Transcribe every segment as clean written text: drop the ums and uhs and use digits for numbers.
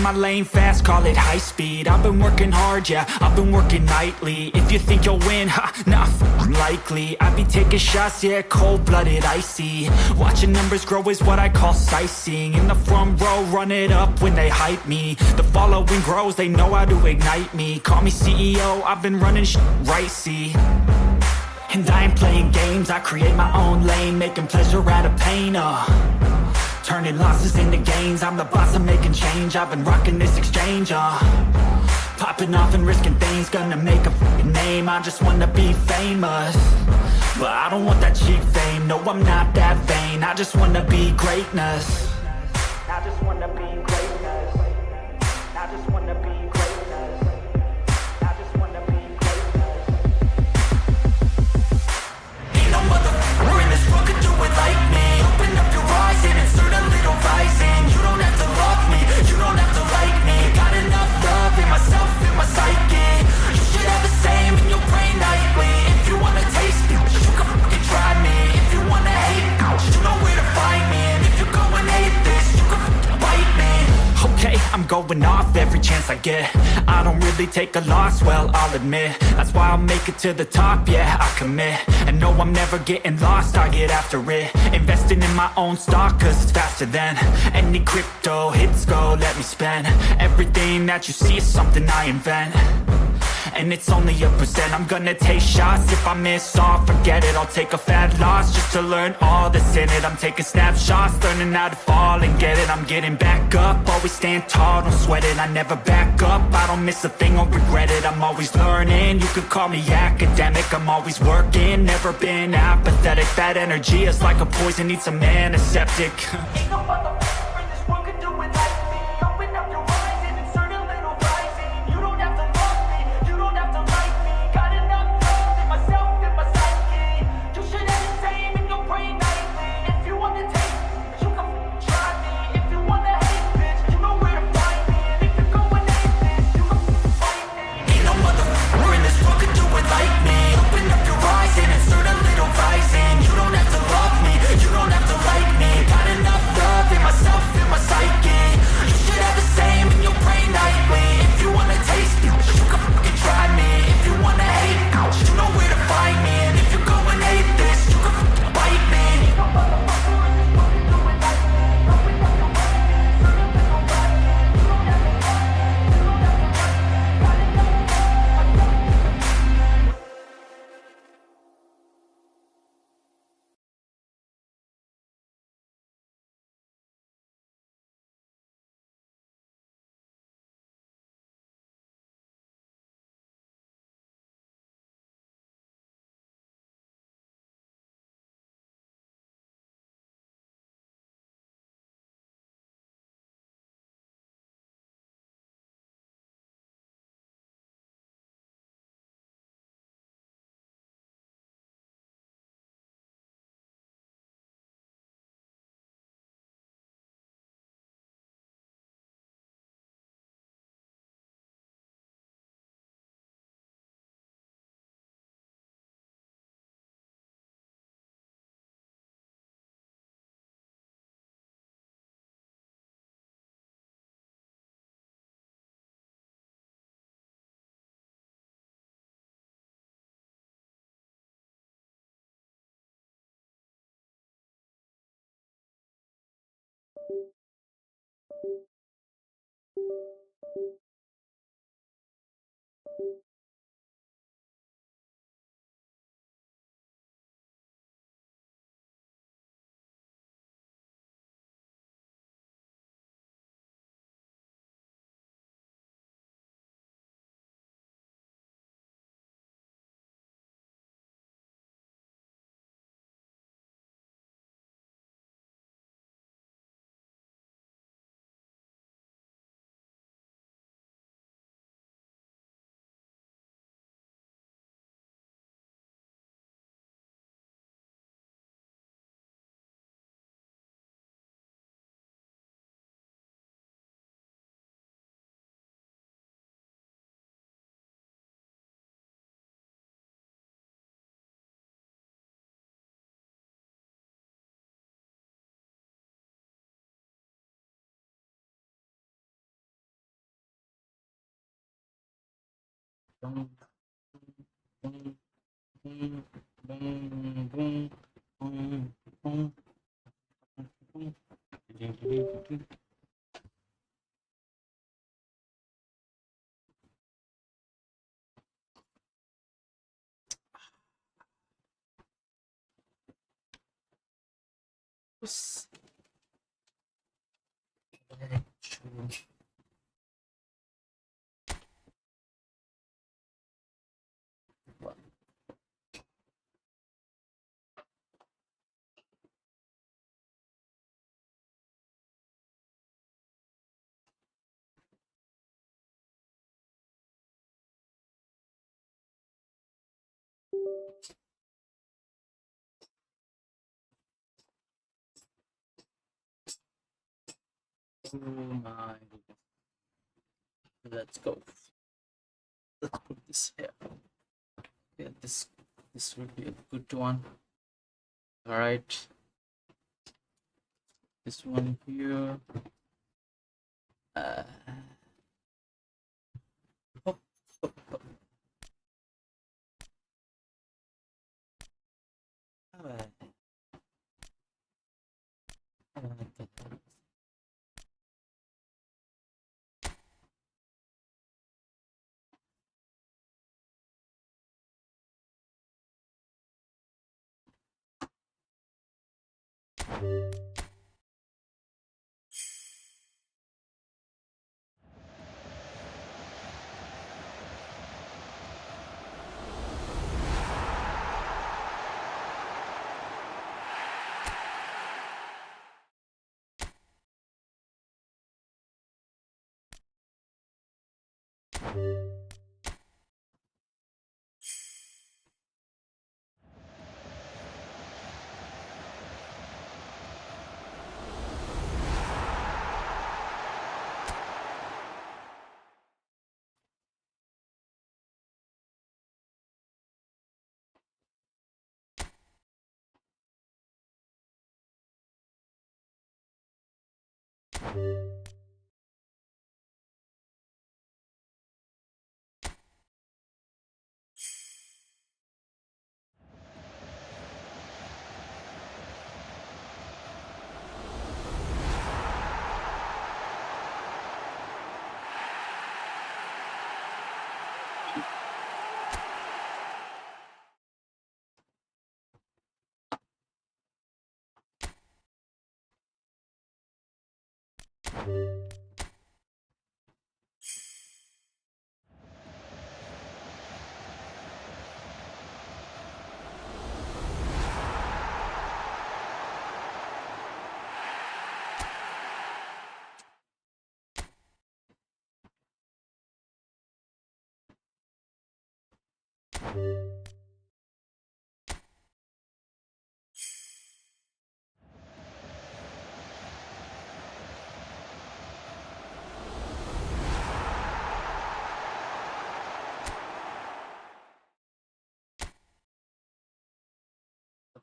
my lane fast, call it high speed. I've been working hard, yeah, I've been working nightly. If you think you'll win, ha, nah, likely. I be taking shots, yeah, cold-blooded, icy. Watching numbers grow is what I call sightseeing. In the front row, run it up when they hype me. The following grows, they know how to ignite me. Call me CEO, I've been running right, see. And I ain't playing games, I create my own lane, making pleasure out of pain, turning losses into gains. I'm the boss, I'm making change. I've been rocking this exchange, popping off and risking things. Gonna make a f***ing name. I just wanna be famous, but I don't want that cheap fame. No, I'm not that vain. I just wanna be greatness. I just wanna be greatness. I just wanna be greatness. I just wanna be greatness. Ain't no motherfucker in this world could do it like me. Open up your eyes and insert a little rising. You don't have to love me, you don't have to like me. Got enough love in myself, in my psyche. You should have the same in your brain nightly. If you wanna taste me, you can fucking try me. If you wanna hate, you know where to find me. And if you go and hate this, you can fucking bite me. Okay, I'm going off every chance I get. I don't really take a loss, well, I'll admit. That's why I'll make it to the top, yeah, I commit. And no, I'm never getting lost, I get after it. Investing in my own stock, cause it's faster than any crypto hits go, let me spend. Everything that you see is something I invent, and it's only a percent. I'm gonna take shots, if I miss all, forget it. I'll take a fat loss just to learn all that's in it. I'm taking snapshots, learning how to fall and get it. I'm getting back up, always stand tall, don't sweat it. I never back up, I don't miss a thing or regret it. I'm always learning, you could call me academic. I'm always working, never been apathetic. That energy is like a poison, needs some antiseptic. Ain't no motherfucker in this world could do it like me. Open up your eyes and insert a little rising. You don't have to love me, you don't have to like me. Got enough love in myself, in my psyche. You should have the same in your brain nightly. If you want to taste me, you can try me. If you want to hate, bitch, you know where to find me. And if you go and hate this, you can fight me. Ain't no motherfucker in this world could do it like me. Open up your eyes and insert a little rising. You don't have to love me, you don't have to like me. Got enough love in myself, in my psyche. You should have the same in your brain nightly. If you wanna taste me, you can fucking try me. If you wanna hate, you know where to find me. And if you go and hate this, you can fucking bite me. Ain't no motherfucker in this world can do it like me. Open up your eyes and insert a little rising. You don't have to love me, you don't have to like me. Got enough love. Boom, boom, boom, boom, boom, boom, boom, boom. Oops. Oh my goodness. Let's go. Let's put this here. Yeah, this will be a good one. All right. This one here. Hop, hop, hop. All right.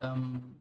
Um,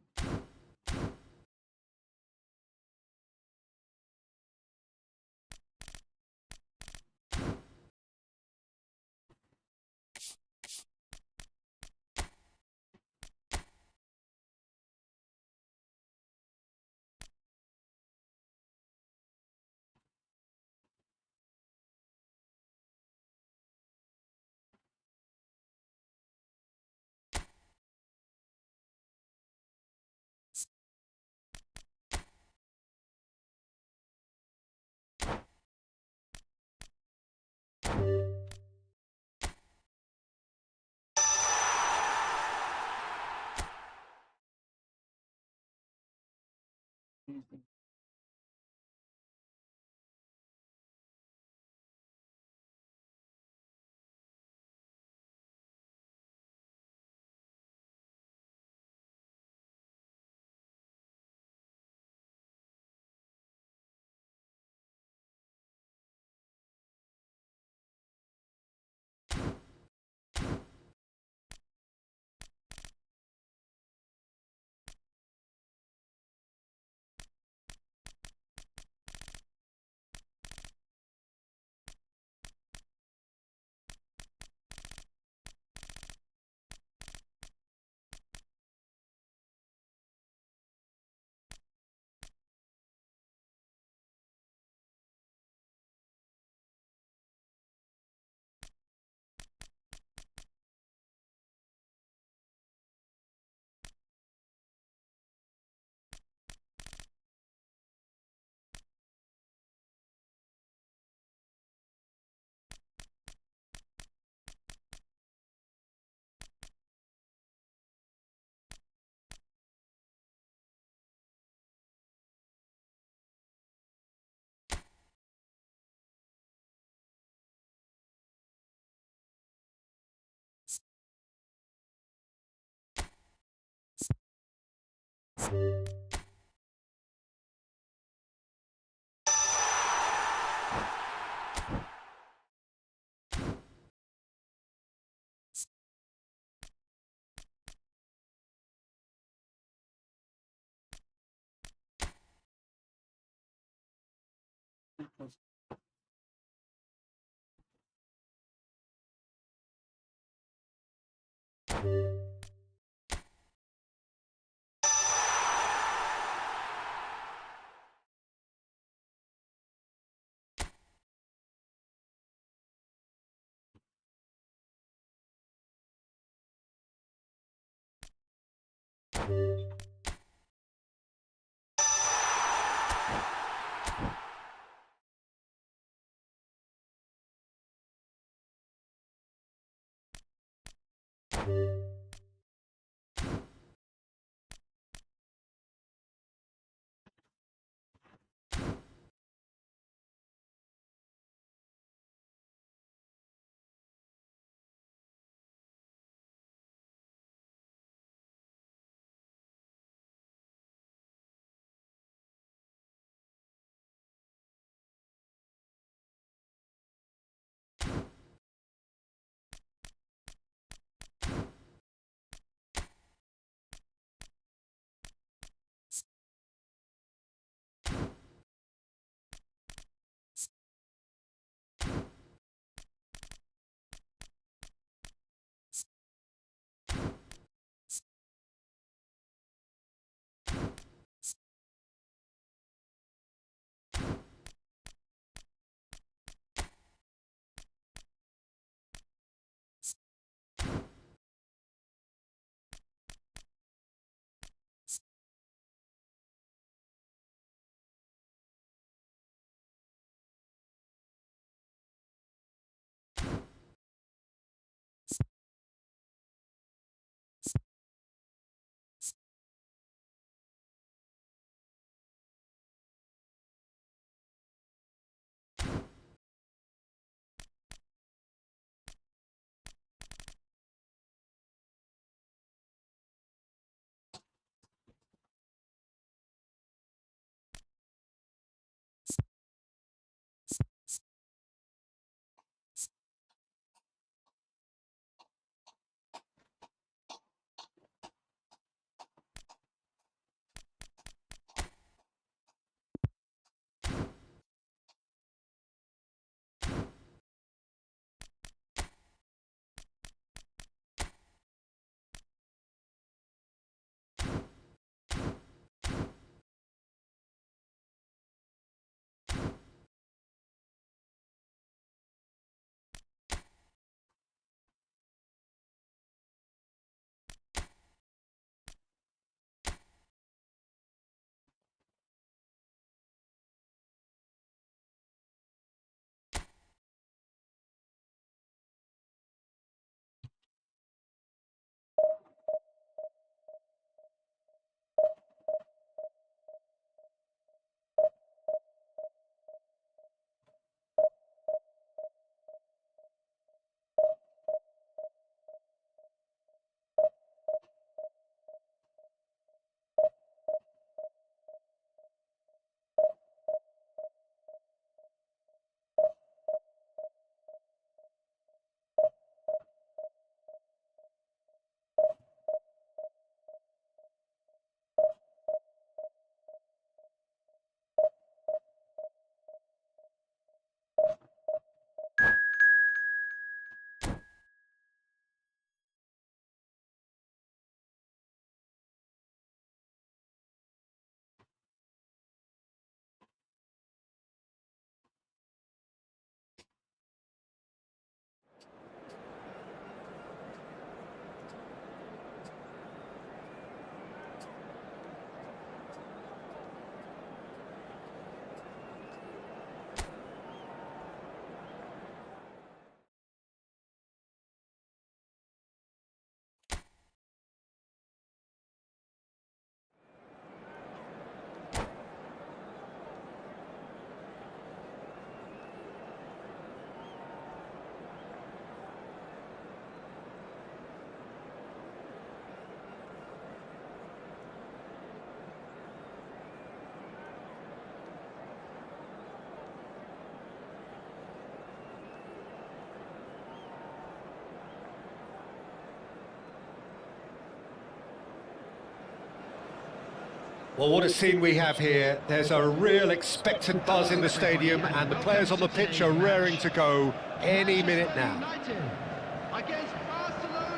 Well, what a scene we have here. There's a real expectant buzz in the stadium, and the players on the pitch are raring to go any minute now.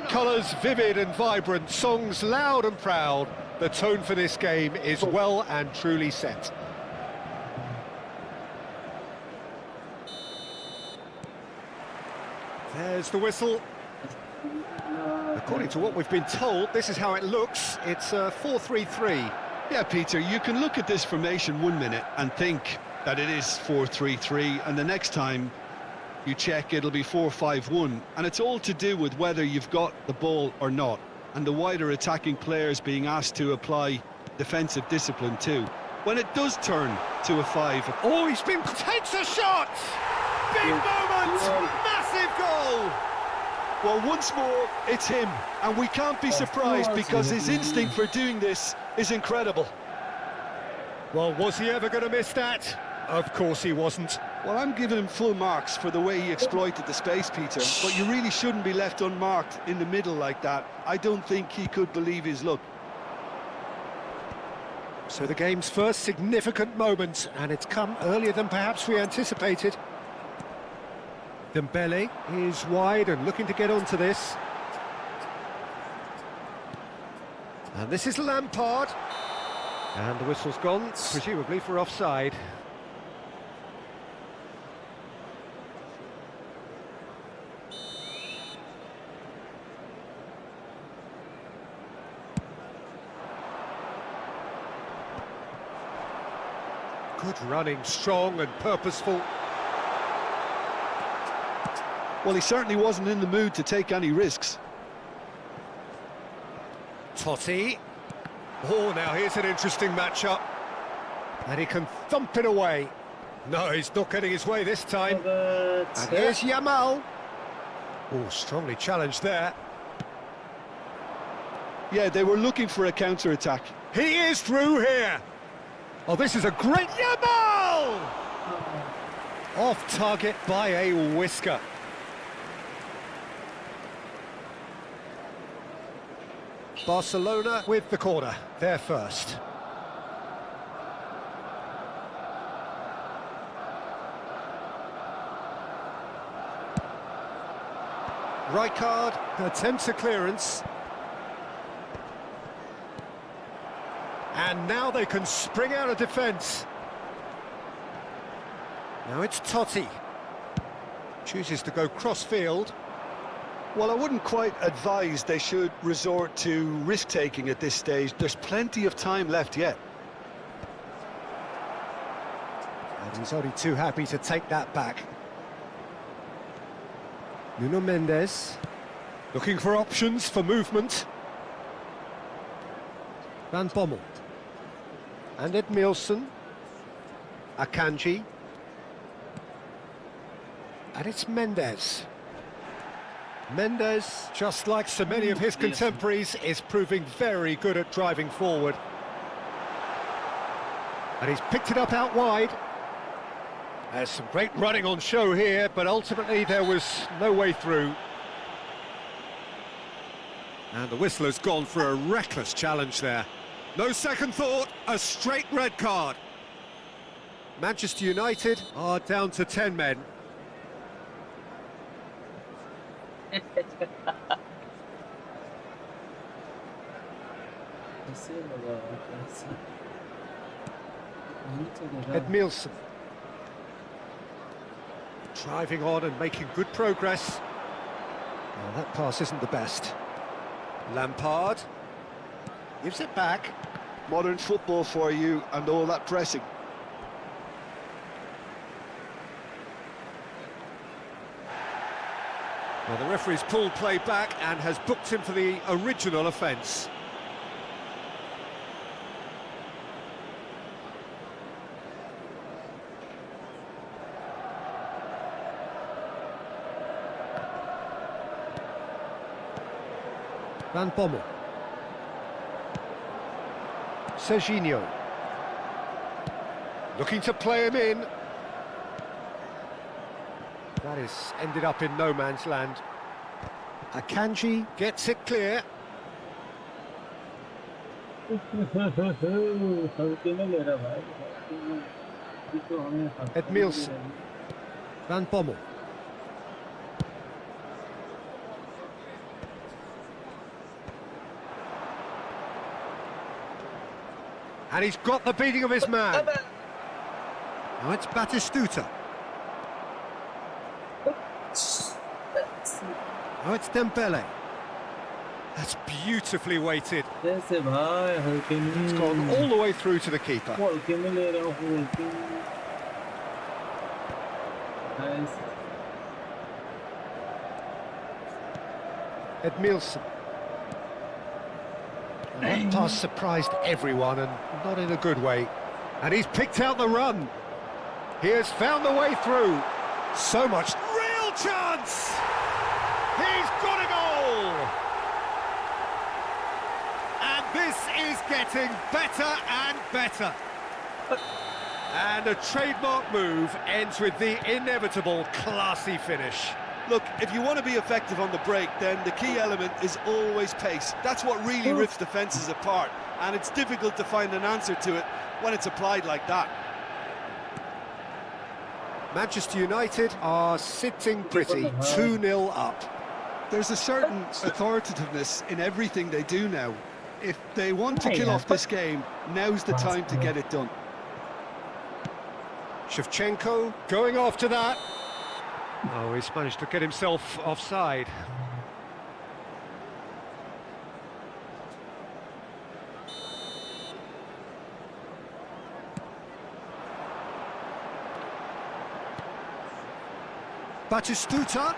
Colours vivid and vibrant, songs loud and proud. The tone for this game is well and truly set. There's the whistle. According to what we've been told, this is how it looks. It's a 4-3-3. Yeah, Peter, you can look at this formation 1 minute and think that it is 4-3-3, and the next time you check it'll be 4-5-1, and it's all to do with whether you've got the ball or not, and the wider attacking players being asked to apply defensive discipline too. When it does turn to a 5... Oh, takes a shot! Big moment! Massive goal! Well, once more, it's him, and we can't be surprised because his instinct for doing this is incredible. Well, was he ever going to miss that? Of course he wasn't. Well, I'm giving him full marks for the way he exploited the space, Peter, but you really shouldn't be left unmarked in the middle like that. I don't think he could believe his luck. So the game's first significant moment, and it's come earlier than perhaps we anticipated. Dembele is wide and looking to get onto this. And this is Lampard. And the whistle's gone, presumably for offside. Good running, strong and purposeful. Well, he certainly wasn't in the mood to take any risks. Totti. Oh, now here's an interesting matchup. And he can thump it away. No, he's not getting his way this time. And here's Yamal. Oh, strongly challenged there. Yeah, they were looking for a counter-attack. He is through here. Oh, this is a great Yamal! Off target by a whisker. Barcelona with the corner, they're first. Rijkaard attempts a clearance. And now they can spring out of defence. Now it's Totti. Chooses to go cross-field. Well, I wouldn't quite advise they should resort to risk-taking at this stage. There's plenty of time left yet. And he's only too happy to take that back. Nuno Mendes, looking for options for movement. Van Bommel. And Edmilson. Akanji. And it's Mendes. Mendes, just like so many of his contemporaries, is proving very good at driving forward. And he's picked it up out wide. There's some great running on show here, but ultimately there was no way through. And the whistle has gone for a reckless challenge there. No second thought, a straight red card. Manchester United are down to 10 men. Edmilson. Driving on and making good progress. Well, that pass isn't the best. Lampard gives it back. Modern football for you and all that pressing. Well, the referee's pulled play back and has booked him for the original offence. Van Bommel. Serginho. Looking to play him in. That is ended up in no man's land. Akanji gets it clear. हल्के में ले रहा भाई, हल्के में। अभी तो हमें हल्का ही ले Edmilson. रहा है। Van Bommel. And he's got the beating of his man. Now it's Batistuta. Now it's Dembele. That's beautifully weighted. कैसे भाई हल्के में? It's gone all the way through to the keeper. वो हल्के में ले रहा हूँ, हल्के में। Nice. Edmilson. That pass surprised everyone, and not in a good way. And he's picked out the run. He has found the way through. So much real chance! He's got a goal! And this is getting better and better. And a trademark move ends with the inevitable classy finish. Look, if you want to be effective on the break, then the key element is always pace. That's what really rips defences apart, and it's difficult to find an answer to it when it's applied like that. Manchester United are sitting pretty, 2-0 up. There's a certain authoritativeness in everything they do now. If they want to kill off this game, now's the time to get it done. Shevchenko going after that. Oh, he's managed to get himself offside. Batistuta.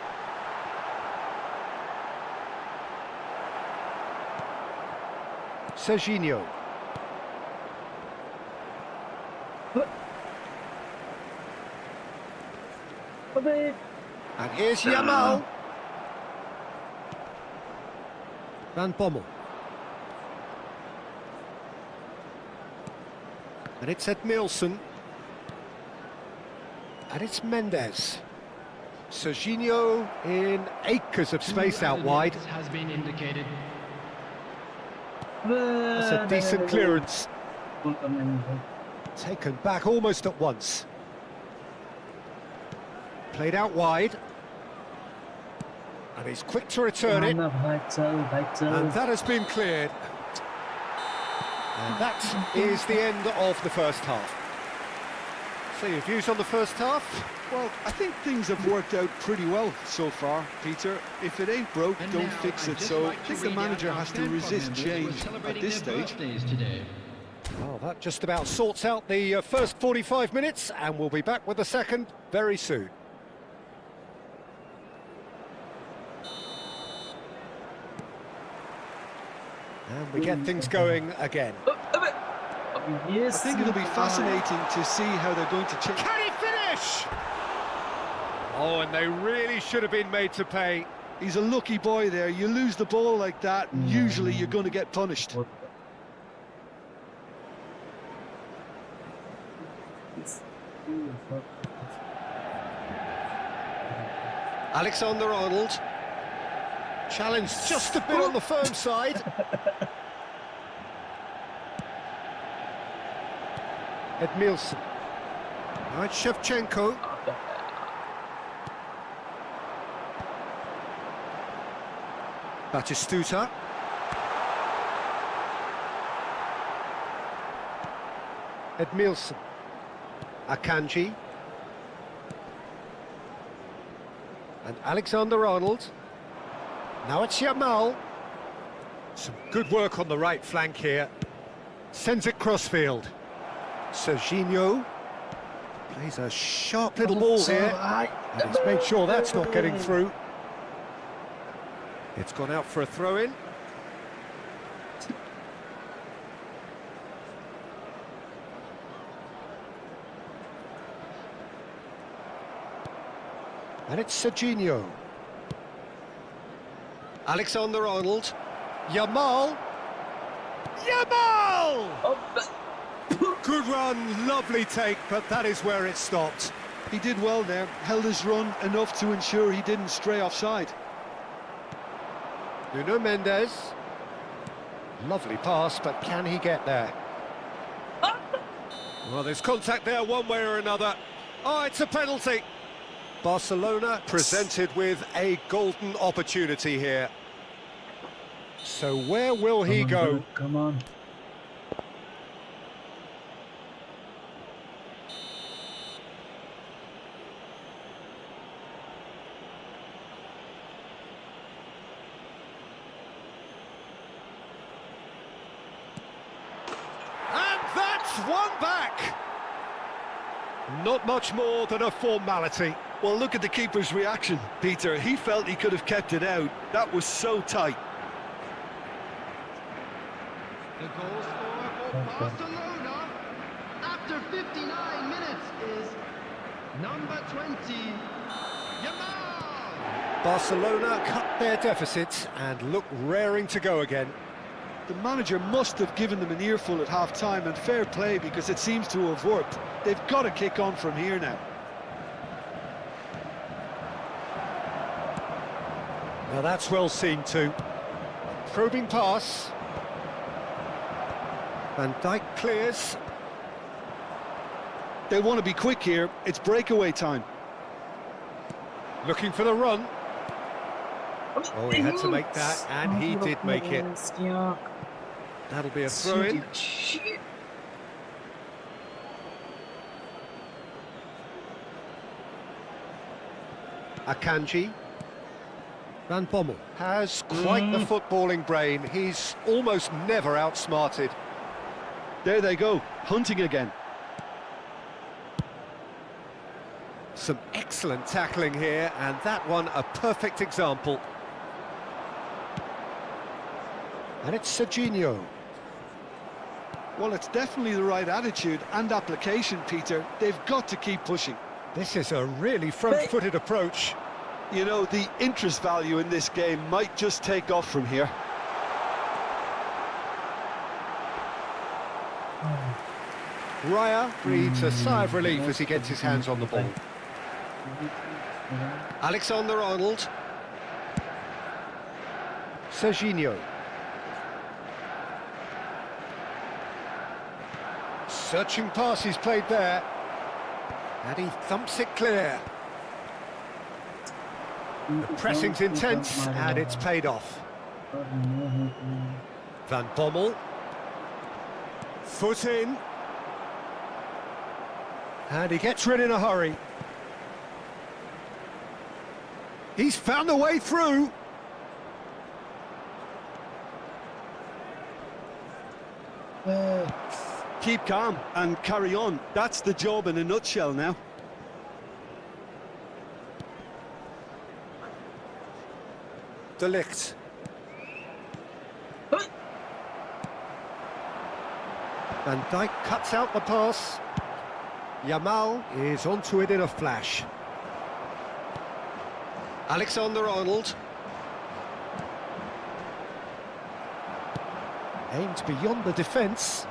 Serginho. And here's Yamal. Van Bommel. And it's Edmilson. And it's Mendes. Serginho in acres of space out wide. Has been indicated. That's a decent clearance. Taken back almost at once. Played out wide. And he's quick to return it. And that has been cleared. And that is the end of the first half. So your views on the first half? Well, I think things have worked out pretty well so far, Peter. If it ain't broke, And don't now, fix I'd it. just So I like to think the read out manager our has to stand resist members who are change at celebrating this their stage. birthdays today. Well, that just about sorts out the first 45 minutes, and we'll be back with the second very soon. And we get things going again. I think it'll be fascinating to see how they're going to change. Can he finish? Oh, and they really should have been made to pay. He's a lucky boy there. You lose the ball like that, usually you're going to get punished. Alexander-Arnold. Challenged just a bit on the firm side. Edmilson. Now it's Shevchenko. Batistuta. Edmilson. Akanji. And Alexander-Arnold. Now it's Yamal. Some good work on the right flank here. Sends it crossfield. Serginho plays a sharp little ball here. And he's made sure that's not getting through. It's gone out for a throw-in. And it's Serginho. Alexander-Arnold. Yamal. Yamal! Good run, lovely take, but that is where it stopped. He did well there, held his run enough to ensure he didn't stray offside. Nuno Mendes. Lovely pass, but can he get there? Well, there's contact there one way or another. Oh, it's a penalty. Barcelona presented with a golden opportunity here. So where will he go? Come on. And that's one back. Not much more than a formality. Well, look at the keeper's reaction, Peter. He felt he could have kept it out. That was so tight. The goal scorer for Barcelona after 59 minutes is number 20, Yamal. Barcelona cut their deficit and look raring to go again. The manager must have given them an earful at half-time, and fair play, because it seems to have worked. They've got to kick on from here now. Now that's well seen too. Probing pass. Van Dijk clears. They want to be quick here. It's breakaway time. Looking for the run. Oh, he had to make that, and he did make it. That'll be a throw-in. Akanji. Van Bommel has quite the footballing brain. He's almost never outsmarted. There they go, hunting again. Some excellent tackling here, and that one a perfect example. And it's Serginho. Well, it's definitely the right attitude and application, Peter. They've got to keep pushing. This is a really front-footed approach. You know, the interest value in this game might just take off from here. Raya breathes a sigh of relief as he gets his hands on the ball. Alexander-Arnold. Serginho. Searching pass he's played there. And he thumps it clear. The pressing's intense, and it's paid off. Van Bommel. Foot in. And he gets rid in a hurry. He's found a way through. Keep calm and carry on. That's the job in a nutshell now. De Ligt. Van Dijk cuts out the pass. Yamal is onto it in a flash. Alexander-Arnold. Aimed beyond the defence.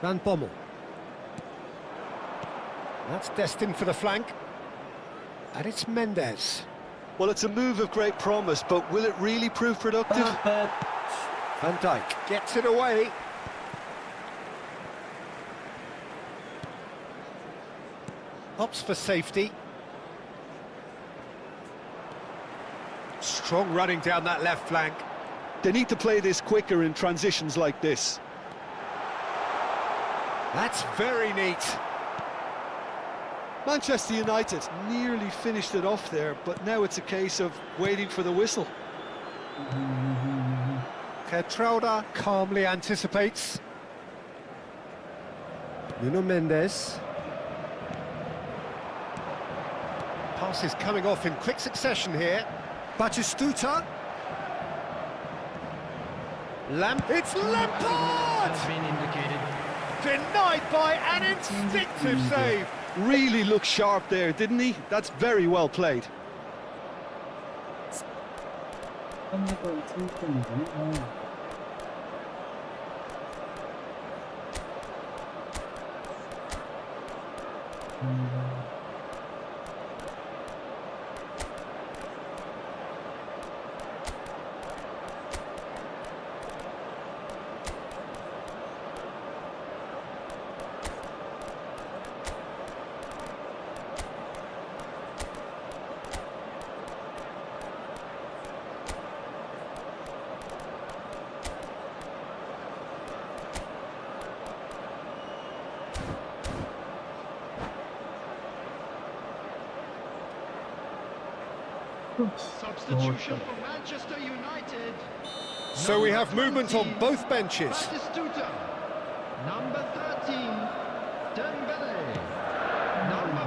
Van Bommel. That's destined for the flank. And it's Mendes. Well, it's a move of great promise, but will it really prove productive? Van Dijk gets it away. Hops for safety. Strong running down that left flank. They need to play this quicker in transitions like this. That's very neat. Manchester United nearly finished it off there, but now it's a case of waiting for the whistle. Gertruida calmly anticipates. Nuno Mendes. Pass is coming off in quick succession here. Batistuta. It's Lampard! Has been indicated. Denied by an instinctive save. Really looked sharp there, didn't he? That's very well played. Substitution for Manchester United. So we have movement on both benches. Batistuta. Number 13, Dembele. Number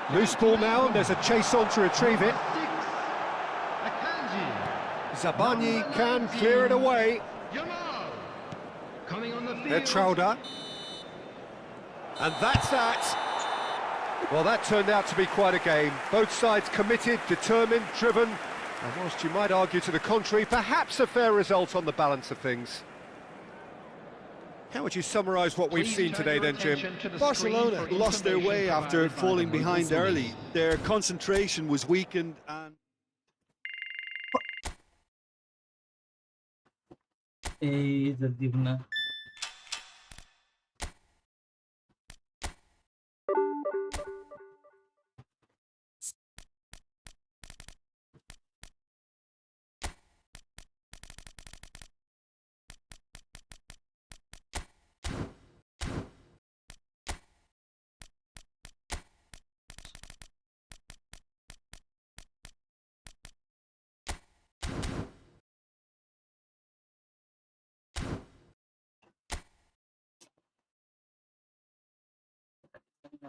14, Loose ball now, and there's a chase on to retrieve it. 6, Akanji. Zabani can clear it away. Yamal. Coming on the field. Etrauda. And that's that. Well, that turned out to be quite a game. Both sides committed, determined, driven. And whilst you might argue to the contrary, perhaps a fair result on the balance of things. How would you summarise what we've Please seen turn today your then, Jim? attention to the Barcelona screen for lost their way information after provided by falling the behind local early. media. Their concentration was weakened and... जल्दी होना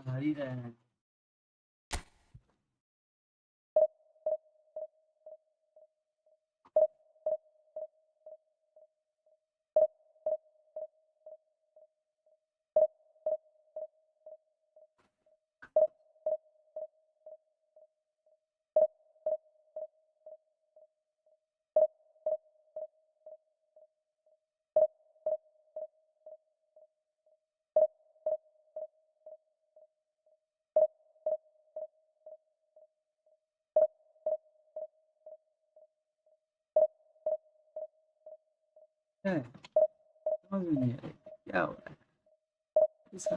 हार ही रहे हैं समझ में नहीं आ रही क्या हो रहा है इसका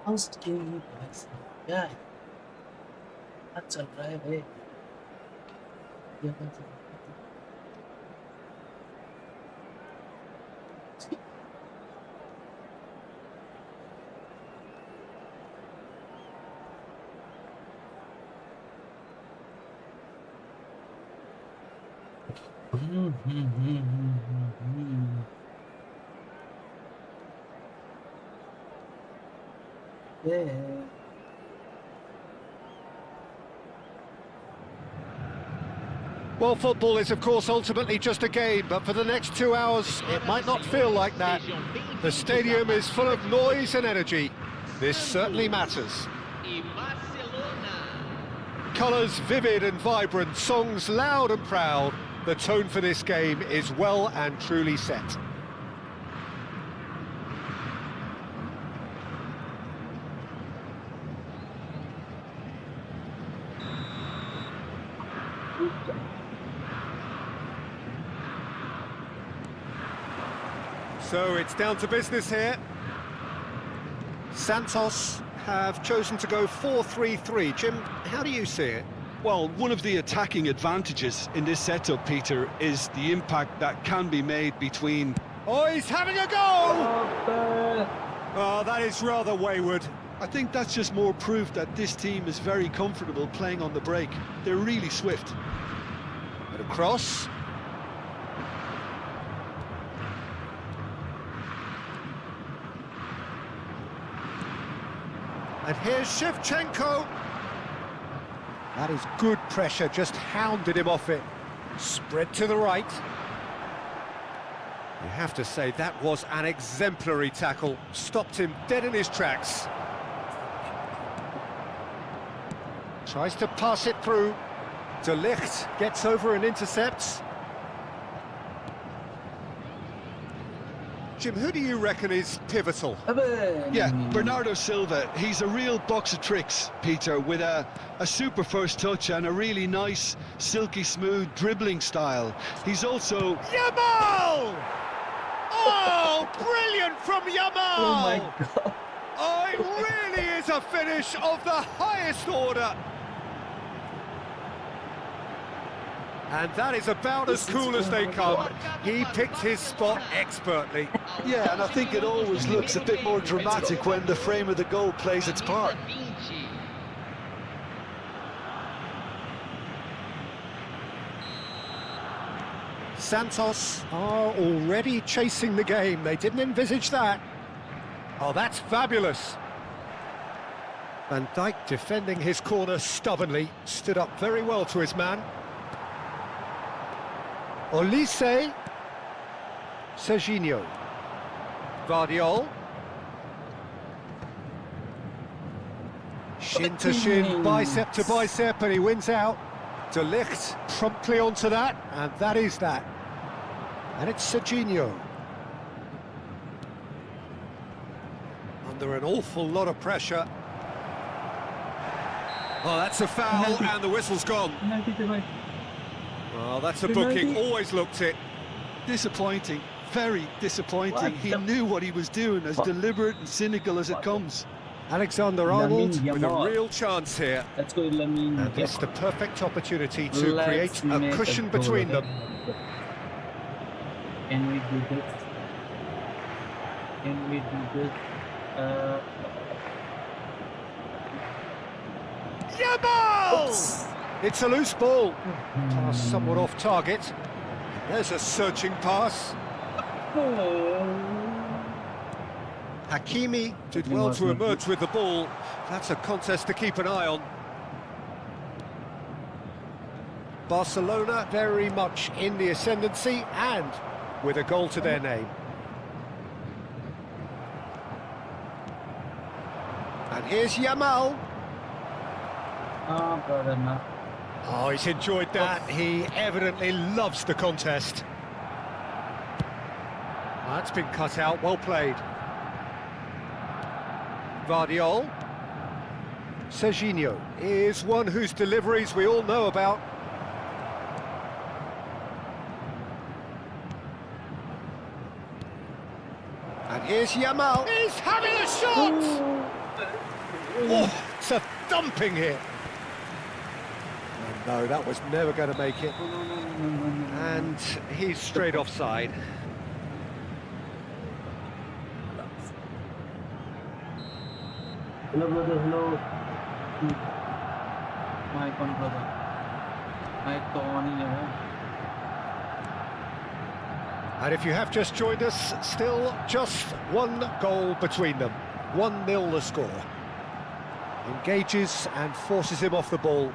फर्स्ट गेम में क्या है क्या चल रहा है भाई ये कौन सा Yeah. Well, football is, of course, ultimately just a game, but for the next 2 hours, it might not feel like that. The stadium is full of noise and energy. This certainly matters. Colours vivid and vibrant, songs loud and proud. The tone for this game is well and truly set. So it's down to business here. Santos have chosen to go 4-3-3. Jim, how do you see it? Well, one of the attacking advantages in this setup, Peter, is the impact that can be made between... Oh, he's having a go! Oh, that is rather wayward. I think that's just more proof that this team is very comfortable playing on the break. They're really swift. And a cross. And here's Shevchenko. That is good pressure, just hounded him off it. Spread to the right. You have to say that was an exemplary tackle. Stopped him dead in his tracks. Tries to pass it through. De Ligt gets over and intercepts. Jim, who do you reckon is pivotal? Yeah, Bernardo Silva. He's a real box of tricks, Peter, with a super first touch and a really nice, silky smooth dribbling style. He's also... Yamal! Oh, brilliant from Yamal! Oh my god. Oh, it really is a finish of the highest order. And that is about as cool as they come. He picked his spot expertly. Yeah, and I think it always looks a bit more dramatic when the frame of the goal plays its part. Santos are already chasing the game. They didn't envisage that. Oh, that's fabulous. Van Dijk defending his corner stubbornly. Stood up very well to his man. Olise. Serginho. Vardiol. Shin to shin, bicep to bicep, and he wins out. De Ligt promptly onto that, and that is that. And it's Serginho. Under an awful lot of pressure. Oh, that's a foul, and the whistle's gone. Oh, that's a booking, always looked it. Disappointing, very disappointing. He knew what he was doing, as deliberate and cynical as it comes. Alexander-Arnold with a real chance here. Let's go, Lamine. And it's the perfect opportunity to create a cushion between them. Can we do this? Can we do this? Yamal! It's a loose ball. Pass somewhat off target. There's a searching pass. Hakimi did well to emerge with the ball. That's a contest to keep an eye on. Barcelona very much in the ascendancy and with a goal to their name. And here's Yamal. Oh, he's enjoyed that. He evidently loves the contest. That's been cut out, well played. Vardiol. Serginho is one whose deliveries we all know about. And here's Yamal. He's having a shot! Oh, it's a thumping hit. No, that was never going to make it. And he's straight offside. Hello, brother, hello. My con brother. And if you have just joined us, still just one goal between them. 1-0 the score. Engages and forces him off the ball.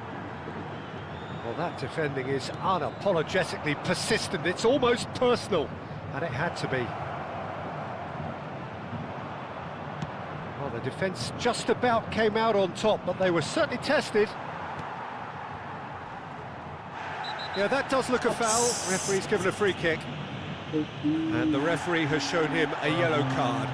Well, that defending is unapologetically persistent. It's almost personal, and it had to be. Well, the defence just about came out on top, but they were certainly tested. Yeah, that does look a foul. Referee's given a free kick. And the referee has shown him a yellow card.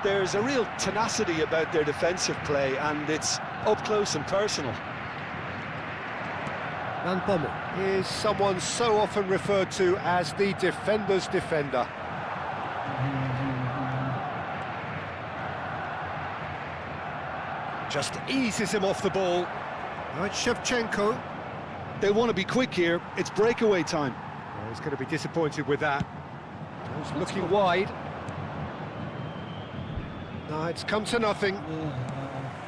There's a real tenacity about their defensive play, and it's up close and personal. Van Bommel is someone so often referred to as the defender's defender. Just eases him off the ball. Now it's Shevchenko. They want to be quick here. It's breakaway time. Oh, he's going to be disappointed with that. He's looking wide. No, it's come to nothing.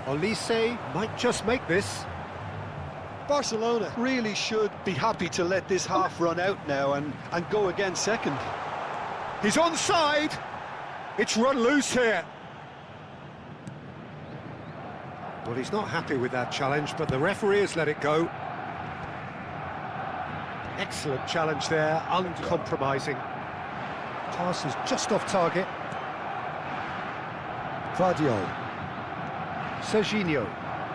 Olise might just make this. Barcelona really should be happy to let this half run out now and go again second. He's onside. It's run loose here. Well, he's not happy with that challenge, but the referee has let it go. Excellent challenge there, uncompromising. Pass is just off target. Vardiol. Serginho.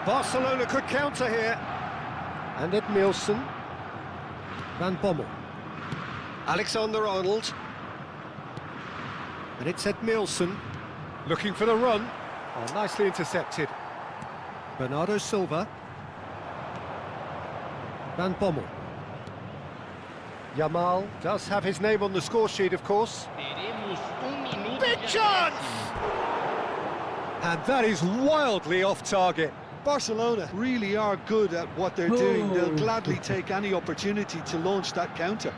Barcelona could counter here. And Edmilson. Van Bommel. Alexander-Arnold. And it's Edmilson. Looking for the run. Oh, nicely intercepted. Bernardo Silva. Van Bommel. Yamal does have his name on the score sheet, of course. Big chance! And that is wildly off target. Barcelona really are good at what they're doing. They'll gladly take any opportunity to launch that counter.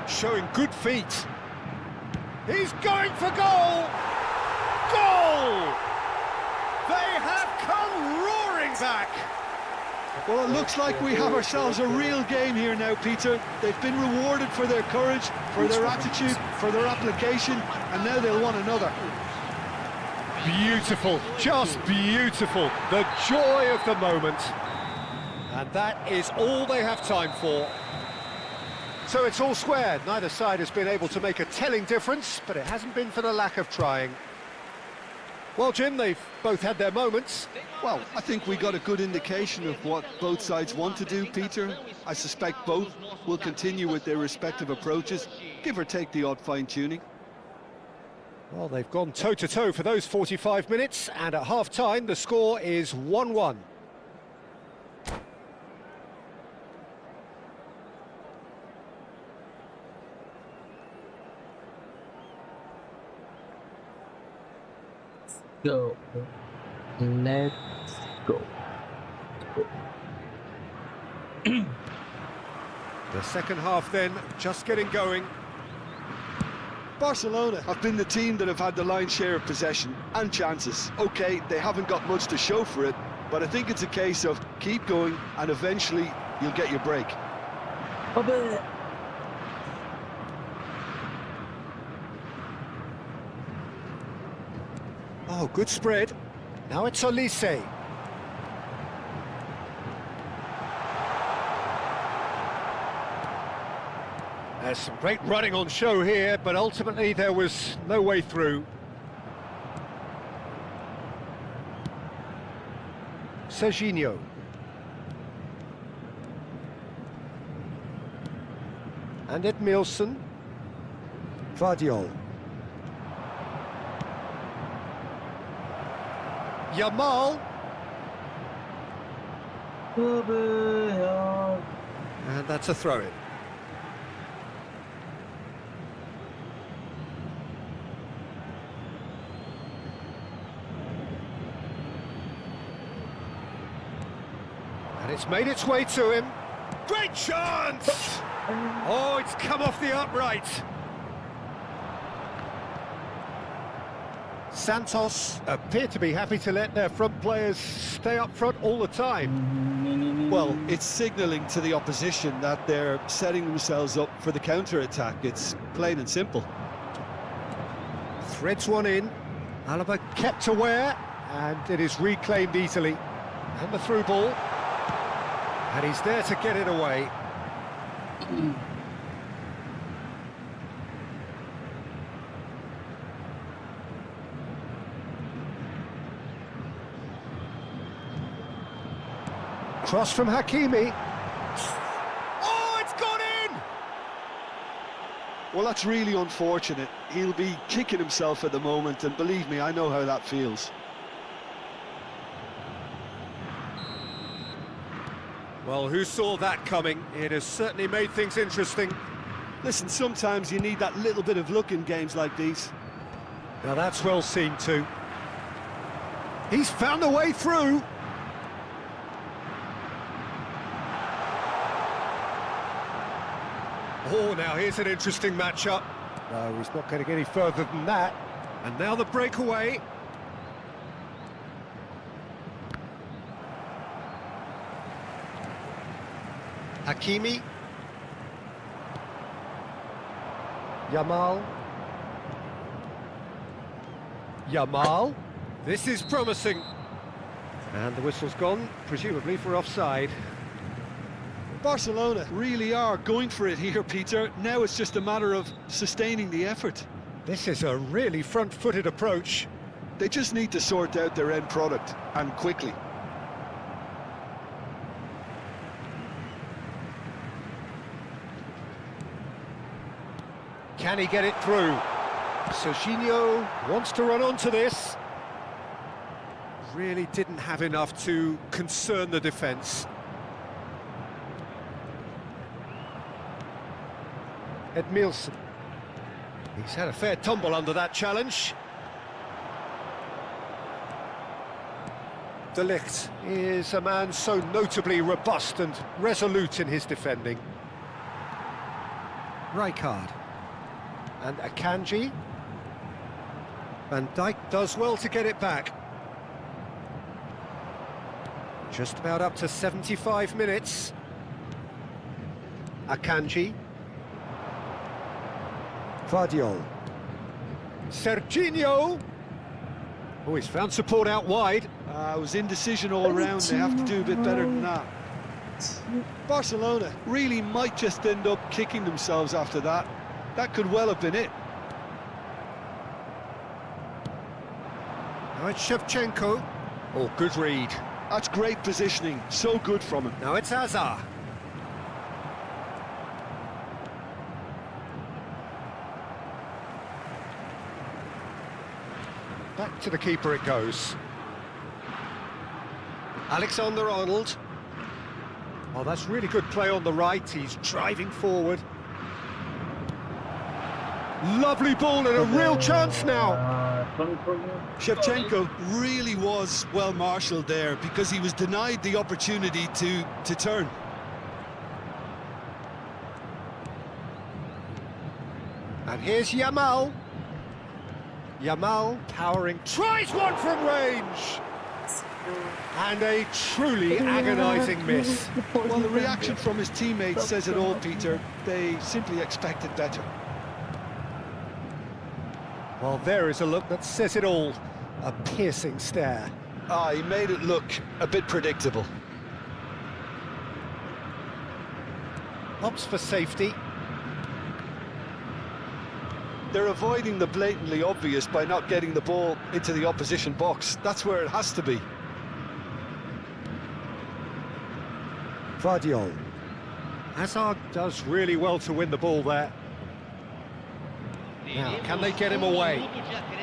Showing good feet. He's going for goal! Goal! They have come roaring back! Well, it looks like we have ourselves a real game here now, Peter. They've been rewarded for their courage, for their attitude, for their application, and now they'll want another. Beautiful, just beautiful. The joy of the moment. And that is all they have time for. So it's all square. Neither side has been able to make a telling difference, but it hasn't been for the lack of trying. Well, Jim, they've both had their moments. Well, I think we got a good indication of what both sides want to do, Peter. I suspect both will continue with their respective approaches, give or take the odd fine-tuning. Well, they've gone toe-to-toe for those 45 minutes, and at half-time, the score is 1-1. Go. Let's go. The second half then, just getting going. Barcelona have been the team that have had the lion's share of possession and chances. Okay, they haven't got much to show for it, but I think it's a case of keep going and eventually you'll get your break. Oh, good spread. Now it's Olise. There's some great running on show here, but ultimately there was no way through. Serginho. And Edmilson. Vardiol. Yamal. And that's a throw-in. And it's made its way to him. Great chance! Oh, it's come off the upright. Santos appear to be happy to let their front players stay up front all the time. Well, it's signalling to the opposition that they're setting themselves up for the counter-attack. It's plain and simple. Threads one in. Alaba kept aware, and it is reclaimed easily. And the through ball. And he's there to get it away. Cross from Hakimi. Oh, it's gone in! Well, that's really unfortunate. He'll be kicking himself at the moment, and believe me, I know how that feels. Well, who saw that coming? It has certainly made things interesting. Listen, sometimes you need that little bit of luck in games like these. Now that's well seen too. He's found a way through. Oh, now here's an interesting matchup. No, he's not getting any further than that. And now the breakaway. Hakimi. Yamal. Yamal. This is promising. And the whistle's gone, presumably for offside. Barcelona really are going for it here, Peter. Now it's just a matter of sustaining the effort. This is a really front-footed approach. They just need to sort out their end product, and quickly. Can he get it through? Serginho wants to run onto this. Really didn't have enough to concern the defence. Edmilson. He's had a fair tumble under that challenge. De Ligt is a man so notably robust and resolute in his defending. Rijkaard. And Akanji. Van Dijk does well to get it back. Just about up to 75 minutes. Akanji. Vardiol. Serginho. Oh, he's found support out wide. It was indecision all round. They have to do a bit better than that. Barcelona really might just end up kicking themselves after that. That could well have been it. Now it's Shevchenko. Oh, good read. That's great positioning. So good from him. Now it's Hazard. Back to the keeper it goes. Alexander-Arnold. Oh, that's really good play on the right. He's driving forward. Lovely ball and a real chance now. Shevchenko really was well marshalled there because he was denied the opportunity to turn. And here's Yamal. Yamal powering, tries one from range. And a truly agonising miss. Well, the reaction from his teammates says it all, Peter. They simply expected better. Well, there is a look that says it all. A piercing stare. He made it look a bit predictable. Opts for safety. They're avoiding the blatantly obvious by not getting the ball into the opposition box. That's where it has to be. Vardiol. Hazard does really well to win the ball there. Now, can they get him away?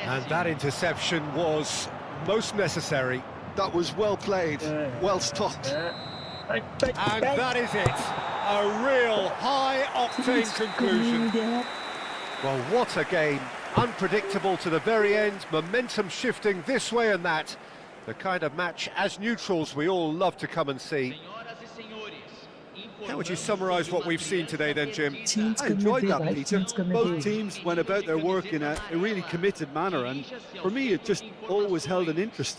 And that interception was most necessary. That was well played, well stopped. And that is it. A real high-octane conclusion. Well, what a game. Unpredictable to the very end, momentum shifting this way and that. The kind of match, as neutrals, we all love to come and see. How would you summarise what we've seen today then, Jim? I enjoyed that, Peter. Both teams went about their work in a really committed manner, and for me it just always held an interest.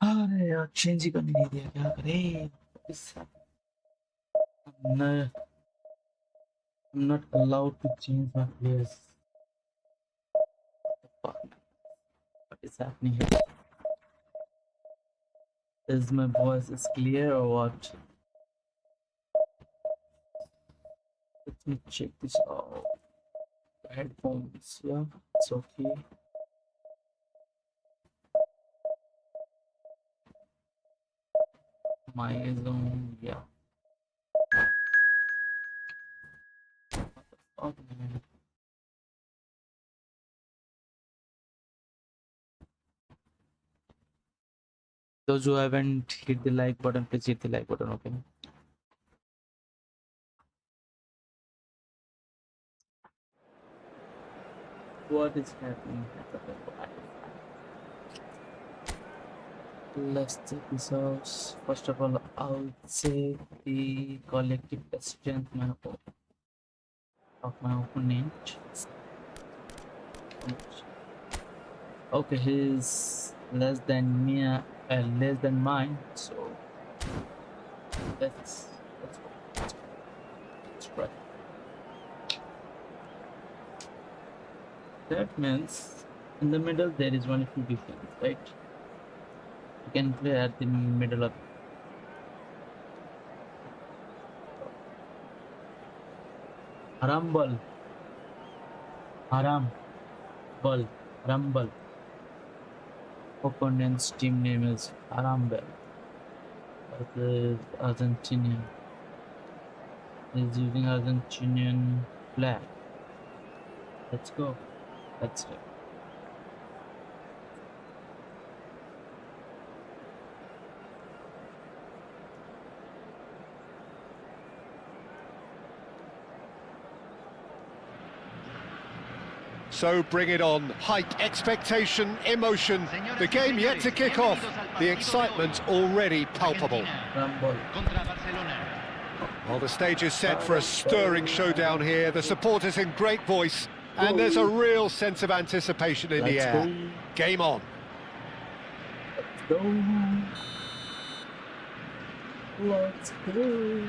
अरे यार change ही करने नहीं दिया क्या करे I'm not allowed to change my players. What is happening here? Is my voice is clear or what? Let me check this out. Headphones, yeah, it's okay. My zone, yeah. Those who haven't hit the like button, please hit the like button. Okay. What is happening? Let's check this out. First of all, I'll say the collective strength of my opponent. Okay, he's less than me, less than mine. So let's go. Let's try. That means in the middle there is only 2 defense, right? You can play at the middle of Rumble. Rumble. Opponent's team name is Arambel. The Argentinian is using Argentinian flag. Let's go. Let's go. So bring it on. Height, expectation, emotion. The game yet to kick off. The excitement already palpable. Rumble. Well, the stage is set for a stirring showdown here. The supporters in great voice. And there's a real sense of anticipation in the air. Game on. Let's go. Let's go.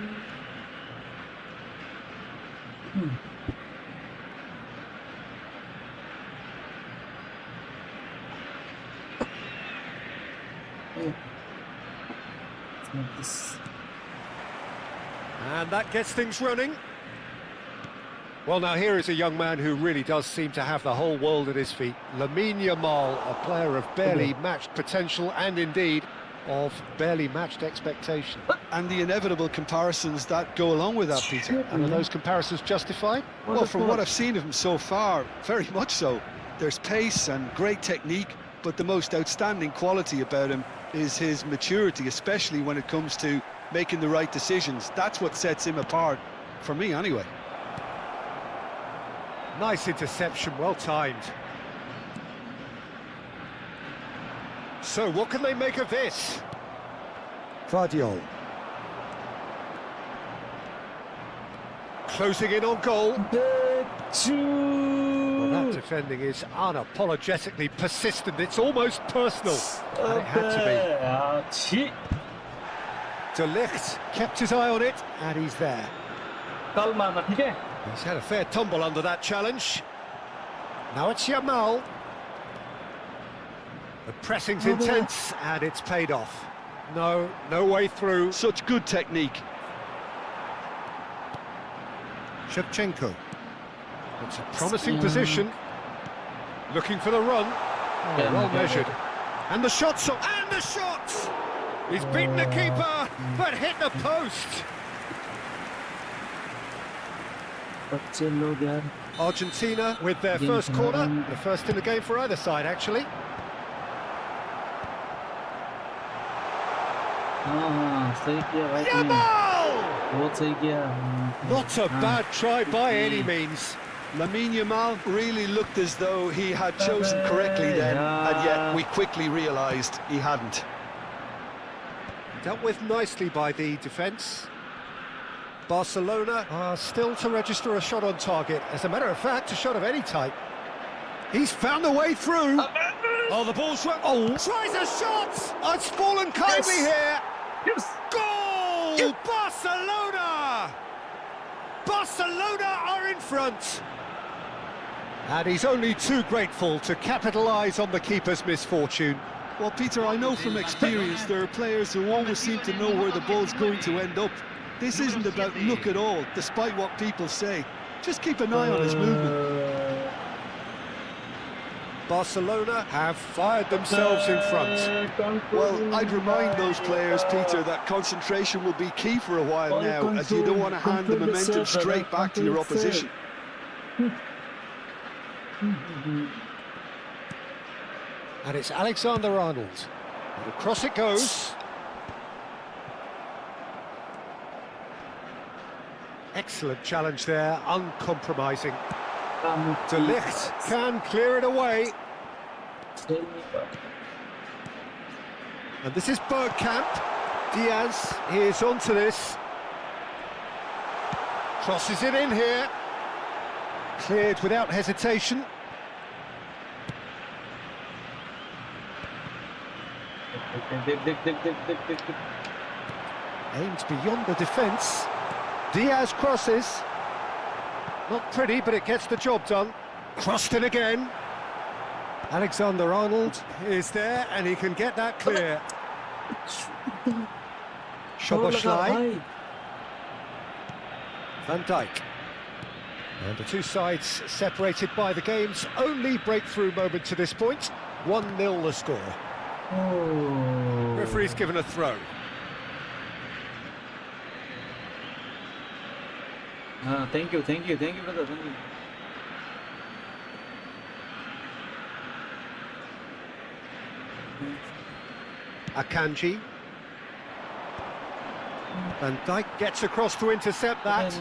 Let's make this. And that gets things running. Well, now here is a young man who really does seem to have the whole world at his feet. Lamine Yamal, a player of barely matched potential and indeed of barely matched expectation. And the inevitable comparisons that go along with that, Peter. And are those comparisons justified? Well, from what I've seen of him so far, very much so. There's pace and great technique, but the most outstanding quality about him is his maturity, especially when it comes to making the right decisions. That's what sets him apart, for me anyway. Nice interception, well timed. So what can they make of this? Vardiol. Closing in on goal. Well, that defending is unapologetically persistent. It's almost personal. And it had to be. De Ligt kept his eye on it, and he's there. He's had a fair tumble under that challenge. Now it's Yamal. The pressing's intense, and it's paid off. No way through. Such good technique. Shevchenko. It's a promising position. Looking for the run. Oh, well measured. And the shots. And the shots! He's beaten the keeper, but hit the post. Argentina with their first corner. The first in the game for either side, actually. Yamal! Not a bad try by any means. Lamine Yamal really looked as though he had chosen correctly then, and yet we quickly realised he hadn't. Dealt with nicely by the defence. Barcelona are still to register a shot on target. As a matter of fact, a shot of any type. He's found a way through. Oh, the ball's run. Oh, tries a shot. Oh, it's fallen kindly here. Yes. Goal! Yes. Barcelona! Barcelona are in front. And he's only too grateful to capitalise on the keeper's misfortune. Well, Peter, I know from experience there are players who always seem to know where the ball's going to end up. This isn't about luck at all, despite what people say. Just keep an eye on his movement. Barcelona have fired themselves in front. Well, I'd remind those players, Peter, that concentration will be key for a while now, as you don't want to hand the momentum straight back to your opposition. And it's Alexander-Arnold. And across it goes. Excellent challenge there, uncompromising. De Ligt can clear it away. And this is Bergkamp. Diaz is onto this. Crosses it in here. Cleared without hesitation. Aims beyond the defence. Diaz crosses. Not pretty, but it gets the job done. Crossed in again. Alexander-Arnold is there, and he can get that clear. Szoboszlai. Van Dijk. And the two sides separated by the game's only breakthrough moment to this point. 1-0 the score. Oh. Referee's given a throw. Thank you, brother. Thank you. Akanji. Van Dijk gets across to intercept that.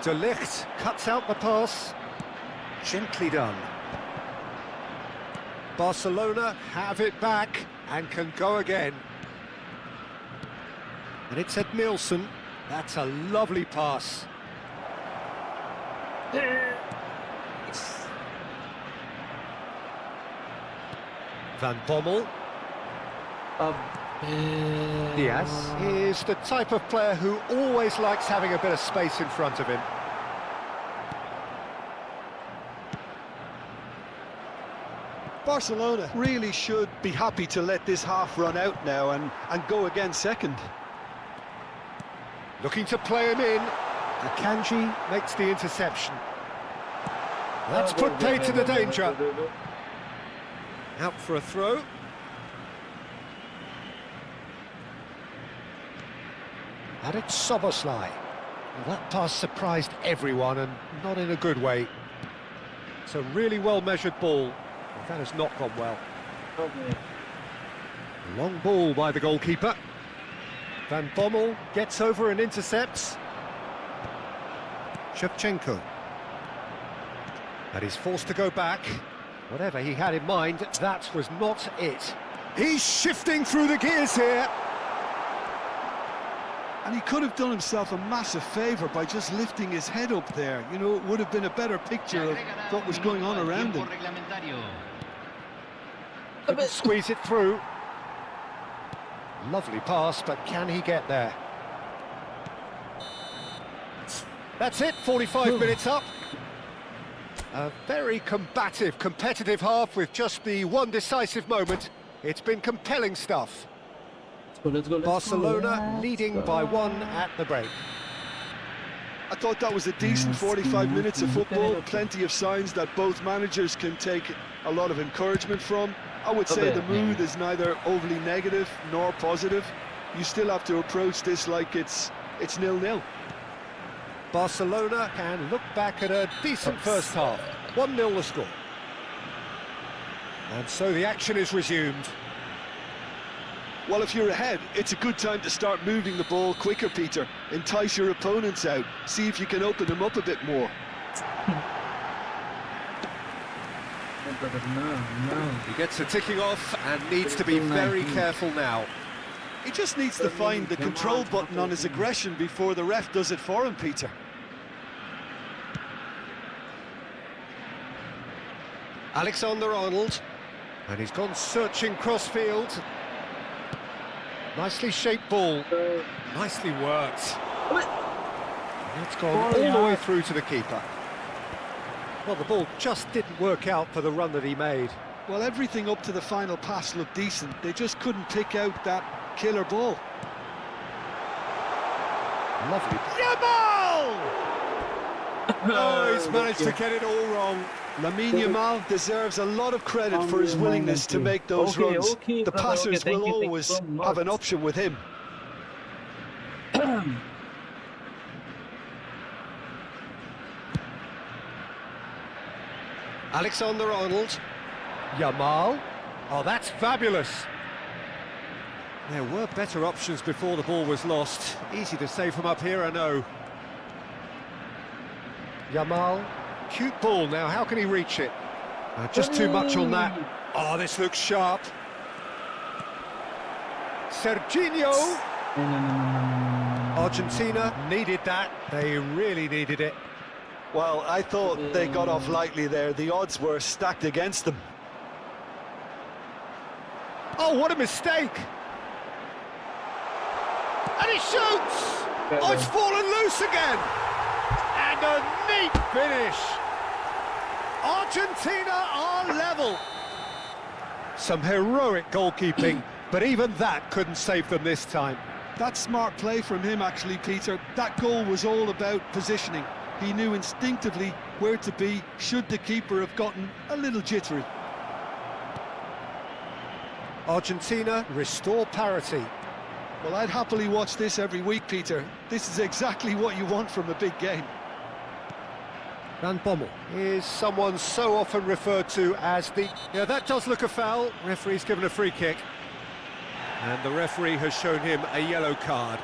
De Ligt cuts out the pass. Gently done. Barcelona have it back and can go again. And it's Ed Nielsen. That's a lovely pass. Van Bommel. Diaz is the type of player who always likes having a bit of space in front of him. Barcelona really should be happy to let this half run out now and go again second. Looking to play him in. Akanji makes the interception. That's put paid to the danger. Out for a throw. And it's Szoboszlai. Well, that pass surprised everyone, and not in a good way. It's a really well-measured ball. That has not gone well. Long ball by the goalkeeper. Van Bommel gets over and intercepts. Shevchenko. And he's forced to go back. Whatever he had in mind, that was not it. He's shifting through the gears here. And he could have done himself a massive favour by just lifting his head up there. You know, it would have been a better picture of what was going on around him. Couldn't squeeze it through. Lovely pass, but can he get there? That's it, 45 minutes up. A very combative, competitive half with just the one decisive moment. It's been compelling stuff. Let's go. Barcelona leading by 1 at the break. I thought that was a decent 45 minutes of football. Plenty of signs that both managers can take a lot of encouragement from. I would say the mood is neither overly negative nor positive. You still have to approach this like it's 0-0. Barcelona can look back at a decent first half. 1-0 the score. And so the action is resumed. Well, if you're ahead, it's a good time to start moving the ball quicker, Peter. Entice your opponents out. See if you can open them up a bit more. No. He gets the ticking off and needs to be very careful now. He just needs to find the control button on his aggression before the ref does it for him, Peter. Alexander-Arnold. And he's gone searching cross-field. Nicely shaped ball. Nicely worked. And it's gone all the way through to the keeper. Well, the ball just didn't work out for the run that he made. Well, everything up to the final pass looked decent. They just couldn't pick out that killer ball. Lovely. Yamal! Oh, he's managed to get it all wrong. Lamine Yamal deserves a lot of credit for his willingness to make those runs. The passers will always have an option with him. Alexander-Arnold. Yamal. Oh, that's fabulous. There were better options before the ball was lost. Easy to save from up here, I know. Yamal. Cute ball now, how can he reach it? Just too much on that. Oh, this looks sharp. Serginho. Argentina needed that. They really needed it. Well, I thought they got off lightly there. The odds were stacked against them. Oh, what a mistake! And he shoots! Oh, it's fallen loose again! And a neat finish! Argentina are level! Some heroic goalkeeping, but even that couldn't save them this time. That's smart play from him, actually, Peter. That goal was all about positioning. He knew instinctively where to be should the keeper have gotten a little jittery. Argentina restore parity. Well, I'd happily watch this every week, Peter. This is exactly what you want from a big game. Van Bommel is someone so often referred to as the... Yeah, that does look a foul. Referee's given a free kick. And the referee has shown him a yellow card.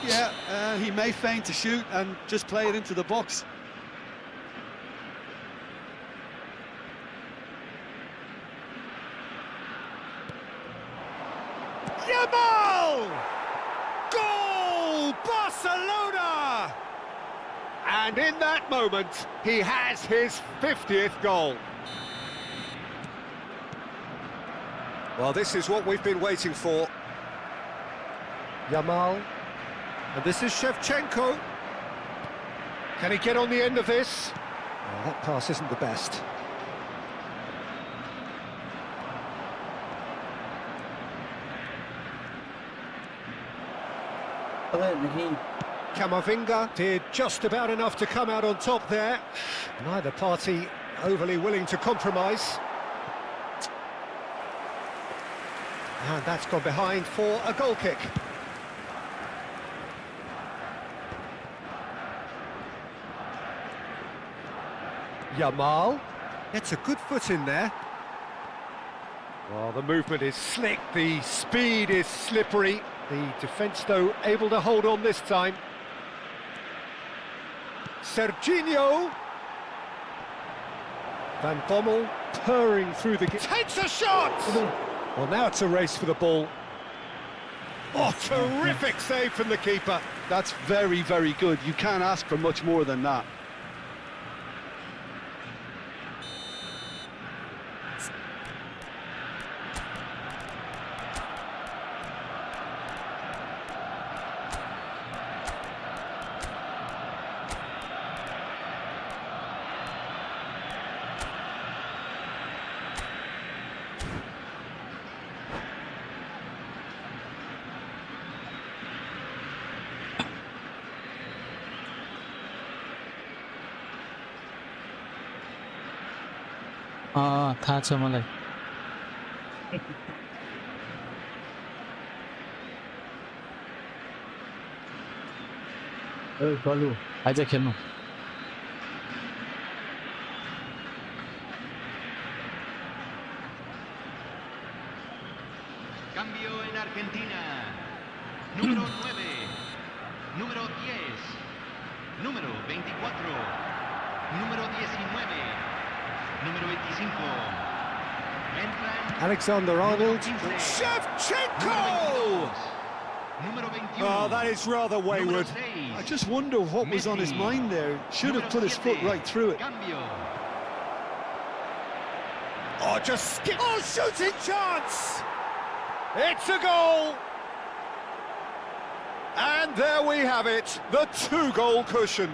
Yeah, he may feign to shoot and just play it into the box. Yamal! Goal! Barcelona! And in that moment, he has his 50th goal. Well, this is what we've been waiting for. Yamal. And this is Shevchenko. Can he get on the end of this? Oh, that pass isn't the best. Camavinga did just about enough to come out on top there. Neither party overly willing to compromise. And that's gone behind for a goal kick. Yamal gets a good foot in there. Well, the movement is slick, the speed is slippery. The defence, though, able to hold on this time. Serginho. Van Bommel purring through the... Takes a shot! Well, now it's a race for the ball. Oh, terrific save from the keeper. That's very, very good. You can't ask for much more than that. थाहा छ मलाई eyes खेल्नु Cambio en Argentina. Número 9. Número 10. Número 24. Número 19. Número 25. Entran Alexander-Arnold. número 15, Shevchenko! Número 21. Oh, that is rather wayward. Número 6. I just wonder what was on his mind there. Should have put his foot right through it. Cambio. Oh, just skip. Oh, shooting chance! It's a goal! And there we have it, the two-goal cushion.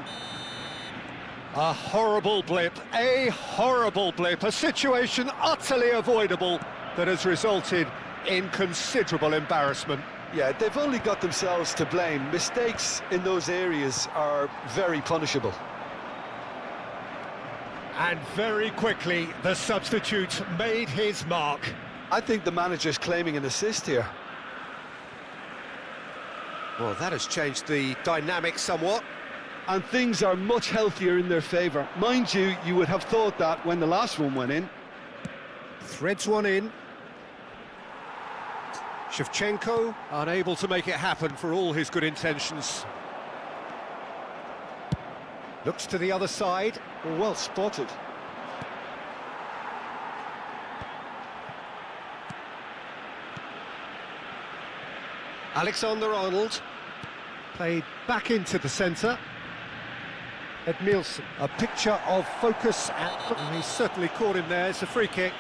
A horrible blip, a situation utterly avoidable that has resulted in considerable embarrassment. Yeah, they've only got themselves to blame. Mistakes in those areas are very punishable. And very quickly, the substitute made his mark. I think the manager's claiming an assist here. Well, that has changed the dynamic somewhat. And things are much healthier in their favour. Mind you, you would have thought that when the last one went in. Threads one in. Shevchenko unable to make it happen for all his good intentions. Looks to the other side. Well spotted. Alexander-Arnold. Played back into the centre. Edmilson, a picture of focus, and he's certainly caught him there. It's a free kick.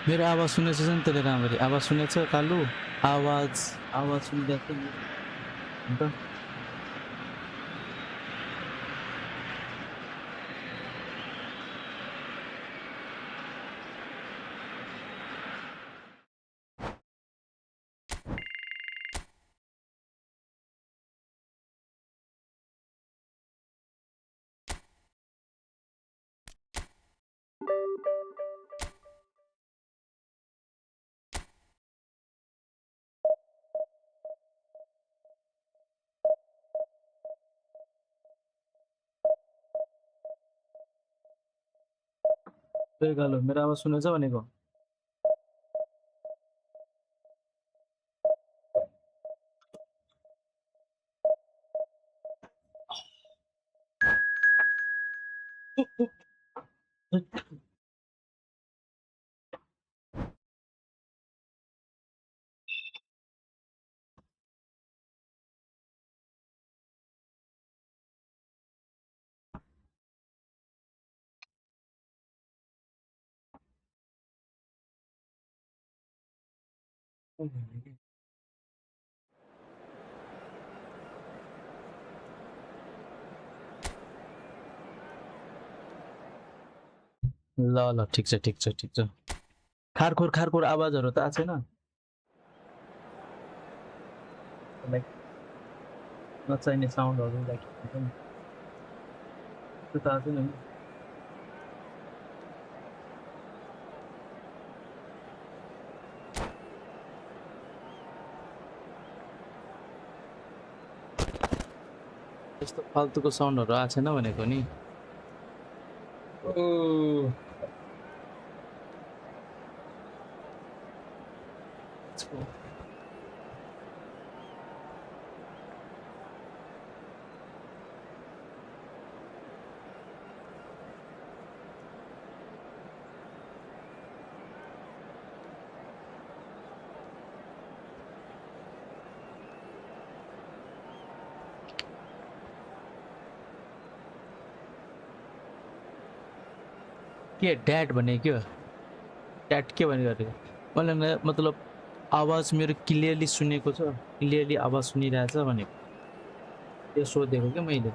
मेरो आवाज सुनेछ नि त्यसले राम्ररी आवाज सुनेछ कालु आवाज सुनिरहेको अन्त कालु मेरो आवाज सुनेछ भनेको ल ल ठिक छ खारखोर आवाजहरु त आछैन लाइक नचाहिने साउन्डहरु लाइक त्यो त आछैन नि यस्तो फाल्तुको साउन्डहरु आछैन भनेको नि के ड्याड भने के हो ड्याड के भने गरेको मलाई मतलब आवाज मेरो क्लियरली सुनेको छ क्लियरली आवाज सुनिरहेछ भनेको त्यो सोधेको के मैले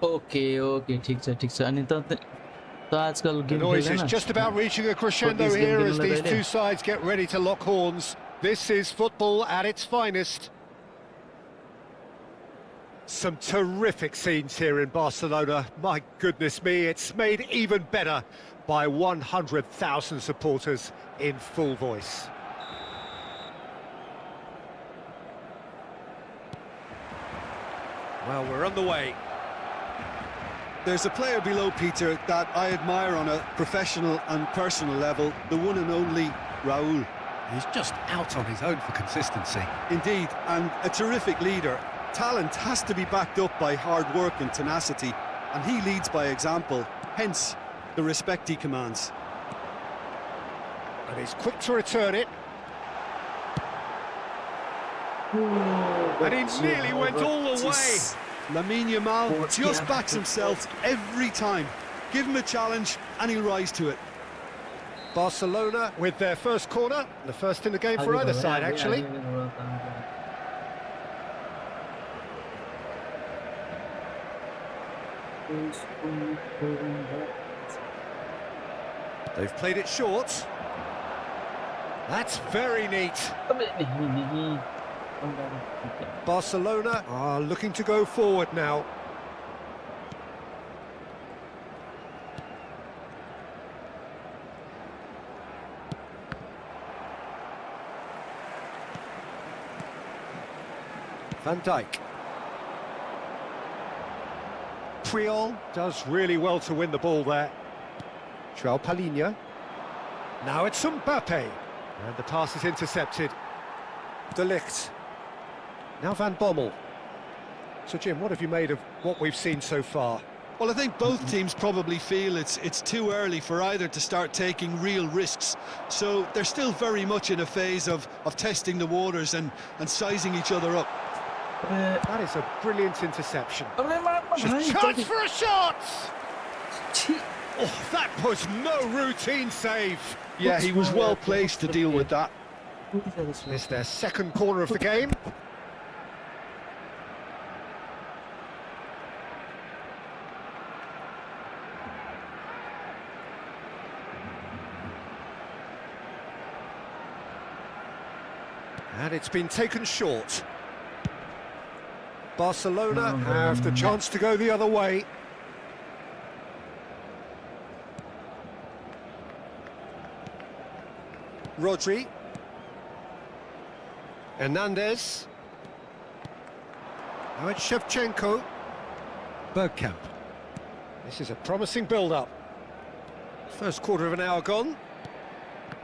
ओके ठीक छ अनि त आजकल The game noise is खेल्दैन just about reaching a crescendo this game here as खेल्न these गइले। two sides get ready to lock horns. This is football at its finest. Some terrific scenes here in Barcelona. My goodness me, it's made even better by 100,000 supporters in full voice. Well, we're on the way. There's a player below, Peter, that I admire on a professional and personal level, the one and only Raúl. He's just out on his own for consistency. Indeed, and a terrific leader. Talent has to be backed up by hard work and tenacity, and he leads by example, hence the respect he commands. And he's quick to return it. And he nearly went all the way. Lamine Yamal just backs himself every time. Give him a challenge and he'll rise to it. Barcelona with their first corner, the first in the game for either side, actually. They've played it short. That's very neat. Barcelona are looking to go forward now. Van Dijk. Puyol does really well to win the ball there. João Palhinha. Now it's Mbappe. And the pass is intercepted. De Ligt. Now Van Bommel. So Jim, what have you made of what we've seen so far? Well, I think both teams probably feel it's too early for either to start taking real risks. So they're still very much in a phase of testing the waters and sizing each other up. That is a brilliant interception. Chance for a shot! Oh, that was no routine save. Yeah, he was well placed to deal with that. It's their second corner of the game. And it's been taken short. Barcelona have the chance to go the other way. Rodri. Hernandez. Now it's Shevchenko. Bergkamp. This is a promising build-up. First quarter of an hour gone.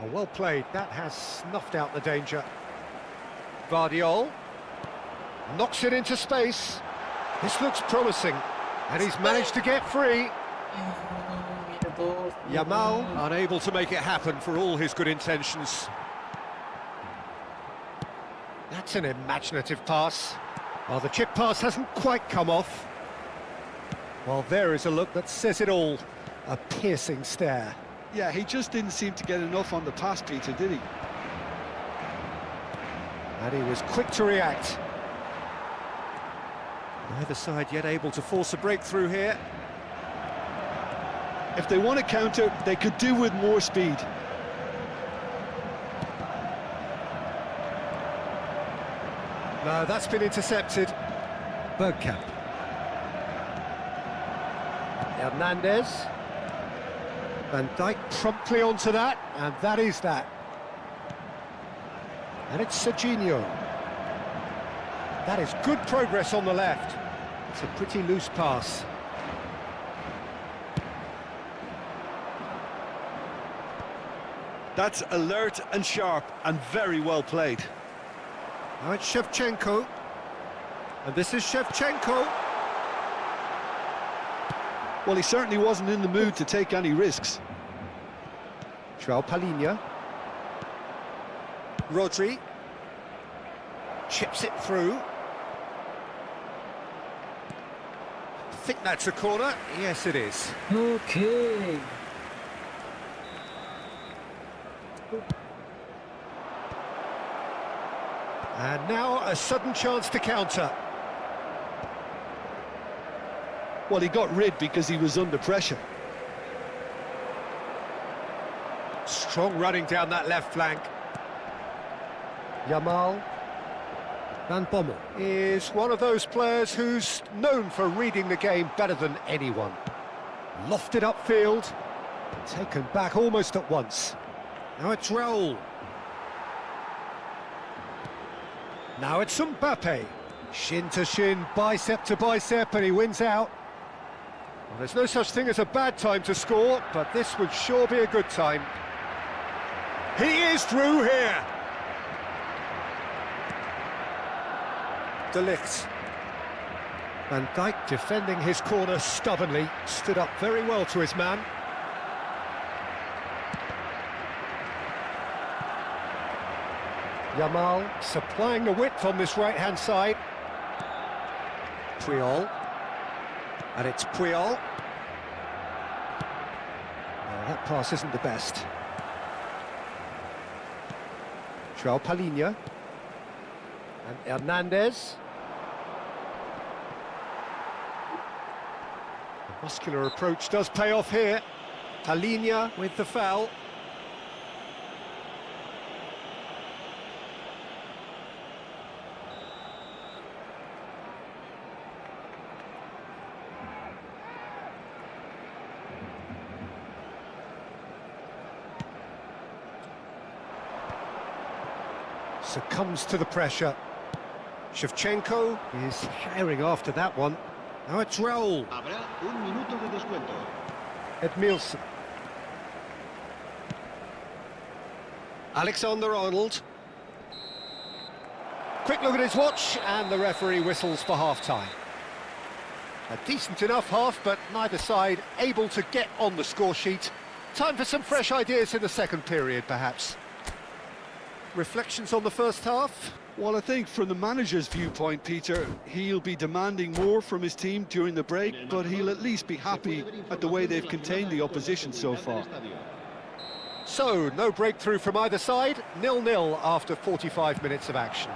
Oh, well played. That has snuffed out the danger. Guardiola. Knocks it into space. This looks promising. And he's managed to get free. Yamal unable to make it happen for all his good intentions. That's an imaginative pass. Well, the chip pass hasn't quite come off. Well, there is a look that says it all. A piercing stare. Yeah, he just didn't seem to get enough on the pass, Peter, did he? And he was quick to react. Neither side yet able to force a breakthrough here. If they want to counter, they could do with more speed. No, that's been intercepted. Bergkamp. Hernandez. Van Dijk promptly onto that, and that is that. And it's Serginho. That is good progress on the left. It's a pretty loose pass. That's alert and sharp and very well played. Now it's Shevchenko. And this is Shevchenko. Well, he certainly wasn't in the mood to take any risks. João Palhinha. Rodri. Chips it through. I think that's a corner. Yes, it is. Okay. And now a sudden chance to counter. Well, he got rid because he was under pressure. Strong running down that left flank. Yamal. Van Bommel is one of those players who's known for reading the game better than anyone. Lofted upfield, taken back almost at once. Now it's Raul. Now it's Mbappe. Shin to shin, bicep to bicep, and he wins out. Well, there's no such thing as a bad time to score, but this would sure be a good time. He is through here. De Ligt. Van Dijk defending his corner stubbornly, stood up very well to his man. Yamal supplying the width on this right-hand side. Puyol. And it's Puyol. That pass isn't the best. João Palhinha. And Hernandez. The muscular approach does pay off here. Palhinha with the foul. Succumbs to the pressure. Shevchenko is herring after that one. Now it's Raul. Habrá un minuto de descuento. Edmilson. Alexander-Arnold. Quick look at his watch, and the referee whistles for half-time. A decent enough half, but neither side able to get on the score sheet. Time for some fresh ideas in the second period, perhaps. Reflections on the first half? Well, I think from the manager's viewpoint, Peter, he'll be demanding more from his team during the break, but he'll at least be happy at the way they've contained the opposition so far. So, no breakthrough from either side, 0-0 after 45 minutes of action.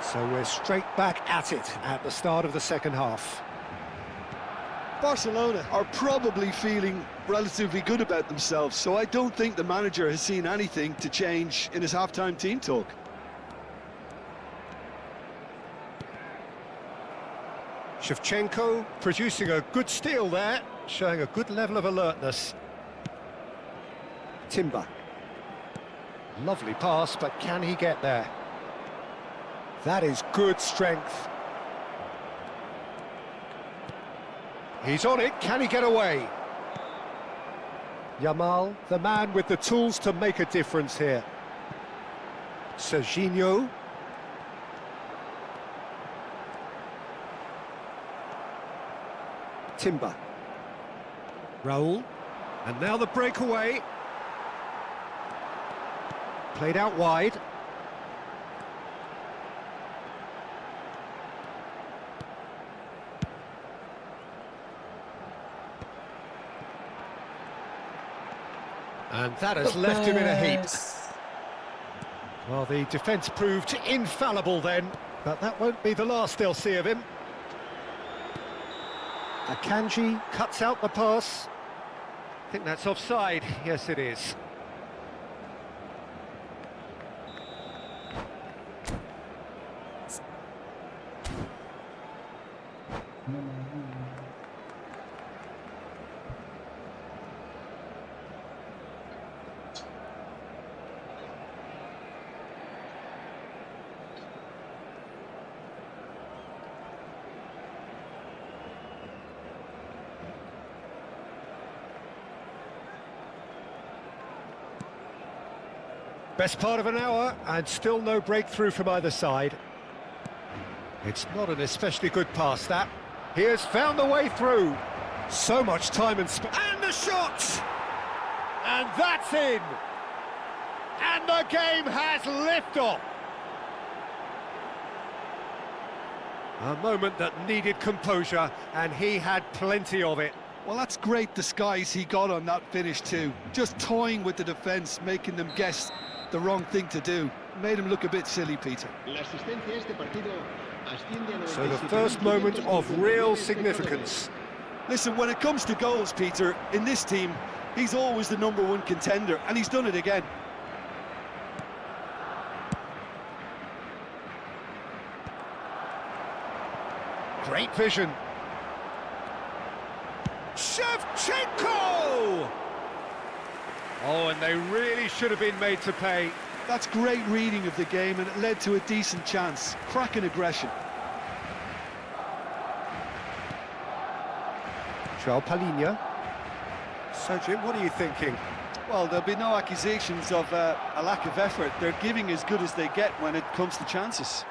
So we're straight back at it at the start of the second half. Barcelona are probably feeling relatively good about themselves, so I don't think the manager has seen anything to change in his half-time team talk. Shevchenko producing a good steal there, showing a good level of alertness. Timber. Lovely pass, but can he get there? That is good strength. He's on it, can he get away? Yamal, the man with the tools to make a difference here. Serginho. Timber. Raul. And now the breakaway. Played out wide. And that has left him in a heap. Well, the defence proved infallible then, but that won't be the last they'll see of him. Akanji cuts out the pass. I think that's offside. Yes, it is. Best part of an hour, and still no breakthrough from either side. It's not an especially good pass, that. He has found the way through. So much time and space. And the shot! And that's in! And the game has liftoff! A moment that needed composure, and he had plenty of it. Well, that's great disguise he got on that finish too. Just toying with the defence, making them guess the wrong thing to do. Made him look a bit silly, Peter. So the first moment of real significance. Listen, when it comes to goals, Peter, in this team, he's always the #1 contender, and he's done it again. Great vision. Shevchenko! Oh, and they really should have been made to pay. That's great reading of the game, and it led to a decent chance. Cracking aggression. João Palhinha. So, Jim, what are you thinking? Well, there'll be no accusations of a lack of effort. They're giving as good as they get when it comes to chances.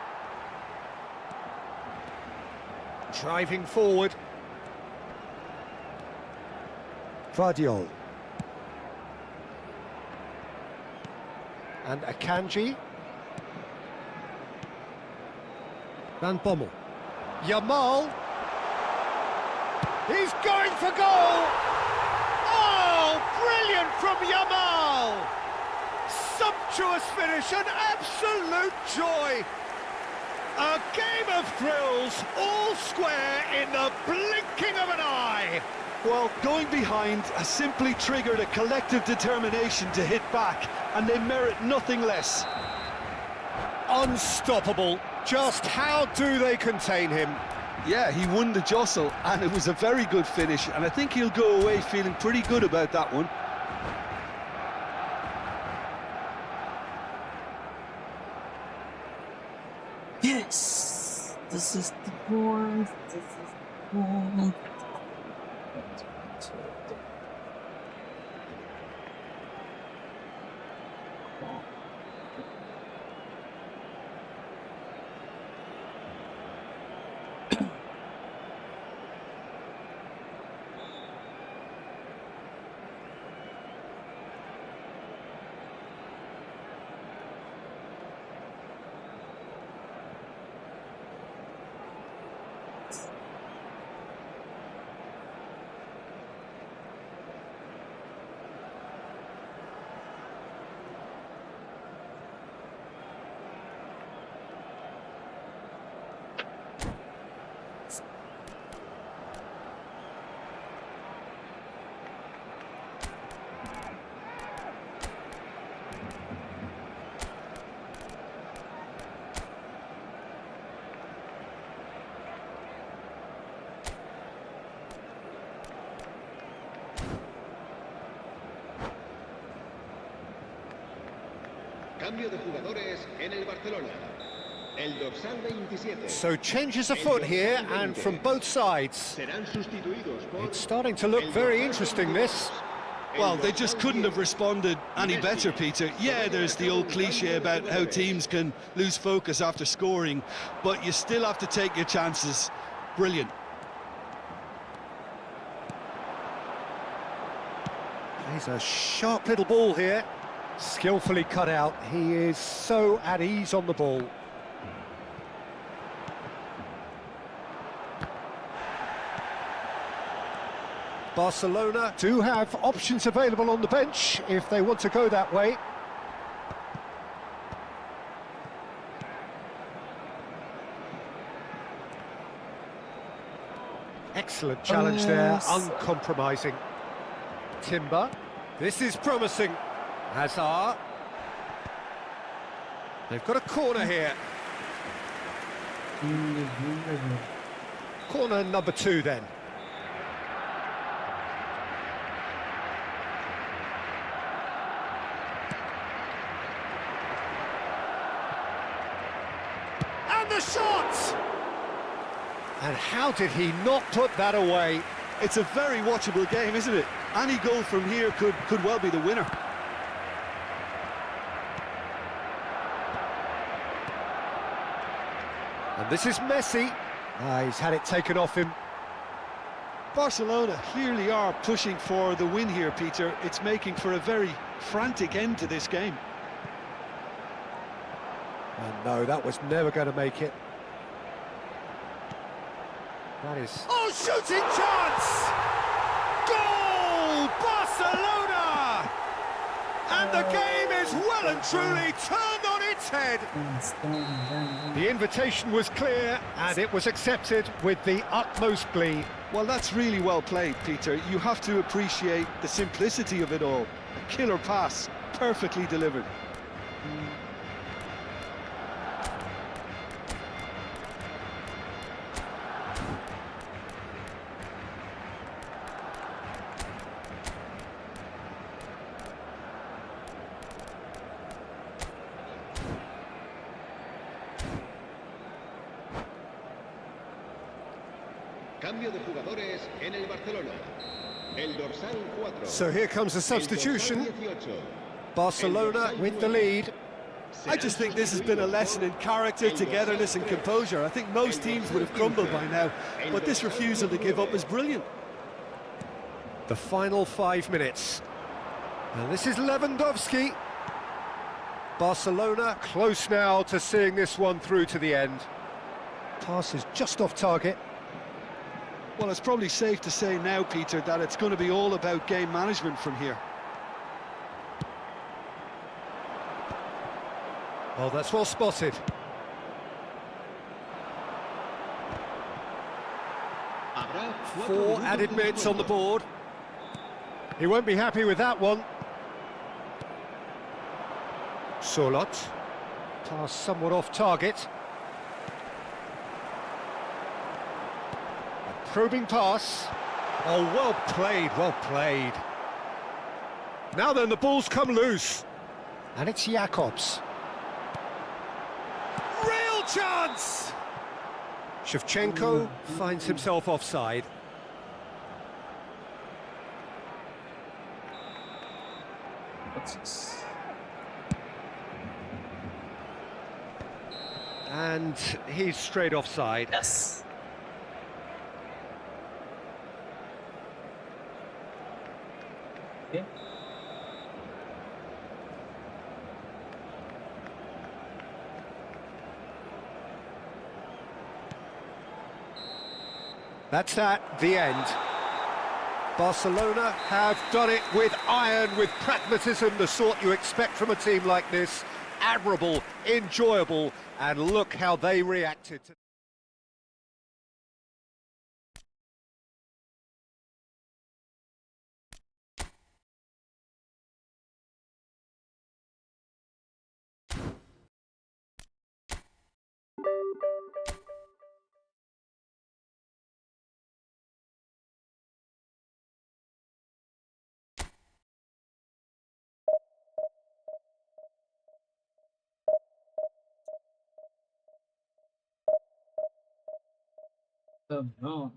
Driving forward. Vardiol. And Akanji. Van Bommel. Yamal. He's going for goal! Oh, Brilliant from Yamal! Sumptuous finish, an absolute joy! A game of thrills, all square in the blinking of an eye! Well, going behind has simply triggered a collective determination to hit back, and they merit nothing less. Unstoppable. Just how do they contain him? Yeah, he won the jostle, and it was a very good finish, and I think he'll go away feeling pretty good about that one. Yes! This is the point. This is the point. Cambio de jugadores en el Barcelona. El dorsal 27. So changes afoot here, and from both sides. Serán sustituidos por It's starting to look very interesting, this. Well, they just couldn't have responded any better, Peter. Yeah, there's the old cliche about how teams can lose focus after scoring, but you still have to take your chances. Brilliant. He's a sharp little ball here. Skillfully cut out. He is so at ease on the ball. Barcelona do have options available on the bench if they want to go that way. Excellent challenge there, uncompromising. Timber, this is promising. Hazard. They've got a corner here. Corner number 2 then. And the shot! And how did he not put that away? It's a very watchable game, isn't it? Any goal from here could well be the winner. And this is Messi. He's had it taken off him. Barcelona clearly are pushing for the win here, Peter. It's making for a very frantic end to this game. And no, that was never going to make it. That is... Oh, shooting chance! Goal! Barcelona! And the game is well and truly turned on its head. The invitation was clear, and it was accepted with the utmost glee. Well, that's really well played, Peter. You have to appreciate the simplicity of it all. A killer pass, perfectly delivered. Cambio de jugadores en el Barcelona. El dorsal 4. So here comes the substitution. El dorsal 18. Barcelona with the lead. I just think this has been a lesson in character, togetherness and composure. I think most teams would have crumbled by now, but this refusal to give up is brilliant. The final 5 minutes. And this is Lewandowski. Barcelona close now to seeing this one through to the end. Pass is just off target. Well, it's probably safe to say now, Peter, that it's going to be all about game management from here. Oh, that's well spotted. Habrá 4 4 minutos added de minutes on the descuento. board. He won't be happy with that one. Solot. Pass somewhat off target. A probing pass. Oh, well played, well played. Now then, the ball's come loose. And it's Jakobs. Real chance! Shevchenko finds himself offside. What's this? And he's straight offside. Yes. Okay. That's that, the end. Barcelona have done it with iron, with pragmatism, the sort you expect from a team like this. Admirable, enjoyable, and look how they reacted to... Oh no.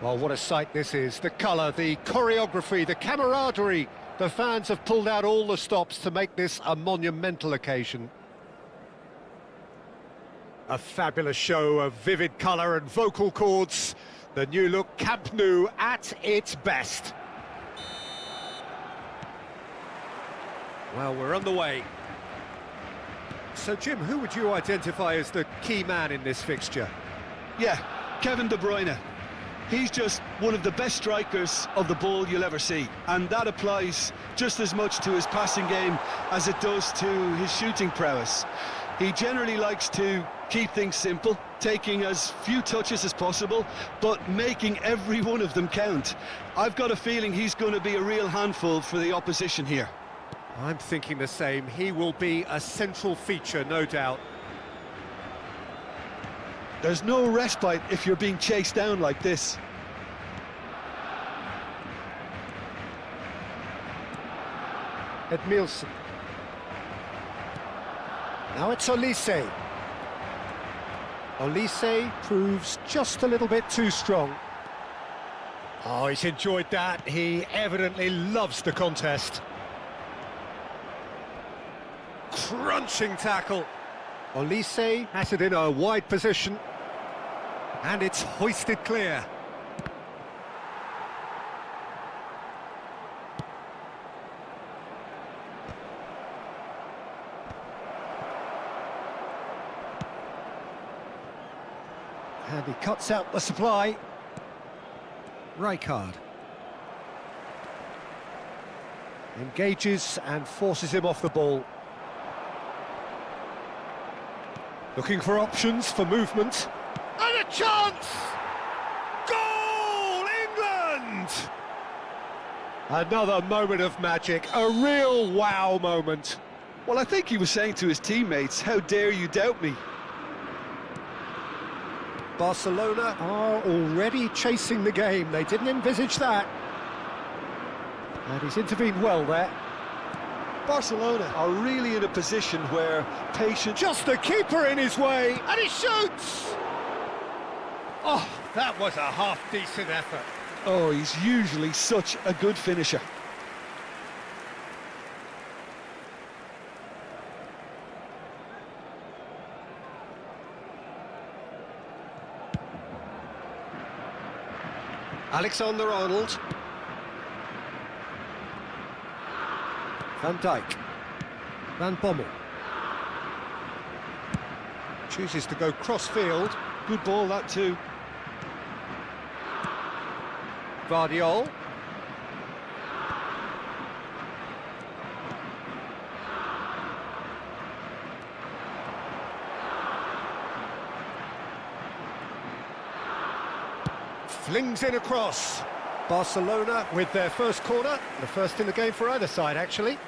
Well, what a sight this is. The colour, the choreography, the camaraderie. The fans have pulled out all the stops to make this a monumental occasion. A fabulous show of vivid colour and vocal cords. The new look Camp Nou at its best. Well, we're on the way. So, Jim, who would you identify as the key man in this fixture? Yeah, Kevin De Bruyne. He's just one of the best strikers of the ball you'll ever see, and that applies just as much to his passing game as it does to his shooting prowess. He generally likes to keep things simple, taking as few touches as possible, but making every one of them count. I've got a feeling he's going to be a real handful for the opposition here. I'm thinking the same. He will be a central feature, no doubt. There's no respite if you're being chased down like this. Edmilson. Now it's Olise. Olise proves just a little bit too strong. Oh, he's enjoyed that. He evidently loves the contest. Crunching tackle. Olise has it in a wide position. And it's hoisted clear. And he cuts out the supply. Rijkaard engages and forces him off the ball. Looking for options for movement. And a chance! Goal, England! Another moment of magic, a real wow moment. Well, I think he was saying to his teammates, how dare you doubt me? Barcelona are already chasing the game. They didn't envisage that. And he's intervened well there. Barcelona are really in a position where patience... Just the keeper in his way, and he shoots! Oh, that was a half-decent effort. Oh, he's usually such a good finisher. Alexander-Arnold. Van Dijk. Van Bommel. Chooses to go cross-field. Good ball, that too. Guardiola. Flings in across. Barcelona with their first corner, the first in the game for either side, actually.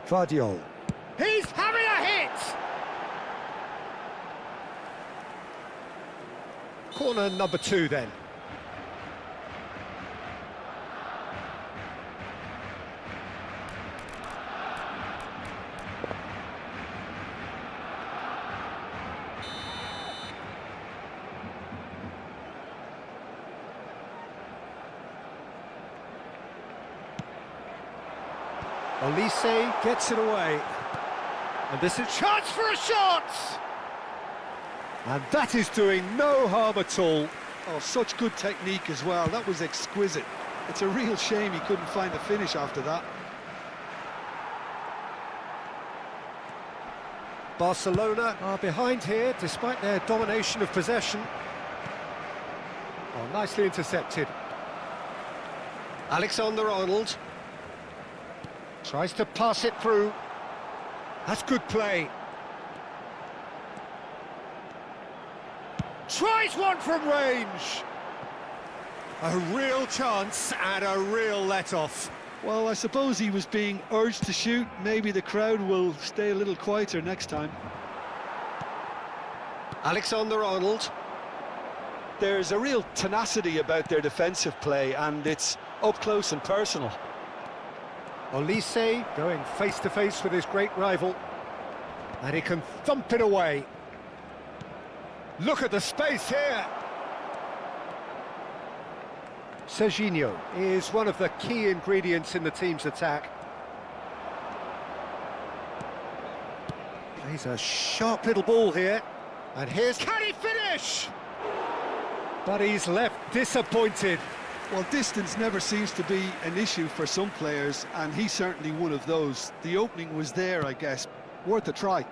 Guardiola. He's having a hit! Corner number 2 then. Olise gets it away. And this is a chance for a shot! And that is doing no harm at all. Oh, such good technique as well. That was exquisite. It's a real shame he couldn't find the finish after that. Barcelona are behind here, despite their domination of possession. Oh, nicely intercepted. Alexander-Arnold. Tries to pass it through. That's good play. Tries one from range. A real chance and a real let-off. Well, I suppose he was being urged to shoot. Maybe the crowd will stay a little quieter next time. Alexander-Arnold. There's a real tenacity about their defensive play, and it's up close and personal. Olise going face-to-face with his great rival. And he can thump it away. Look at the space here. Serginho is one of the key ingredients in the team's attack. He's a sharp little ball here. And here's... Can he finish? But he's left disappointed. Well, distance never seems to be an issue for some players, and he's certainly one of those. The opening was there, I guess. Worth a try.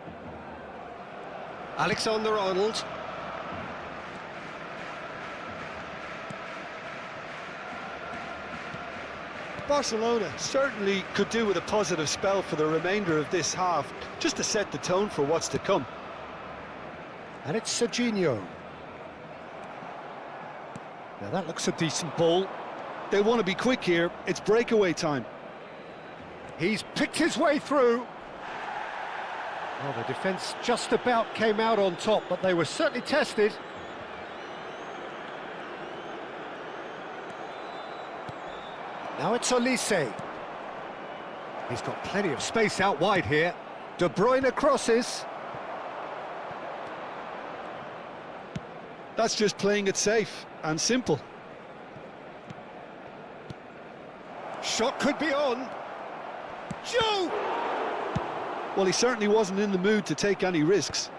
Alexander-Arnold. Barcelona certainly could do with a positive spell for the remainder of this half, just to set the tone for what's to come. And it's Serginho. Now that looks a decent ball. They want to be quick here. It's breakaway time. He's picked his way through. Well, the defence just about came out on top, but they were certainly tested. Now it's Olise. He's got plenty of space out wide here. De Bruyne crosses. That's just playing it safe and simple. Shot could be on. Joe! Well, he certainly wasn't in the mood to take any risks.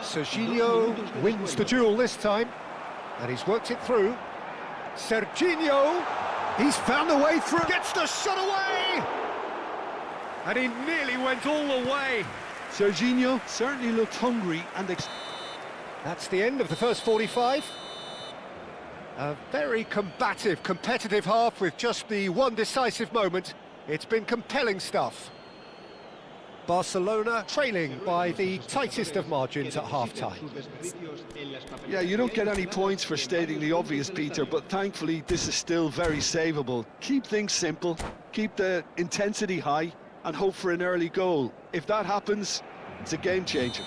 Serginho wins the duel this time, and he's worked it through. Serginho, he's found a way through, gets the shot away! And he nearly went all the way. Serginho certainly looked hungry and That's the end of the first 45. A very combative, competitive half with just the one decisive moment. It's been compelling stuff. Barcelona trailing by the tightest of margins at half-time. Yeah, you don't get any points for stating the obvious, Peter, but thankfully this is still very savable. Keep things simple, keep the intensity high, and hope for an early goal. If that happens, it's a game changer.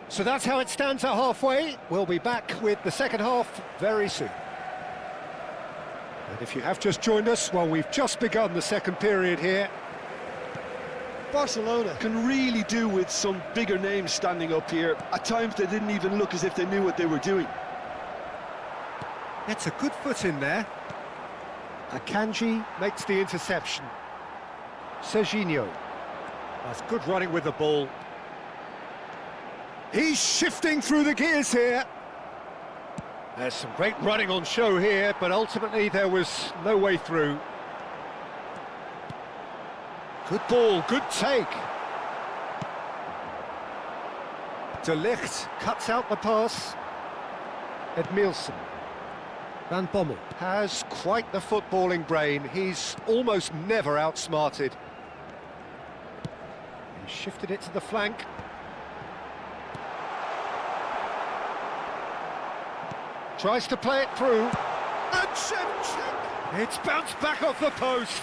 So that's how it stands at halfway. We'll be back with the second half very soon. And if you have just joined us, well, we've just begun the second period here. Barcelona can really do with some bigger names standing up here. At times they didn't even look as if they knew what they were doing. It's a good foot in there. Akanji makes the interception. Serginho. That's good running with the ball. He's shifting through the gears here. There's some great running on show here, but ultimately there was no way through. Good ball, good take. De Ligt cuts out the pass. Edmilson. Van Bommel has quite the footballing brain. He's almost never outsmarted. He shifted it to the flank. Tries to play it through. And Shevchenko! It's bounced back off the post.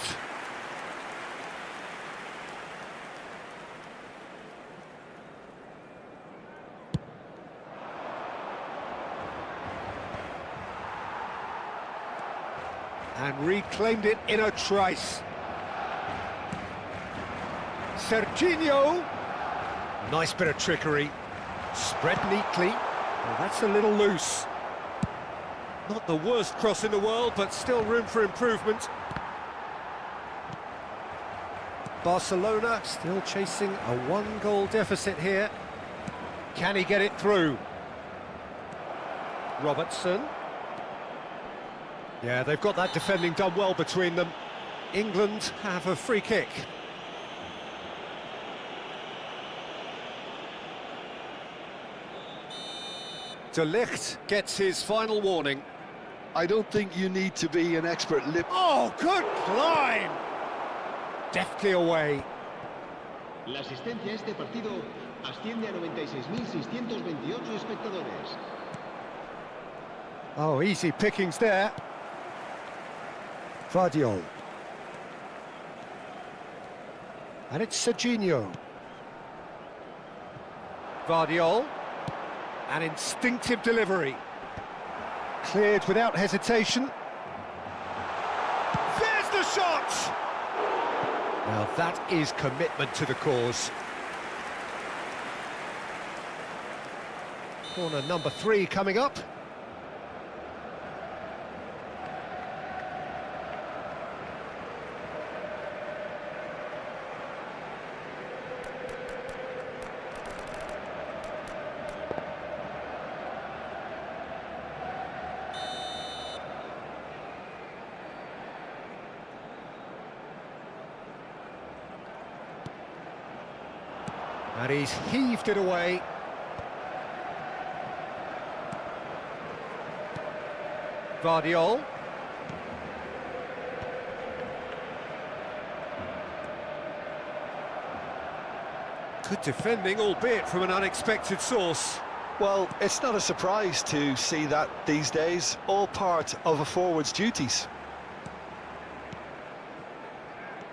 And reclaimed it in a trice. Serginho. Nice bit of trickery. Spread neatly. Well, that's a little loose. Not the worst cross in the world, but still room for improvement. Barcelona still chasing a one-goal deficit here. Can he get it through? Robertson. Yeah, they've got that defending done well between them. England have a free kick. De Ligt gets his final warning. I don't think you need to be an expert lip. Oh, good climb! Deftly away. La asistencia a este partido asciende a 96.628 espectadores. Oh, easy pickings there. Vardiol. And it's Serginho. Vardiol. An instinctive delivery. Cleared without hesitation. There's the shot! Now that is commitment to the cause. Corner number 3 coming up. And he's heaved it away. Vardiol. Good defending, albeit from an unexpected source. Well, it's not a surprise to see that these days, all part of a forward's duties.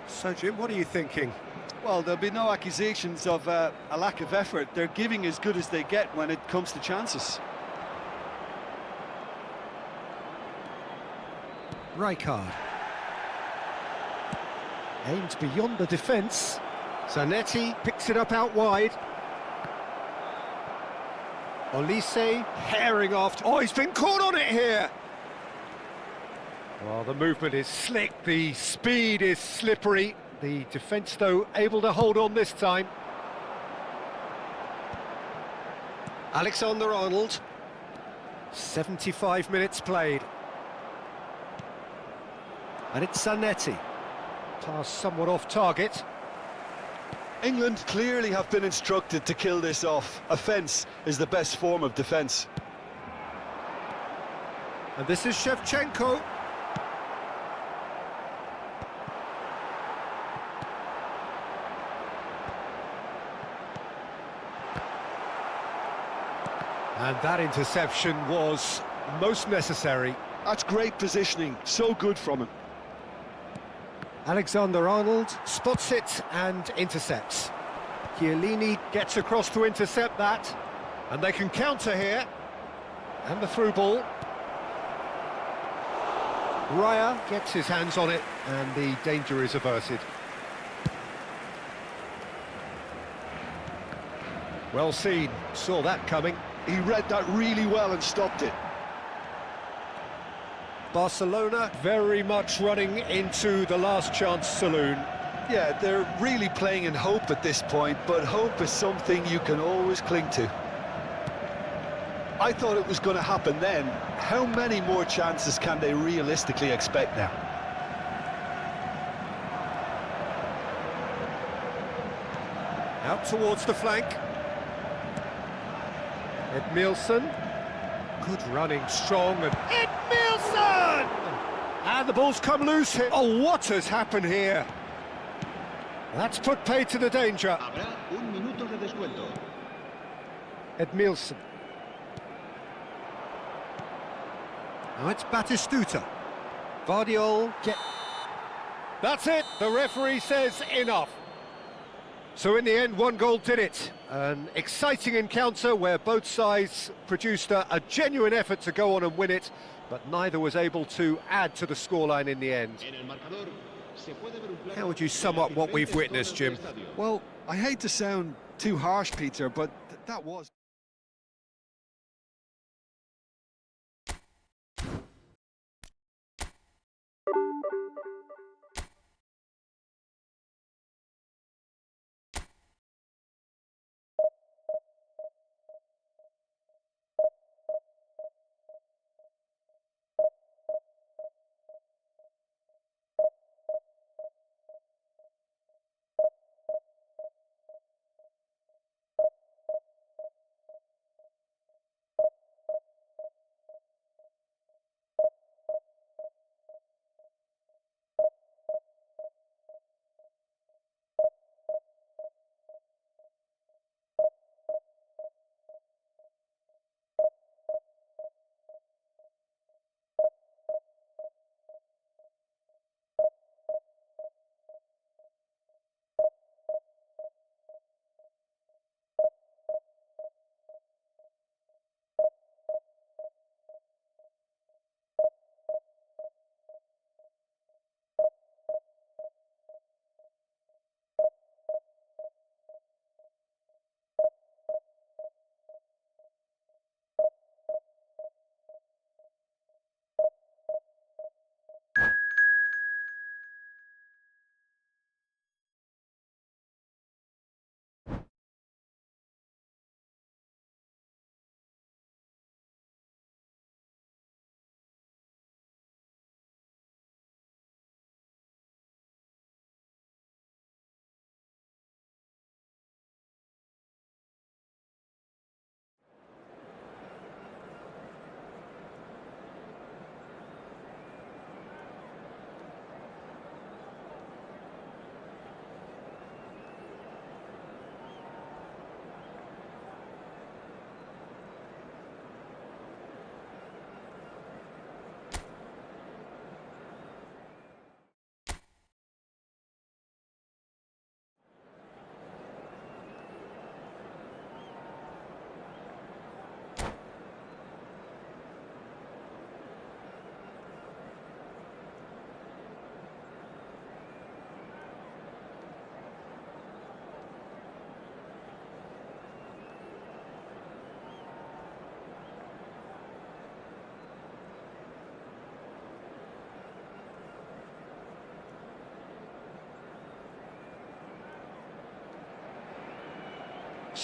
So, Jim, what are you thinking? Well, there'll be no accusations of a lack of effort. They're giving as good as they get when it comes to chances. Rijkaard. Aims beyond the defence. Zanetti picks it up out wide. Olise herring after. Oh, he's been caught on it here. Well, the movement is slick, the speed is slippery. The defence, though, able to hold on this time. Alexander-Arnold. 75 minutes played. And it's Zanetti. Pass somewhat off target. England clearly have been instructed to kill this off. Offence is the best form of defence. And this is Shevchenko. And that interception was most necessary. That's great positioning, so good from him. Alexander-Arnold spots it and intercepts. Chiellini gets across to intercept that. And they can counter here. And the through ball. Raya gets his hands on it and the danger is averted. Well seen, saw that coming. He read that really well and stopped it. Barcelona very much running into the last chance saloon. Yeah, they're really playing in hope at this point, but hope is something you can always cling to. I thought it was going to happen then. How many more chances can they realistically expect now? Out towards the flank. Edmilson. Good running, strong, and Edmilson! And the ball's come loose here. Oh, what has happened here? That's put paid to the danger. Habrá un minuto de descuento. Edmilson. Now it's Batistuta. Vardiol get... That's it! The referee says enough. So in the end, one goal did it. An exciting encounter where both sides produced a genuine effort to go on and win it, but neither was able to add to the scoreline in the end. How would you sum up what we've witnessed, Jim? Well, I hate to sound too harsh, Peter, but that was...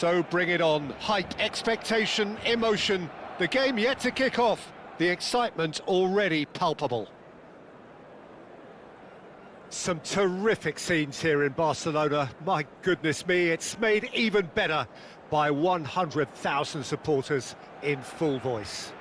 So bring it on. Hype, expectation, emotion. The game yet to kick off. The excitement already palpable. Some terrific scenes here in Barcelona. My goodness me, it's made even better by 100,000 supporters in full voice.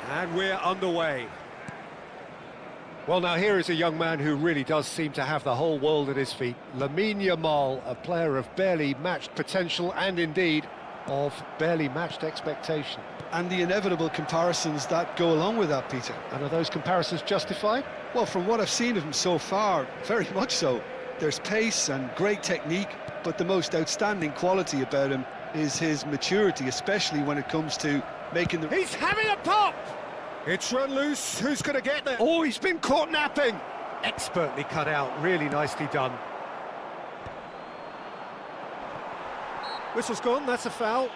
And we're underway. Well, now here is a young man who really does seem to have the whole world at his feet. Lamine Yamal, a player of barely matched potential and indeed of barely matched expectation. And the inevitable comparisons that go along with that, Peter. And are those comparisons justified? Well, from what I've seen of him so far, very much so. There's pace and great technique, but the most outstanding quality about him is his maturity, especially when it comes to making the... He's having a pop! It's run loose. Who's going to get there? Oh, he's been caught napping. Expertly cut out. Really nicely done. Whistle's gone. That's a foul.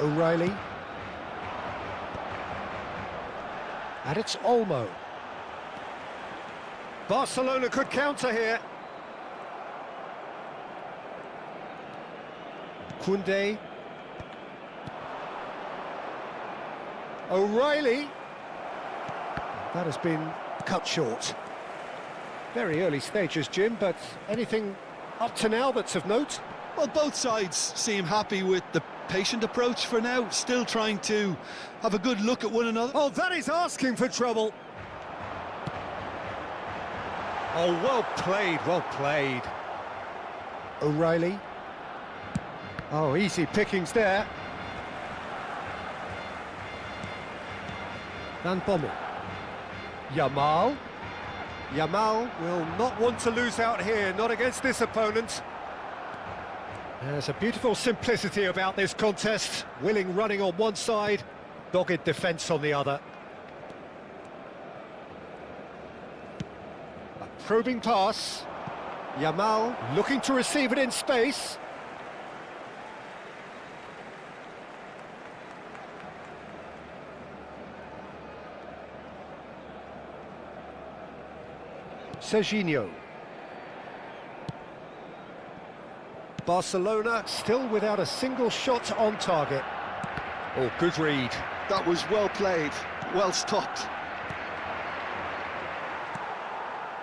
O'Reilly. And it's Olmo. Barcelona could counter here. Koundé. O'Reilly. That has been cut short. Very early stages, Jim, but anything up to now that's of note? Well, both sides seem happy with the patient approach for now, still trying to have a good look at one another. Oh, that is asking for trouble. Oh, well played, well played. O'Reilly. Oh, easy pickings there. Van Bommel. Yamal. Yamal will not want to lose out here, not against this opponent. There's a beautiful simplicity about this contest. Willing running on one side, dogged defence on the other. A probing pass. Yamal looking to receive it in space. Serginho. Barcelona still without a single shot on target. Oh, good read. That was well played, well stopped.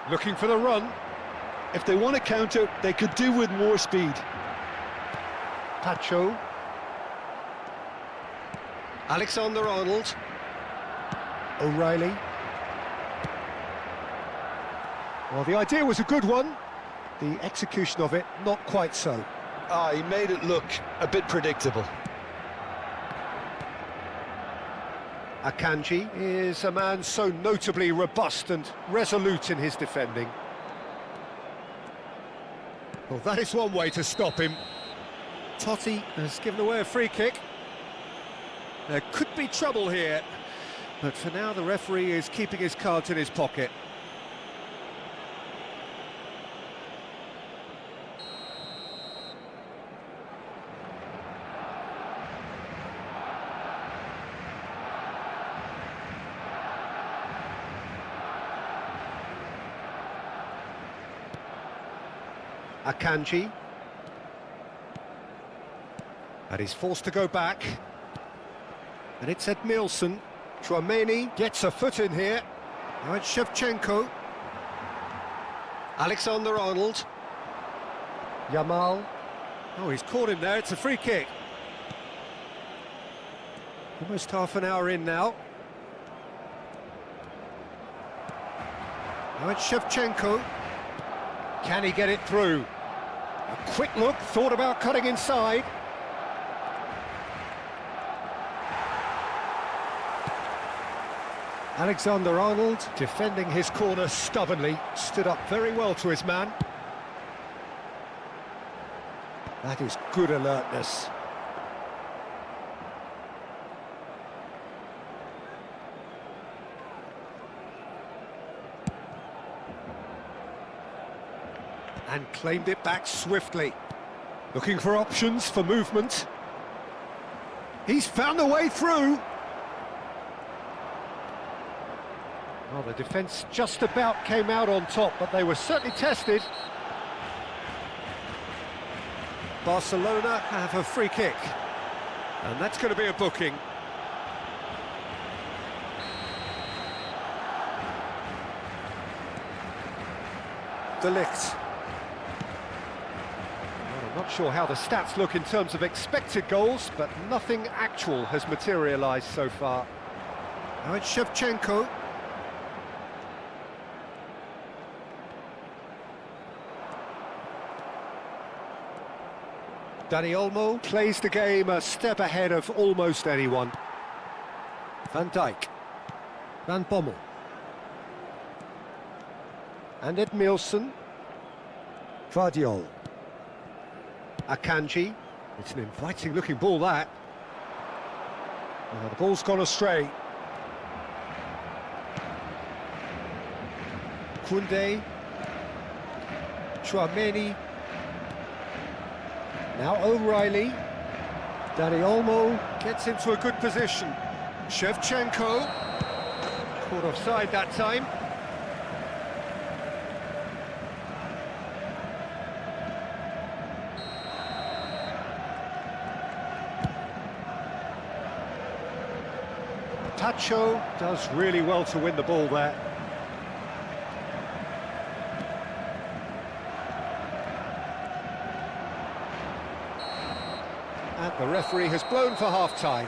Looking for the run. If they want to counter, they could do with more speed. Pacho. Alexander-Arnold. O'Reilly. Well, the idea was a good one. The execution of it, not quite so. He made it look a bit predictable. Akanji is a man so notably robust and resolute in his defending. Well, that is one way to stop him. Totti has given away a free kick. There could be trouble here, but for now the referee is keeping his cards in his pocket. Akanji. And he's forced to go back. And it's Edmilson. Chouameni gets a foot in here. Now it's Shevchenko. Alexander-Arnold. Yamal. Oh, he's caught him there. It's a free kick. Almost half an hour in now. Now it's Shevchenko. Can he get it through? A quick look, thought about cutting inside. Alexander-Arnold, defending his corner stubbornly, stood up very well to his man. That is good alertness. And claimed it back swiftly. Looking for options for movement. He's found a way through. Well, the defence just about came out on top, but they were certainly tested. Barcelona have a free kick. And that's going to be a booking. De Ligt. I'm not sure how the stats look in terms of expected goals, but nothing actual has materialised so far. Now it's Shevchenko. Dani Olmo plays the game a step ahead of almost anyone. Van Dijk. Van Bommel. And Edmilson. Vardiol. Akanji. It's an inviting looking ball, that. The ball's gone astray. Koundé. Chouameni. Now O'Reilly. Dani Olmo gets into a good position. Shevchenko. Caught offside that time. Pacho does really well to win the ball there. And the referee has blown for half-time.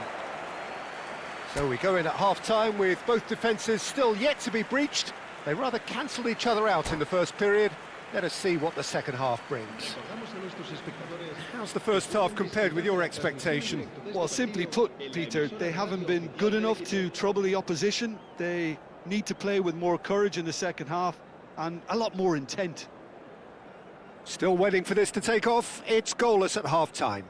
So we go in at half-time with both defences still yet to be breached. They rather cancelled each other out in the first period. Let us see what the second half brings. How's the first half compared with your expectation? Well, simply put, Peter, they haven't been good enough to trouble the opposition. They need to play with more courage in the second half and a lot more intent. Still waiting for this to take off. It's goalless at half-time.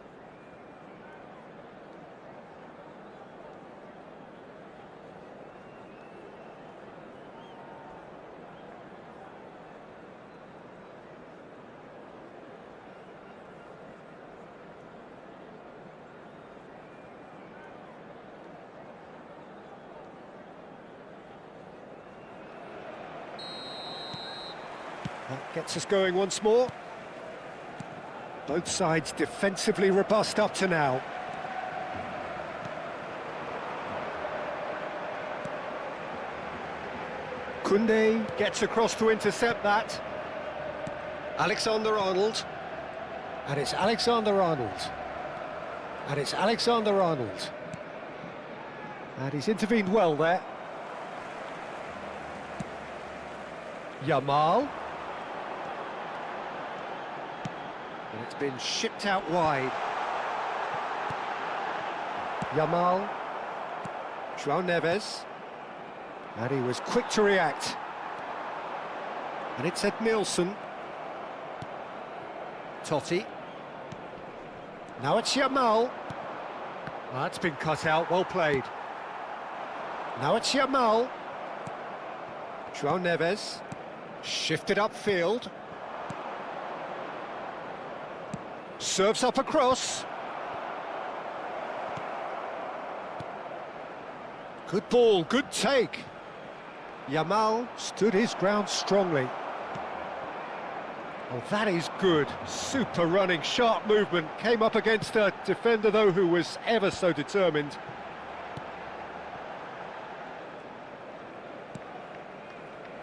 That gets us going once more. Both sides defensively robust up to now. Koundé gets across to intercept that. Alexander-Arnold. And it's Alexander-Arnold. And it's Alexander-Arnold. And he's intervened well there. Yamal. And it's been shipped out wide. Yamal. João Neves. And he was quick to react. And it's Edmilson. Totti. Now it's Yamal. That's been cut out, well played. Now it's Yamal. João Neves. Shifted upfield. Serves up across. Good ball, good take. Yamal stood his ground strongly. Oh, that is good. Super running, sharp movement. Came up against a defender, though, who was ever so determined.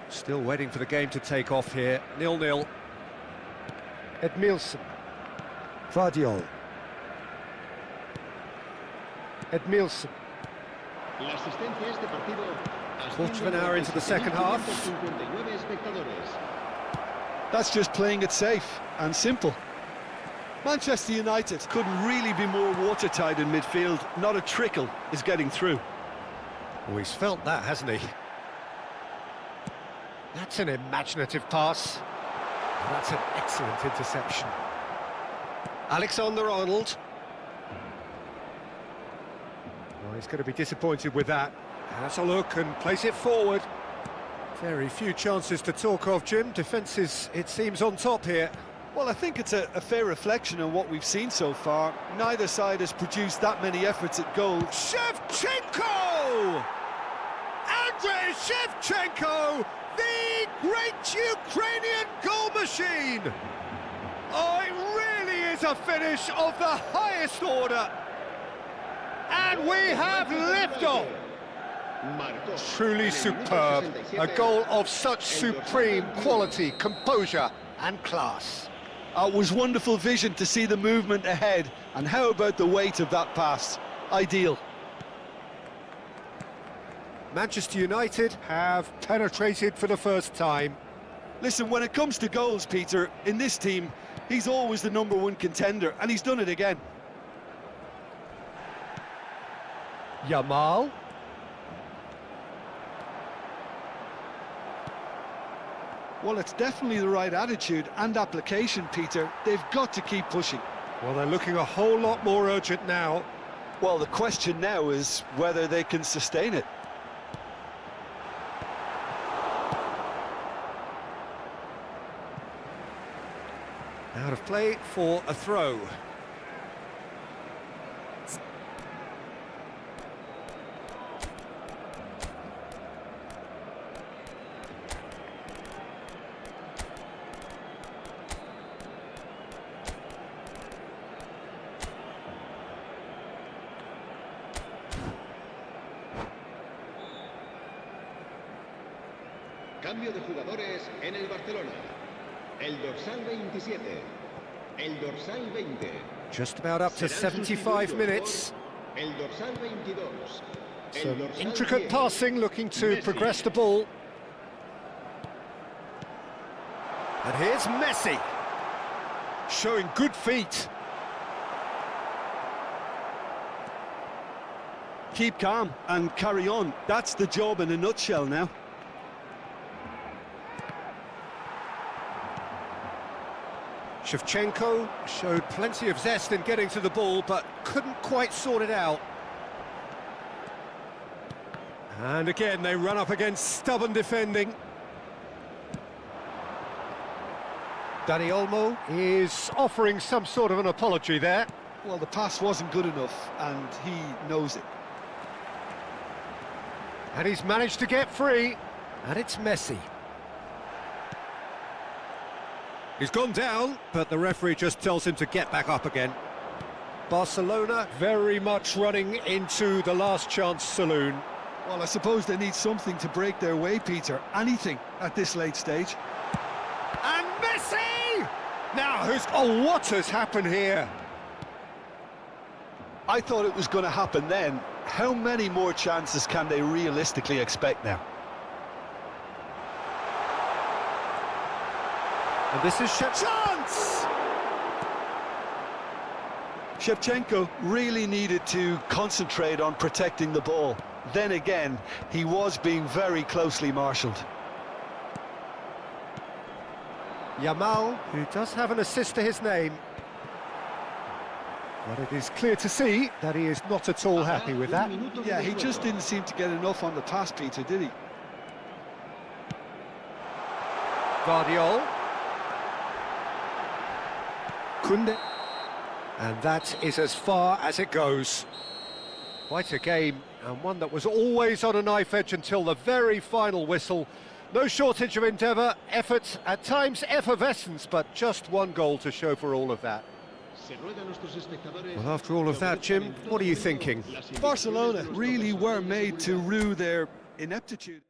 Still waiting for the game to take off here. 0-0. Edmilson. Vardiol. Edmilson. Quarter of an hour into the second half. That's just playing it safe and simple. Manchester United couldn't really be more watertight in midfield. Not a trickle is getting through. Oh, he's felt that, hasn't he? That's an imaginative pass. That's an excellent interception. Alexander-Arnold. Well, he's going to be disappointed with that. Has a look and plays it forward. Very few chances to talk of, Jim. Defence is, it seems, on top here. Well, I think it's a fair reflection on what we've seen so far. Neither side has produced that many efforts at goal. Shevchenko! Andrei Shevchenko! The great Ukrainian goal machine! Oh, it really is a finish of the highest order. And we have liftoff. Truly superb. A goal of such supreme quality, composure and class. It was wonderful vision to see the movement ahead. And how about the weight of that pass? Ideal. Manchester United have penetrated for the first time. Listen, when it comes to goals, Peter, in this team, he's always the #1 contender, and he's done it again. Yamal. Well, it's definitely the right attitude and application, Peter. They've got to keep pushing. Well, they're looking a whole lot more urgent now. Well, the question now is whether they can sustain it. Out of play for a throw. Cambio de jugadores en el Barcelona. El dorsal 27. El dorsal 20. Just about up to 75 minutes. El dorsal 22. Some intricate passing, looking to progress the ball. And here's Messi. Showing good feet. Keep calm and carry on. That's the job in a nutshell now. Shevchenko showed plenty of zest in getting to the ball, but couldn't quite sort it out. And again, they run up against stubborn defending. Dani Olmo is offering some sort of an apology there. Well, the pass wasn't good enough, and he knows it. And he's managed to get free. And it's Messi. He's gone down, but the referee just tells him to get back up again. Barcelona very much running into the last chance saloon. Well, I suppose they need something to break their way, Peter. Anything at this late stage. And Messi! Now, oh, what has happened here? I thought it was going to happen then. How many more chances can they realistically expect now? And this is chance! Shevchenko really needed to concentrate on protecting the ball. Then again, he was being very closely marshalled. Yamal, who does have an assist to his name. But it is clear to see that he is not at all happy with that. Yeah, he just didn't seem to get enough on the pass, Peter, did he? Guardiol. Kunde. And that is as far as it goes. Quite a game, and one that was always on a knife edge until the very final whistle. No shortage of endeavour, effort, at times effervescence, but just one goal to show for all of that. Well, after all of that, Jim, what are you thinking? Barcelona really were made to rue their ineptitude.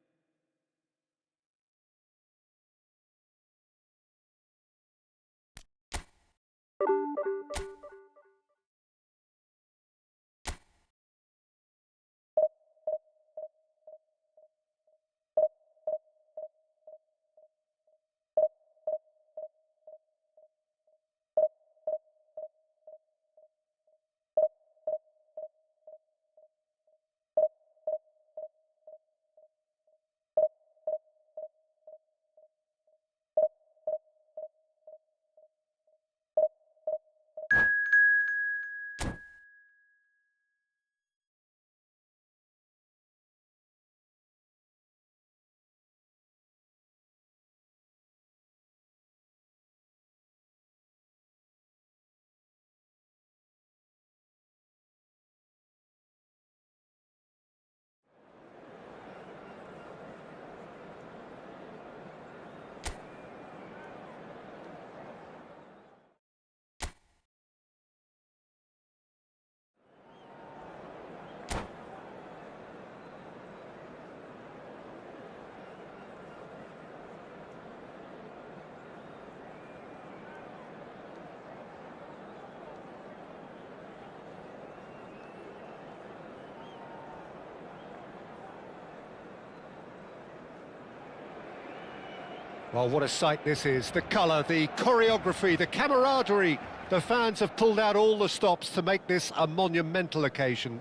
Well, what a sight this is. The colour, the choreography, the camaraderie. The fans have pulled out all the stops to make this a monumental occasion.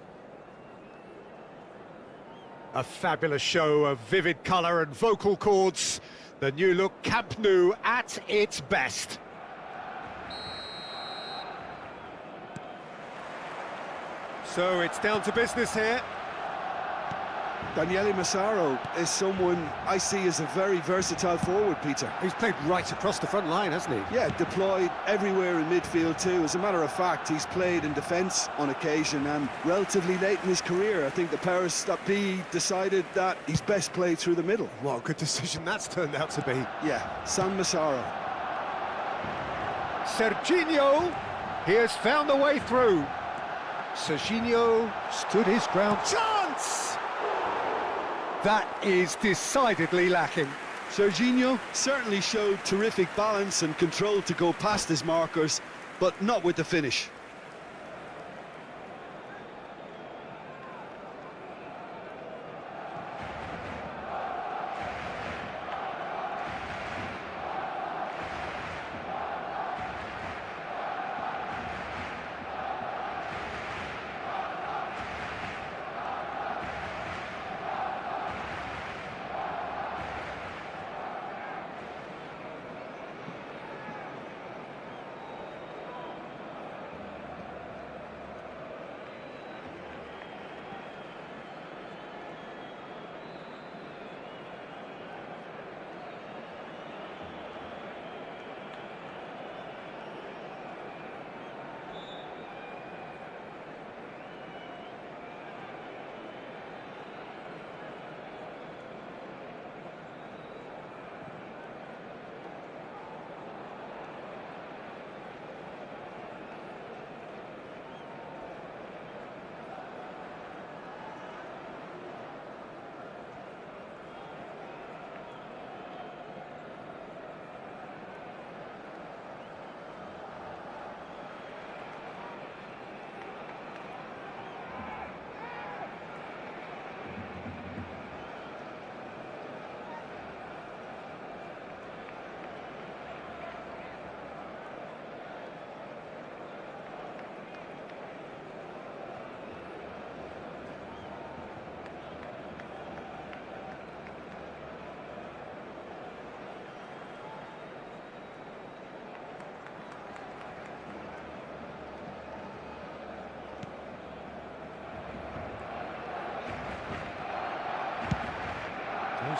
A fabulous show of vivid colour and vocal cords. The new look Camp Nou at its best. So it's down to business here. Daniele Massaro is someone I see as a very versatile forward, Peter. He's played right across the front line, hasn't he? Yeah, deployed everywhere in midfield too. As a matter of fact, he's played in defence on occasion, and relatively late in his career, I think the powers that be decided that he's best played through the middle. What a good decision that's turned out to be. Yeah, San Massaro. Serginho, he has found the way through. Serginho stood his ground. Chance! That is decidedly lacking. Serginho certainly showed terrific balance and control to go past his markers, but not with the finish.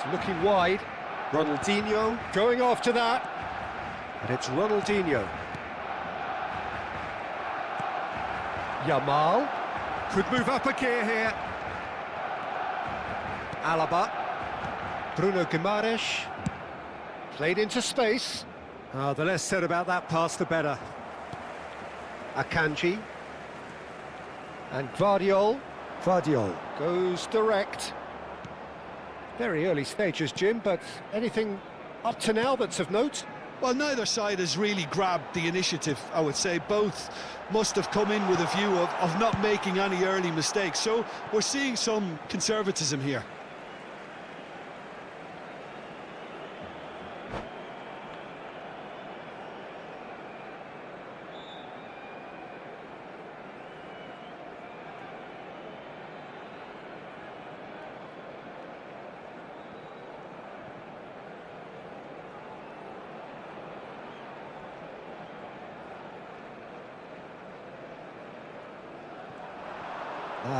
He's looking wide. Ronaldinho going after that. And it's Ronaldinho. Yamal could move up a gear here. Alaba. Bruno Guimaraes. Played into space. The less said about that pass, the better. Akanji. And Guardiol. Guardiol goes direct. Very early stages, Jim, but anything up to now that's of note? Well, neither side has really grabbed the initiative, I would say. Both must have come in with a view of not making any early mistakes. So we're seeing some conservatism here.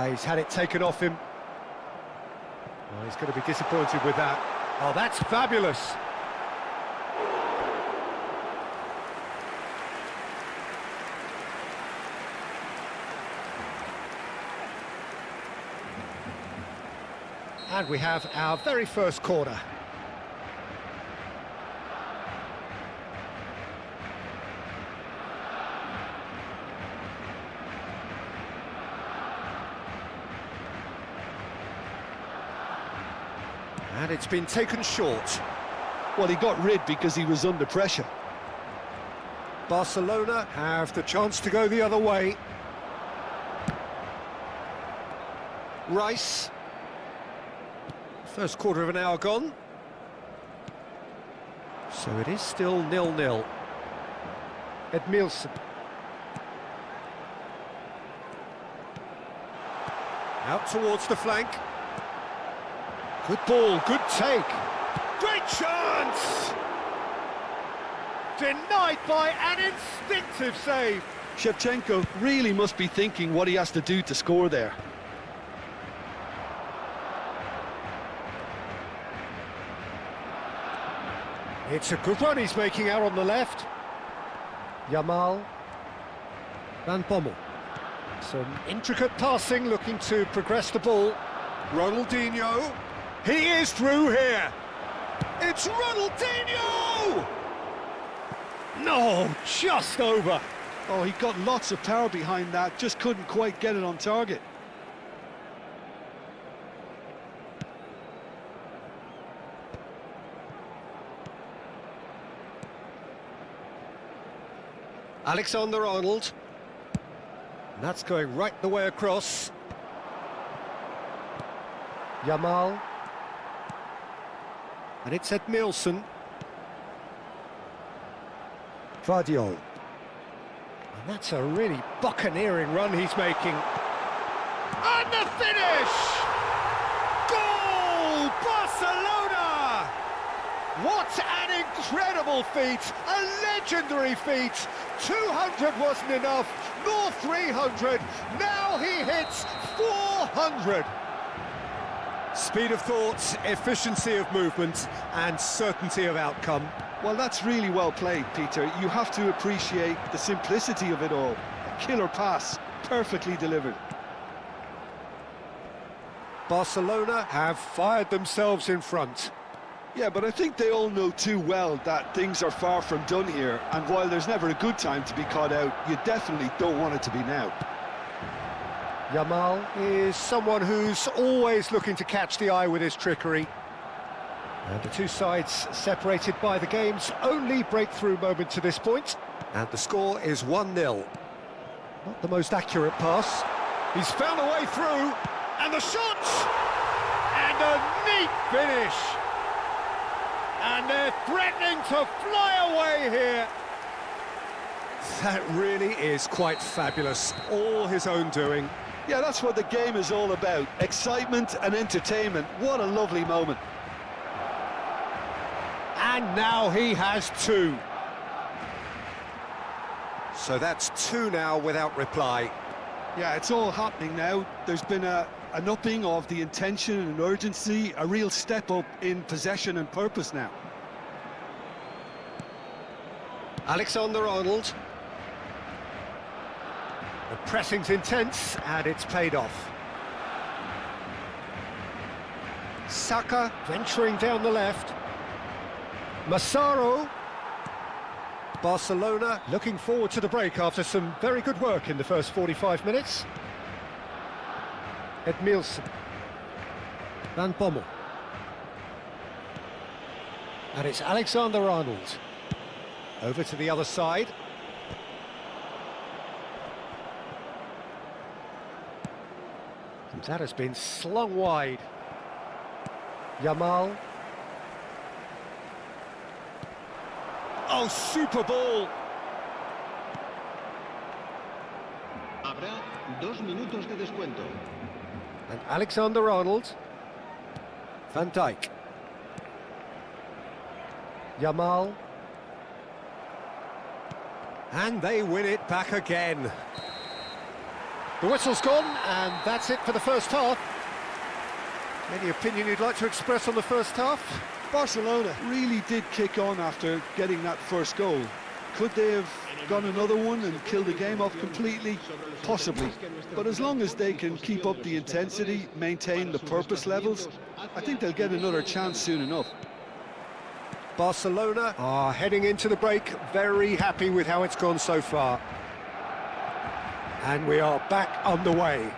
He's had it taken off him. He's going to be disappointed with that. Oh, that's fabulous. And we have our very first corner. And it's been taken short. Well, he got rid because he was under pressure. Barcelona have the chance to go the other way. Rice. First quarter of an hour gone. So it is still 0-0. Edmilson. Out towards the flank. Good ball, good take. Great chance! Denied by an instinctive save. Shevchenko really must be thinking what he has to do to score there. It's a good run he's making out on the left. Yamal. Van Bommel. Some intricate passing, looking to progress the ball. Ronaldinho. He is through here. It's Ronaldinho! No, just over. Oh, he got lots of power behind that, just couldn't quite get it on target. Alexander-Arnold. And that's going right the way across. Yamal. And it's Edmilson. Guardiol. And that's a really buccaneering run he's making. And the finish! Goal! Barcelona! What an incredible feat! A legendary feat! 200 wasn't enough, nor 300. Now he hits 400. Speed of thought, efficiency of movement, and certainty of outcome. Well, that's really well played, Peter. You have to appreciate the simplicity of it all. A killer pass, perfectly delivered. Barcelona have fired themselves in front. Yeah, but I think they all know too well that things are far from done here, and while there's never a good time to be caught out, you definitely don't want it to be now. Yamal is someone who's always looking to catch the eye with his trickery. And the two sides separated by the game's only breakthrough moment to this point. And the score is 1-0. Not the most accurate pass. He's found a way through, and the shot! And a neat finish! And they're threatening to fly away here. That really is quite fabulous. All his own doing. Yeah, that's what the game is all about. Excitement and entertainment. What a lovely moment. And now he has two. So that's two now without reply. Yeah, it's all happening now. There's been an upping of the intention and urgency, a real step up in possession and purpose now. Alexander-Arnold. The pressing's intense, and it's paid off. Saka venturing down the left. Massaro. Barcelona looking forward to the break after some very good work in the first 45 minutes. Edmilson. Van Bommel. And it's Alexander-Arnold. Over to the other side. And that has been slung wide. Yamal. Oh, super ball. Habrá 2 minutos de descuento. And Alexander-Arnold. Van Dijk. Yamal. And they win it back again. The whistle's gone, and that's it for the first half. Any opinion you'd like to express on the first half? Barcelona really did kick on after getting that first goal. Could they have gone another one and killed the game off completely? Possibly. But as long as they can keep up the intensity, maintain the purpose levels, I think they'll get another chance soon enough. Barcelona are heading into the break, very happy with how it's gone so far. And we are back underway.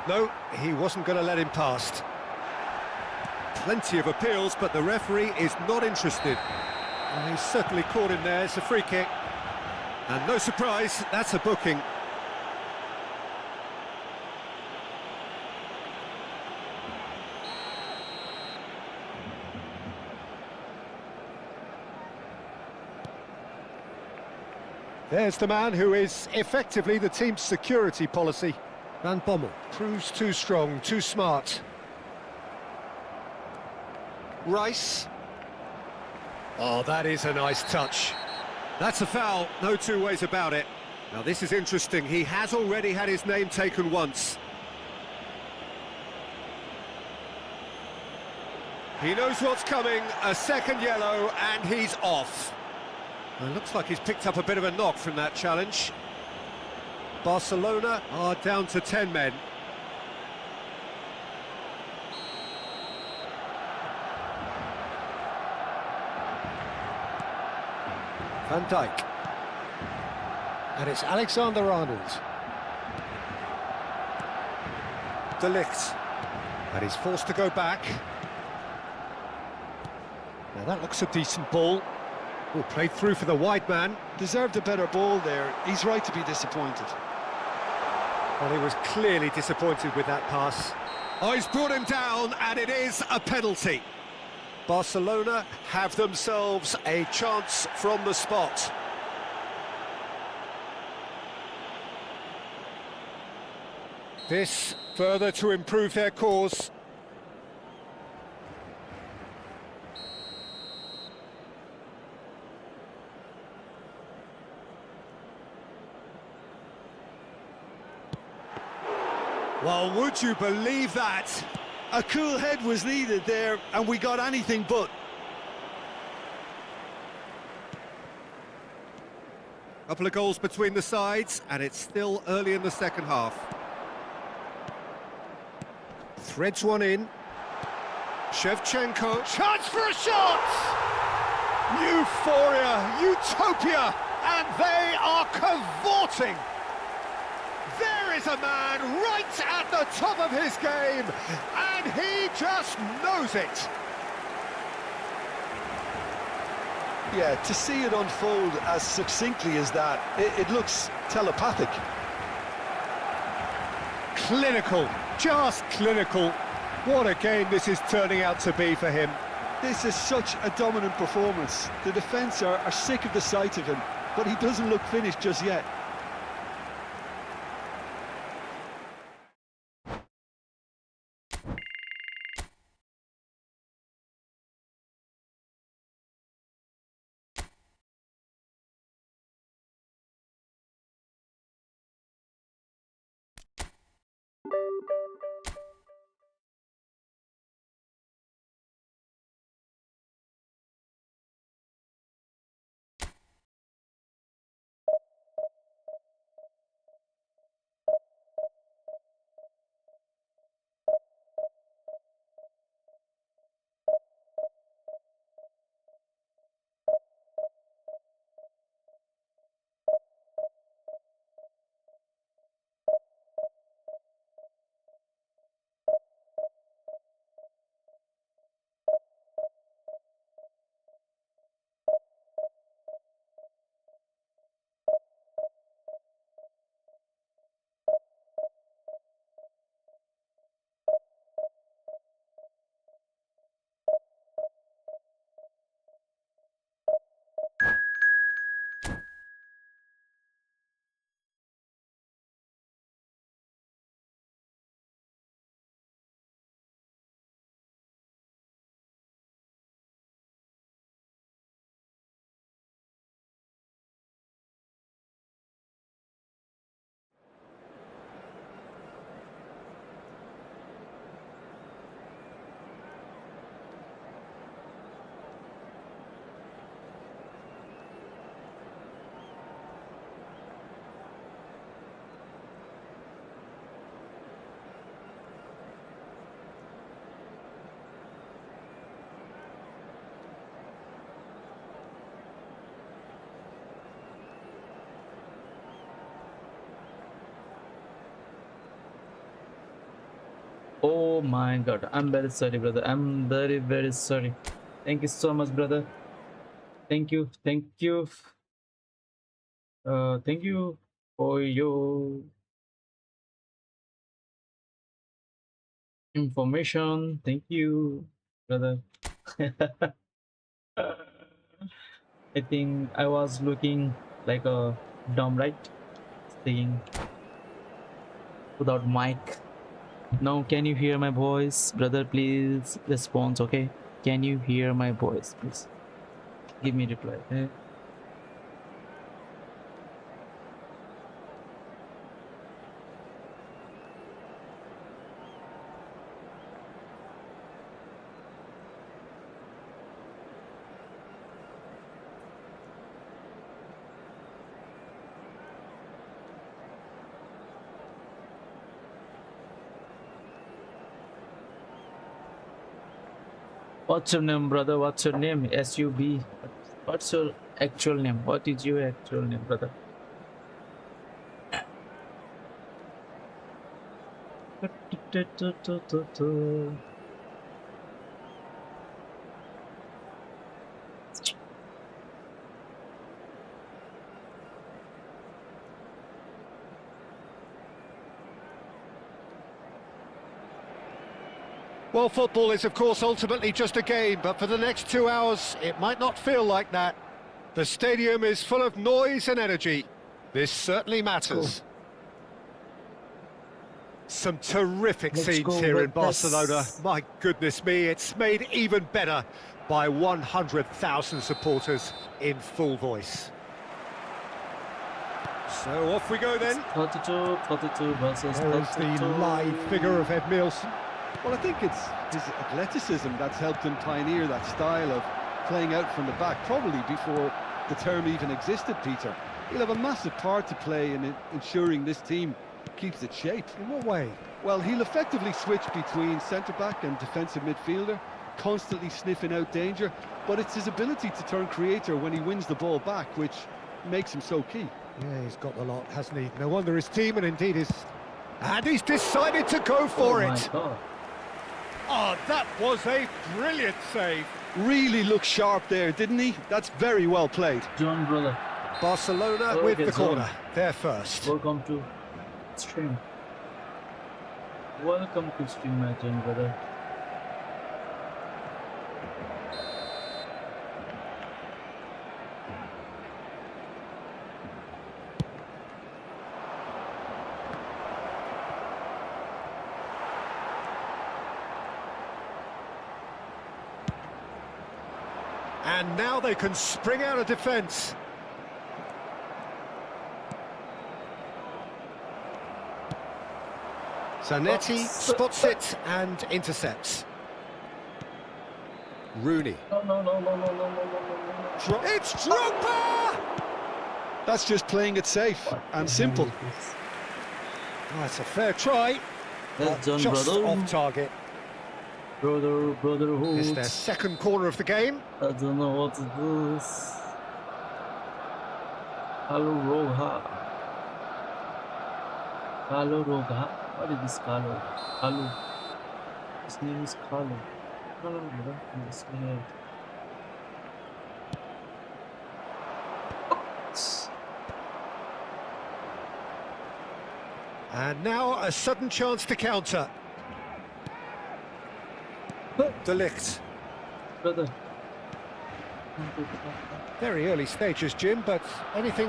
No, he wasn't going to let him past. Plenty of appeals, but the referee is not interested. And he's certainly caught him there. It's a free kick. And no surprise, that's a booking. There's the man who is effectively the team's security policy. Van Bommel proves too strong, too smart. Rice. Oh, that is a nice touch. That's a foul, no two ways about it. Now this is interesting, he has already had his name taken once. He knows what's coming, a second yellow, and he's off. Well, it looks like he's picked up a bit of a knock from that challenge. Barcelona are down to 10 men. Van Dijk. And it's Alexander-Arnold. De Ligt. And he's forced to go back. Now that looks a decent ball. Oh, played through for the wide man. Deserved a better ball there. He's right to be disappointed. Well, he was clearly disappointed with that pass. Oh, he's brought him down, and it is a penalty. Barcelona have themselves a chance from the spot. This further to improve their cause. Well, would you believe that? A cool head was needed there, and we got anything but. Couple of goals between the sides, and it's still early in the second half. Threads one in. Shevchenko. Chance for a shot! Euphoria, utopia, and they are cavorting. There is a man right at the top of his game, and he just knows it. Yeah, to see it unfold as succinctly as that, it looks telepathic. Clinical, just clinical. What a game this is turning out to be for him. This is such a dominant performance. The defence are sick of the sight of him, but he doesn't look finished just yet. Oh my god, I'm very sorry, brother. I'm very, very sorry. Thank you so much, brother. Thank you, thank you. Thank you for your information. Thank you, brother. I think I was looking like a dumb, right? Saying without mic. Now, can you hear my voice, brother? Please respond. Okay, can you hear my voice? Please give me reply. Okay? What's your name, brother? What's your name? SUB. What's your actual name? What is your actual name, brother? Well, football is, of course, ultimately just a game, but for the next 2 hours, it might not feel like that. The stadium is full of noise and energy. This certainly matters. Some terrific Let's scenes go here with in Barcelona. this. My goodness me, it's made even better by 100,000 supporters in full voice. So off we go then. 32 versus There's 32. the live figure of Ed Milson. Well, I think it's his athleticism that's helped him pioneer that style of playing out from the back, probably before the term even existed, Peter. He'll have a massive part to play in ensuring this team keeps its shape. In what way? Well, he'll effectively switch between centre-back and defensive midfielder, constantly sniffing out danger, but it's his ability to turn creator when he wins the ball back, which makes him so key. Yeah, he's got the lot, hasn't he? No wonder his team, and indeed his... And he's decided to go for Oh my it. god. Oh, that was a brilliant save. Really looked sharp there, didn't he? That's very well played. John, brother. Barcelona Okay, with the so- corner. They're first. Welcome to stream. Welcome to stream, my John, brother. And now they can spring out of defence. Zanetti spots it and intercepts. Rooney. No. It's Drogba! That's just playing it safe and simple. Oh, that's a fair try. That's John, Just brother. off target. Brotherhood. It's their second corner of the game. I don't know what it is. Hello, Roja. Carlo Roja. What is this Carlo? Carlo. His name is Carlo. No, brother. His name. And now a sudden chance to counter. De Ligt. Brother. Very early stages, Jim, but anything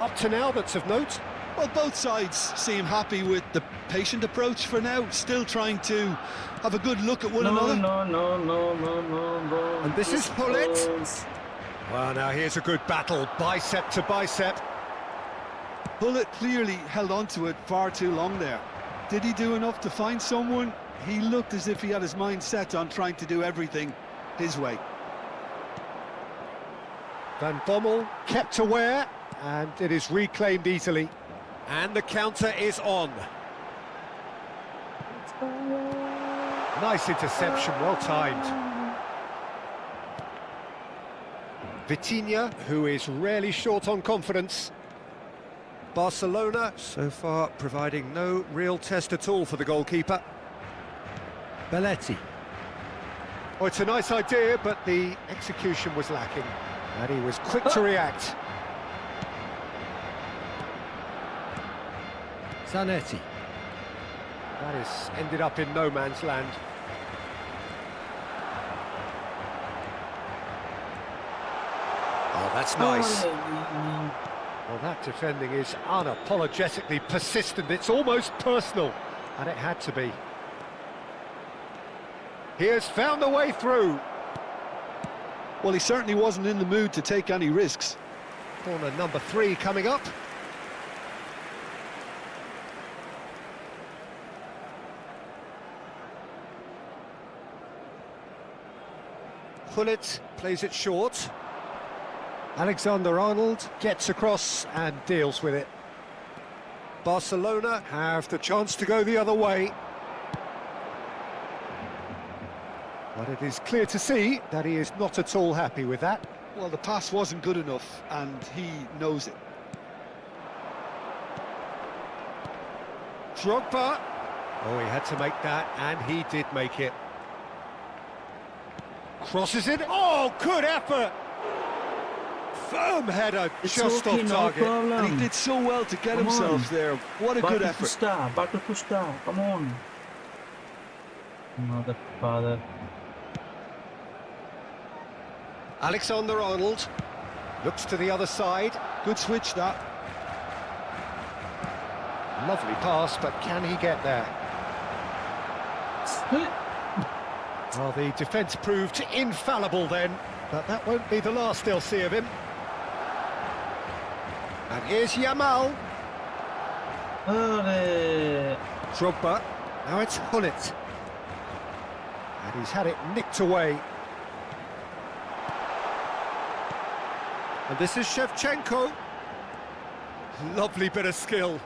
up to now that's of note? Well, both sides seem happy with the patient approach for now, still trying to have a good look at one another. No. And this is Pullet. Close. Well, now here's a good battle, bicep to bicep. Bullet clearly held on to it far too long there. Did he do enough to find someone? He looked as if he had his mind set on trying to do everything his way. Van Bommel kept aware, and it is reclaimed easily. And the counter is on. Nice interception, well timed. Vitinha, who is rarely short on confidence. Barcelona, so far, providing no real test at all for the goalkeeper. Belletti. Oh, it's a nice idea, but the execution was lacking. And he was quick to react. Zanetti. That has ended up in no man's land. Oh, that's nice. Well, that defending is unapologetically persistent. It's almost personal, and it had to be. He has found a way through. Well, he certainly wasn't in the mood to take any risks. Corner number 3 coming up. Gullit plays it short. Alexander-Arnold gets across and deals with it. Barcelona have the chance to go the other way. But it is clear to see that he is not at all happy with that. Well, the pass wasn't good enough, and he knows it. Drogba. Oh, he had to make that, and he did make it. Crosses it. Oh, good effort! Firm header, It's just okay, off no target. problem. And he did so well to get Come himself on. there. What a good effort. Batupusta, come on. Mother father. Alexander-Arnold looks to the other side. Good switch, that. Lovely pass, but can he get there? Well, the defence proved infallible then, but that won't be the last they'll see of him. And here's Yamal. Drogba. Now it's Gullit. And he's had it nicked away. And this is Shevchenko. Lovely bit of skill.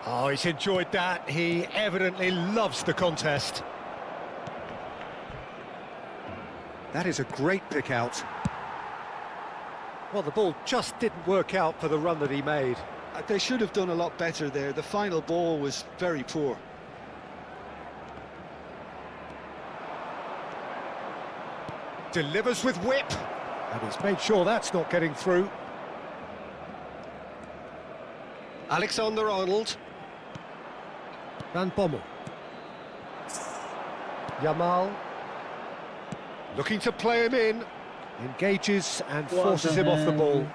Oh, he's enjoyed that. He evidently loves the contest. That is a great pick out. Well, the ball just didn't work out for the run that he made. They should have done a lot better there. The final ball was very poor. Delivers with whip. And he's made sure that's not getting through. Alexander-Arnold. Van Bommel. Yamal. Looking to play him in. Engages and forces him off the ball.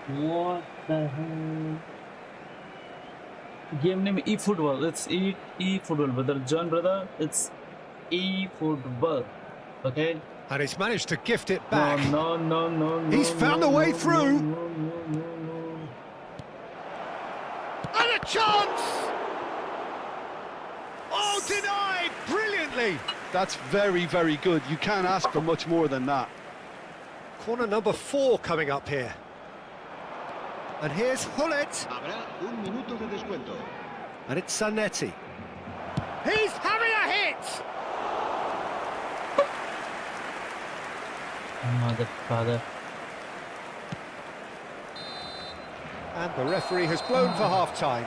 What the hell? Game name eFootball. It's eFootball, brother. John, brother. It's eFootball. Okay? And he's managed to gift it back. No. He's found a way through. No. And a chance! Oh, denied brilliantly. That's very, very good. You can't ask for much more than that. Corner number 4 coming up here. And here's Gullit. Habrá un minuto de descuento. And it's Zanetti. He's having a hit! Mother father. And the referee has blown for half-time.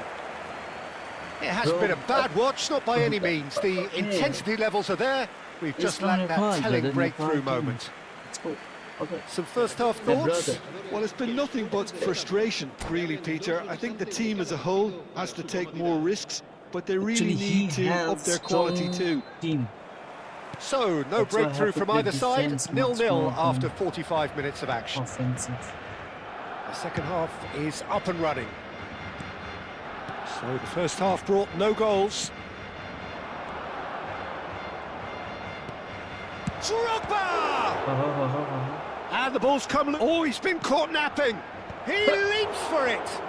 It has been a bad watch, not by any means. The intensity levels are there. We've just lacked that telling breakthrough moment. Let's go. Okay. Some first-half Hey, thoughts? brother. Well, it's been nothing but frustration, really, Peter. I think the team as a whole has to take more risks, but they really Actually, he need to has up their quality strong too. Team. So, no That's why I breakthrough have to from play either side. defense much 0-0 more after than 45 minutes of action. Offensive. The second half is up and running. So the first half brought no goals. Drogba! And the ball's come... Oh, he's been caught napping. He leaps for it.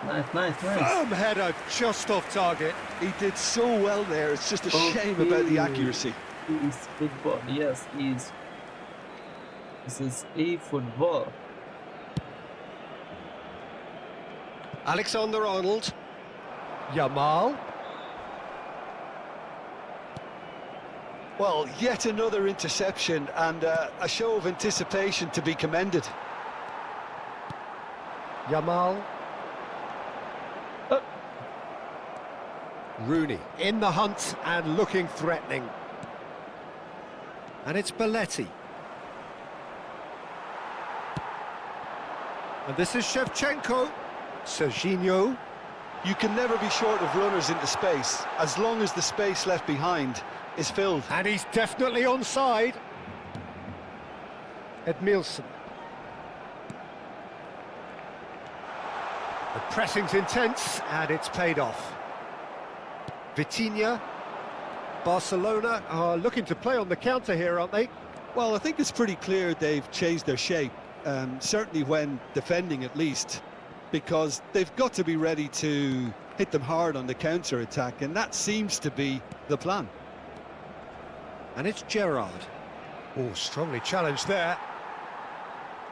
Nice. Firm header just off target. He did so well there. It's just a shame about the accuracy. He's football. Yes, he's. This is eFootball. Alexander-Arnold. Yamal. Well, yet another interception and a show of anticipation to be commended. Yamal. Rooney in the hunt and looking threatening. And it's Belletti. And this is Shevchenko. Serginho. You can never be short of runners into space, as long as the space left behind is filled. And he's definitely onside. Edmilson. The pressing's intense, and it's paid off. Vitinha. Barcelona are looking to play on the counter here, aren't they? Well, I think it's pretty clear they've changed their shape, certainly when defending at least, because they've got to be ready to hit them hard on the counter-attack, and that seems to be the plan. And it's Gerrard. Oh, strongly challenged there.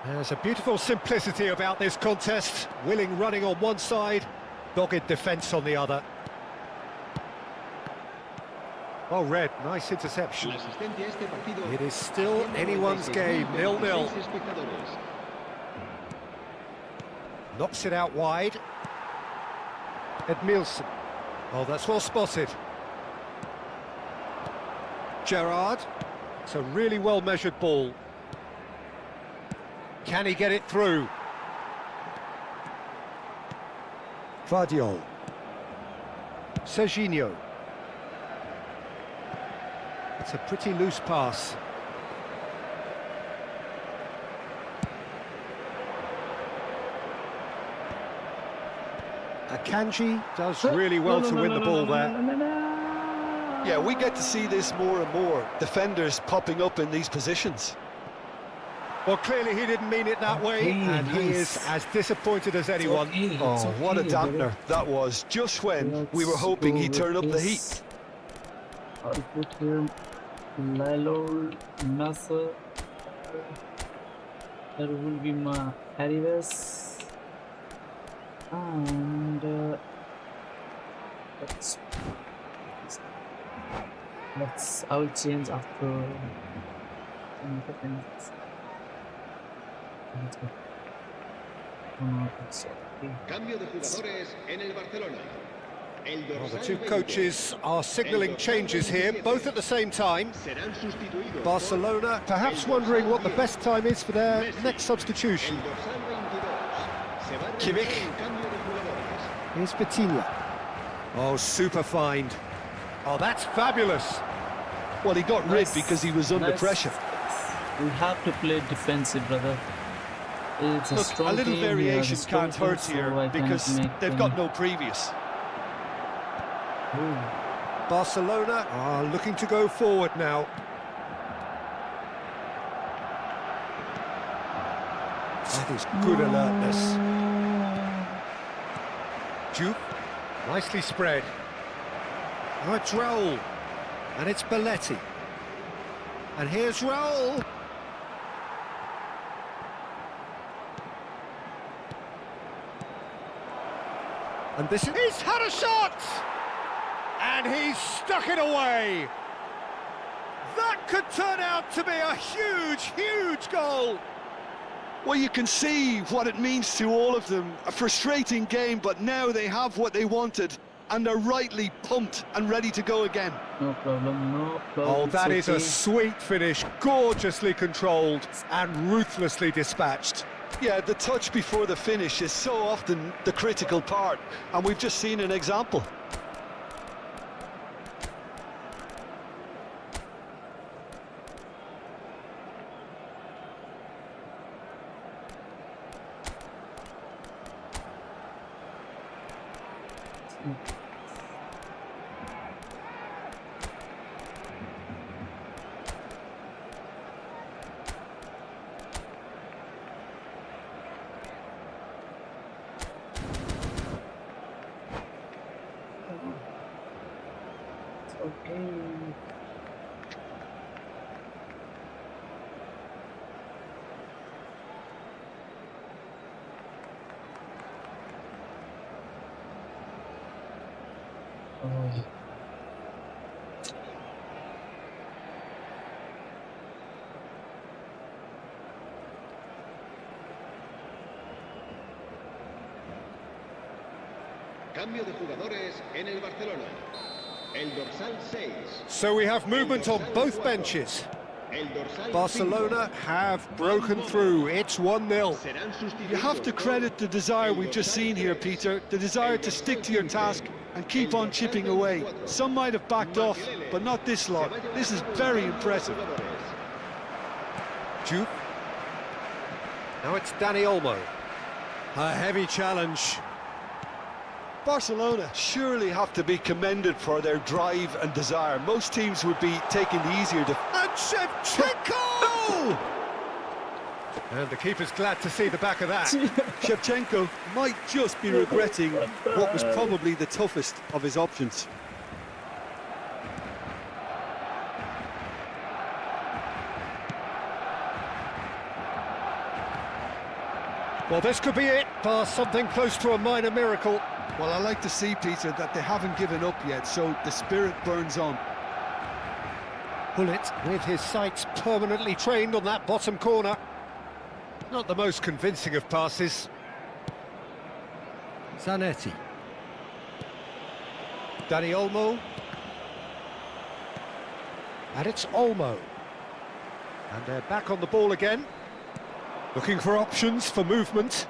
There's a beautiful simplicity about this contest. Willing running on one side, dogged defence on the other. Oh, Red, nice interception. La asistencia a este partido. It is still anyone's game, 0-0. Espectadores. Knocks it out wide. Edmilson. Oh, that's well spotted. Gerrard. It's a really well-measured ball. Can he get it through? Vardiol. Serginho. It's a pretty loose pass. Akanji does really well to win the ball there. Yeah, we get to see this more and more, defenders popping up in these positions. Well, clearly he didn't mean it that way, and he is as disappointed as anyone. Oh, what a dampener that was, just when we were hoping he'd turn up the heat. I'll put here Lilo, Nasser. There will be my Arives. And I will change after 10 seconds. Let's go. Oh, no, it's okay. Cambio de jugadores en el Barcelona. El Well, the dorsal two 20 coaches are signalling changes here, both at the same time. serán sustituidos Barcelona perhaps wondering what the best time is for their next substitution. El dorsal 22 se va a Kimmich. realizar un cambio de jugadores. Here's Vitinha. Oh, super find. Oh, that's fabulous. Well, he got rid because he was under Nice. pressure. We have to play defensive, brother. It's a Look, strong a little team, we are the variation strong can't team, hurt so here I cannot because make they've them- got no previous. Ooh. Barcelona are looking to go forward now. That is good alertness. Jupe, nicely spread. Oh, it's Raul. And it's Belletti. And here's Raul. And this is... He's had a shot! And he's stuck it away. That could turn out to be a huge, huge goal. Well, you can see what it means to all of them. A frustrating game, but now they have what they wanted, and they're rightly pumped and ready to go again. No problem, no problem. Oh, that it's is a okay. sweet finish, gorgeously controlled and ruthlessly dispatched. Yeah, the touch before the finish is so often the critical part, and we've just seen an example. It's okay. Oh. Cambio de jugadores en el Barcelona. El dorsal 6. So we have movement on both benches. El dorsal Barcelona have broken through. It's 1-0. serán You have to sustituidos credit the desire we've just seen here, Peter, the desire to stick to your task and keep on chipping away. Some might have backed off, but not this lot. This is very impressive. Jude. Now it's Dani Olmo. A heavy challenge. Barcelona surely have to be commended for their drive and desire. Most teams would be taking the easier to... And Shevchenko! And the keeper's glad to see the back of that. Shevchenko might just be regretting what was probably the toughest of his options. Well, this could be it, bar something close to a minor miracle. Well, I like to see, Peter, that they haven't given up yet, so the spirit burns on. Bullet with his sights permanently trained on that bottom corner. Not the most convincing of passes. Zanetti. Dani Olmo. And it's Olmo. And they're back on the ball again. Looking for options for movement.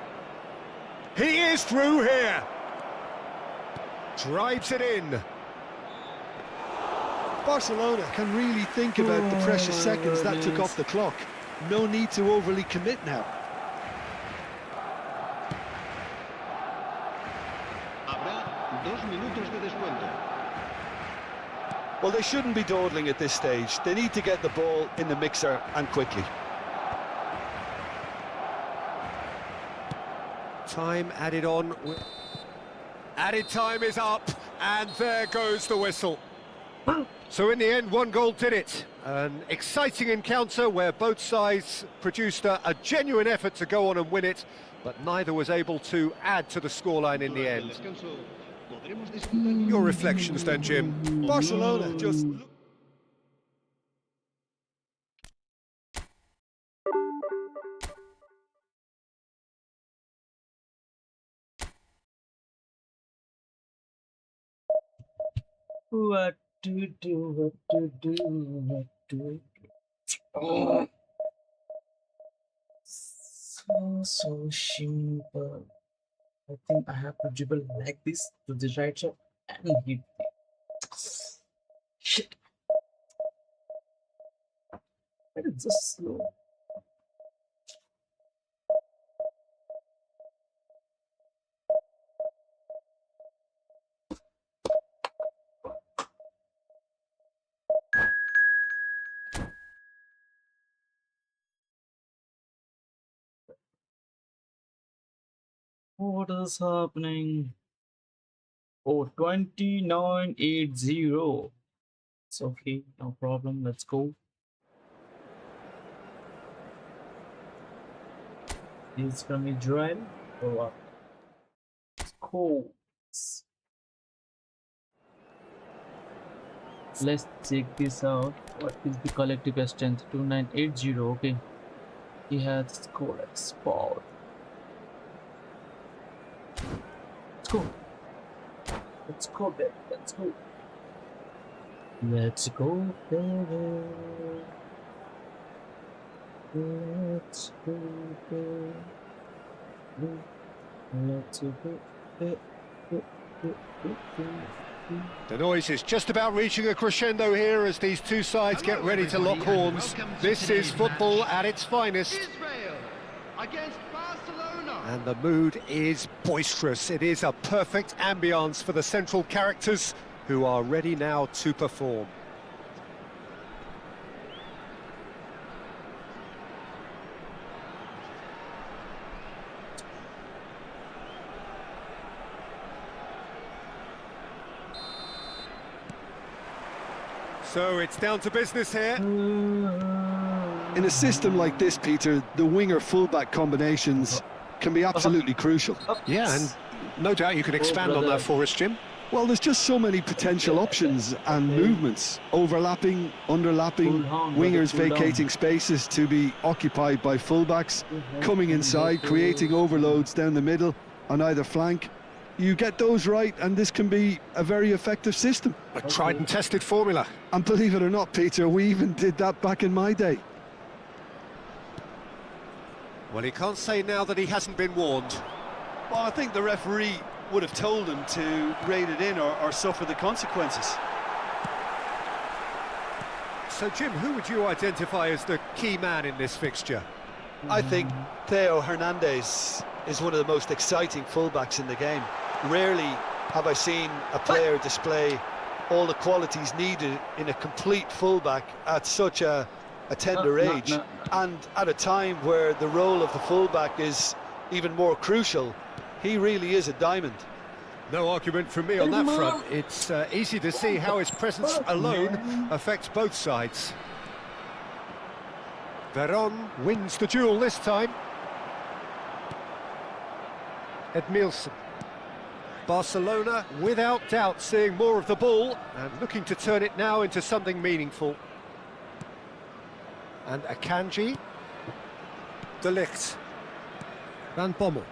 He is through here. Drives it in. Barcelona can really think about the precious seconds that took off the clock. No need to overly commit now. Habrá 2 minutos de descuento. Well, they shouldn't be dawdling at this stage. They need to get the ball in the mixer and quickly. Time added on. Added time is up, and there goes the whistle. So in the end, 1 goal did it. An exciting encounter where both sides produced a genuine effort to go on and win it, but neither was able to add to the scoreline in the end. Your reflections then, Jim? Barcelona just... What to do, what to do, what to do. Oh. So simple. I think I have to dribble like this to the right side and hit it. Shit. That is just slow. What is happening? Oh, 2980. It's okay, no problem. Let's go. Is from Israel or what? Cool. Let's check this out. What is the collective strength? 2980. Okay. He has scored at spot. Let's go. Let's go, baby. Let's go. Let's go, baby. Let's go, baby. Let's go, baby. The noise is just about reaching a crescendo here as these two sides get ready to lock horns. This is football at its finest. Israel against Barcelona. And the mood is boisterous. It is a perfect ambience for the central characters who are ready now to perform. So it's down to business here. In a system like this, Peter, the winger-fullback combinations can be absolutely crucial. Yeah, and no doubt you can expand on that for us, Jim. Well, there's just so many potential options and movements. Overlapping, underlapping, wingers vacating spaces to be occupied by fullbacks, coming inside, creating overloads down the middle on either flank. You get those right, and this can be a very effective system. A tried and tested formula. And believe it or not, Peter, we even did that back in my day. Well, he can't say now that he hasn't been warned. Well, I think the referee would have told him to rate it in or suffer the consequences. So, Jim, who would you identify as the key man in this fixture? I think Theo Hernandez is one of the most exciting fullbacks in the game. Rarely have I seen a player display all the qualities needed in a complete fullback at such a tender age, and at a time where the role of the fullback is even more crucial. He really is a diamond. No argument from me on that front. It's easy to see how his presence alone affects both sides. Veron wins the duel this time. Edmilson. Barcelona, without doubt, seeing more of the ball and looking to turn it now into something meaningful. And Akanji. De Ligt. Van Bommel.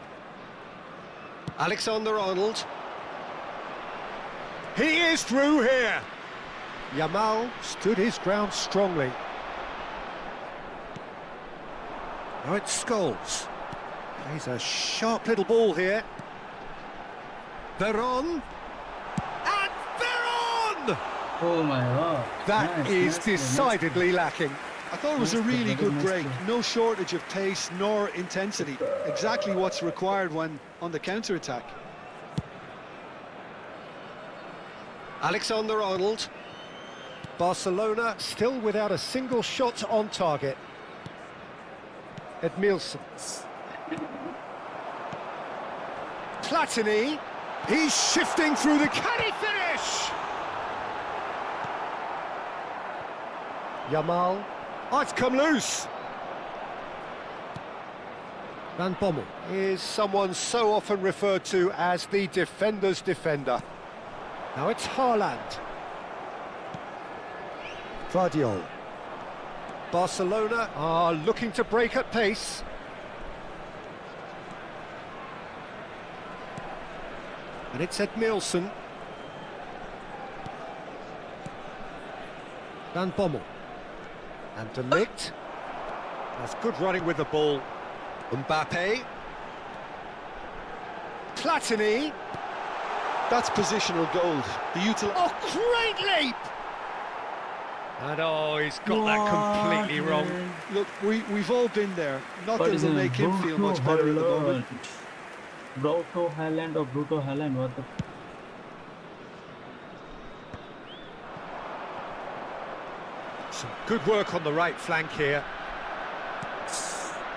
Alexander-Arnold. He is through here. Yamal stood his ground strongly. Now it's Scholes. He's a sharp little ball here. Veron. And Veron! Oh my god. That is decidedly lacking. I thought it was a really good break. No shortage of pace nor intensity. Exactly what's required when on the counter-attack. Alexander-Arnold. Barcelona still without a single shot on target. Edmilson. Platini. He's shifting through the... Can he finish? Yamal. Oh, it's come loose. Van Bommel is someone so often referred to as the defender's defender. Now it's Haaland. Vardiol. Barcelona are looking to break at pace. And it's Edmilson. Van Bommel. And De Ligt. That's good running with the ball. Mbappe. Platini. That's positional gold. Oh, great leap! And oh, he's got that completely wrong. Look, we've all been there. Not that it'll make him feel much better at the moment. Bruto Haaland or Bruto Haaland, what the... Some good work on the right flank here.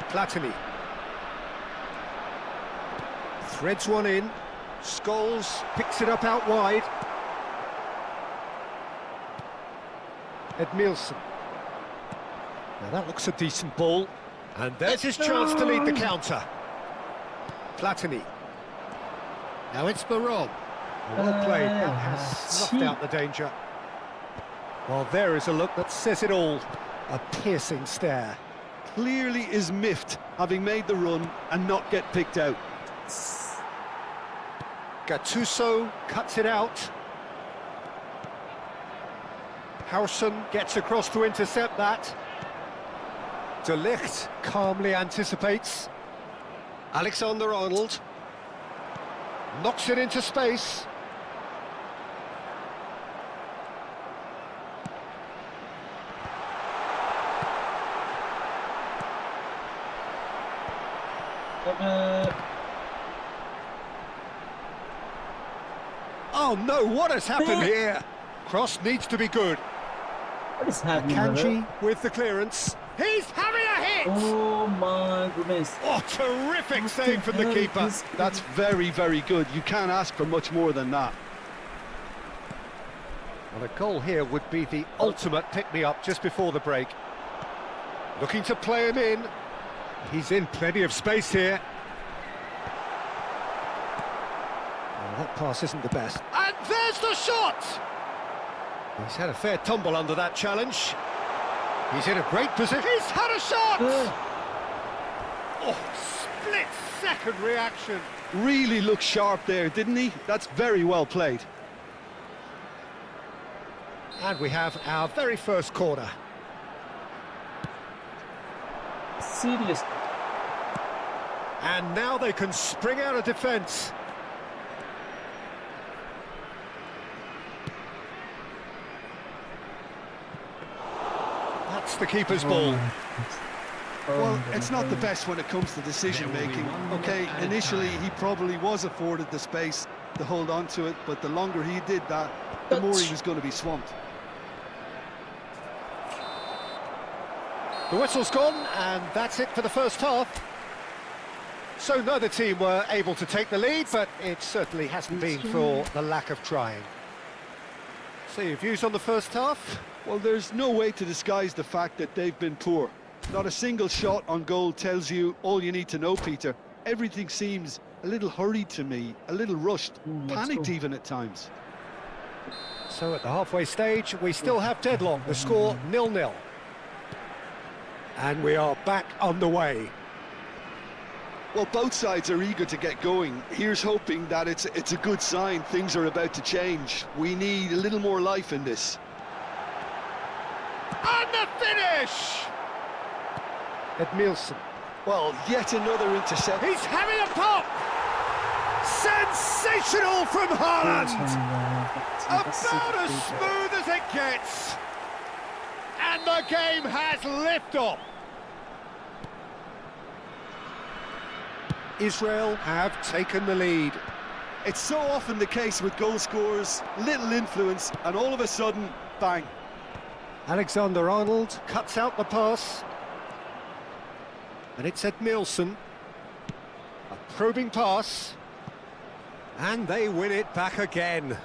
Platini. Threads one in. Scholes picks it up out wide. Edmilson. Now that looks a decent ball. And there's his chance to lead the counter. Platini. Now it's Veron. Well played. That has snuffed out the danger. Well, there is a look that says it all. A piercing stare. Clearly is miffed, having made the run and not get picked out. Gattuso cuts it out. Howson gets across to intercept that. De Ligt calmly anticipates. Alexander-Arnold knocks it into space. Oh no, what has happened here? Cross needs to be good. What is happening? Kanji with the clearance. He's having a hit! Oh my goodness. Oh, terrific save from the keeper. That's very, very good. You can't ask for much more than that. Well, a goal here would be the ultimate pick-me-up just before the break. Looking to play him in. He's in plenty of space here. Oh, that pass isn't the best. And there's the shot! He's had a fair tumble under that challenge. He's in a great position. He's had a shot! Oh, split-second reaction. Really looked sharp there, didn't he? That's very well played. And we have our very first corner. Seriously. And now they can spring out of defence. That's the keeper's ball. Well, it's not the best when it comes to decision-making. Okay, initially he probably was afforded the space to hold on to it, but the longer he did that, the more he was going to be swamped. The whistle's gone, and that's it for the first half. So neither team were able to take the lead, but it certainly hasn't been for the lack of trying. So your views on the first half? Well, there's no way to disguise the fact that they've been poor. Not a single shot on goal tells you all you need to know, Peter. Everything seems a little hurried to me, a little rushed, panicked even at times. So at the halfway stage, we still have deadlock. The score 0-0. And we are back on the way. Well, both sides are eager to get going. Here's hoping that it's a good sign. Things are about to change. We need a little more life in this. And the finish! Edmilson. Well, yet another interception. He's having a pop! Sensational from Haaland! About as smooth as it gets! And the game has liftoff! Israel have taken the lead. It's so often the case with goal scorers, little influence, and all of a sudden, bang. Alexander-Arnold cuts out the pass. And it's Edmilson. A probing pass. And they win it back again.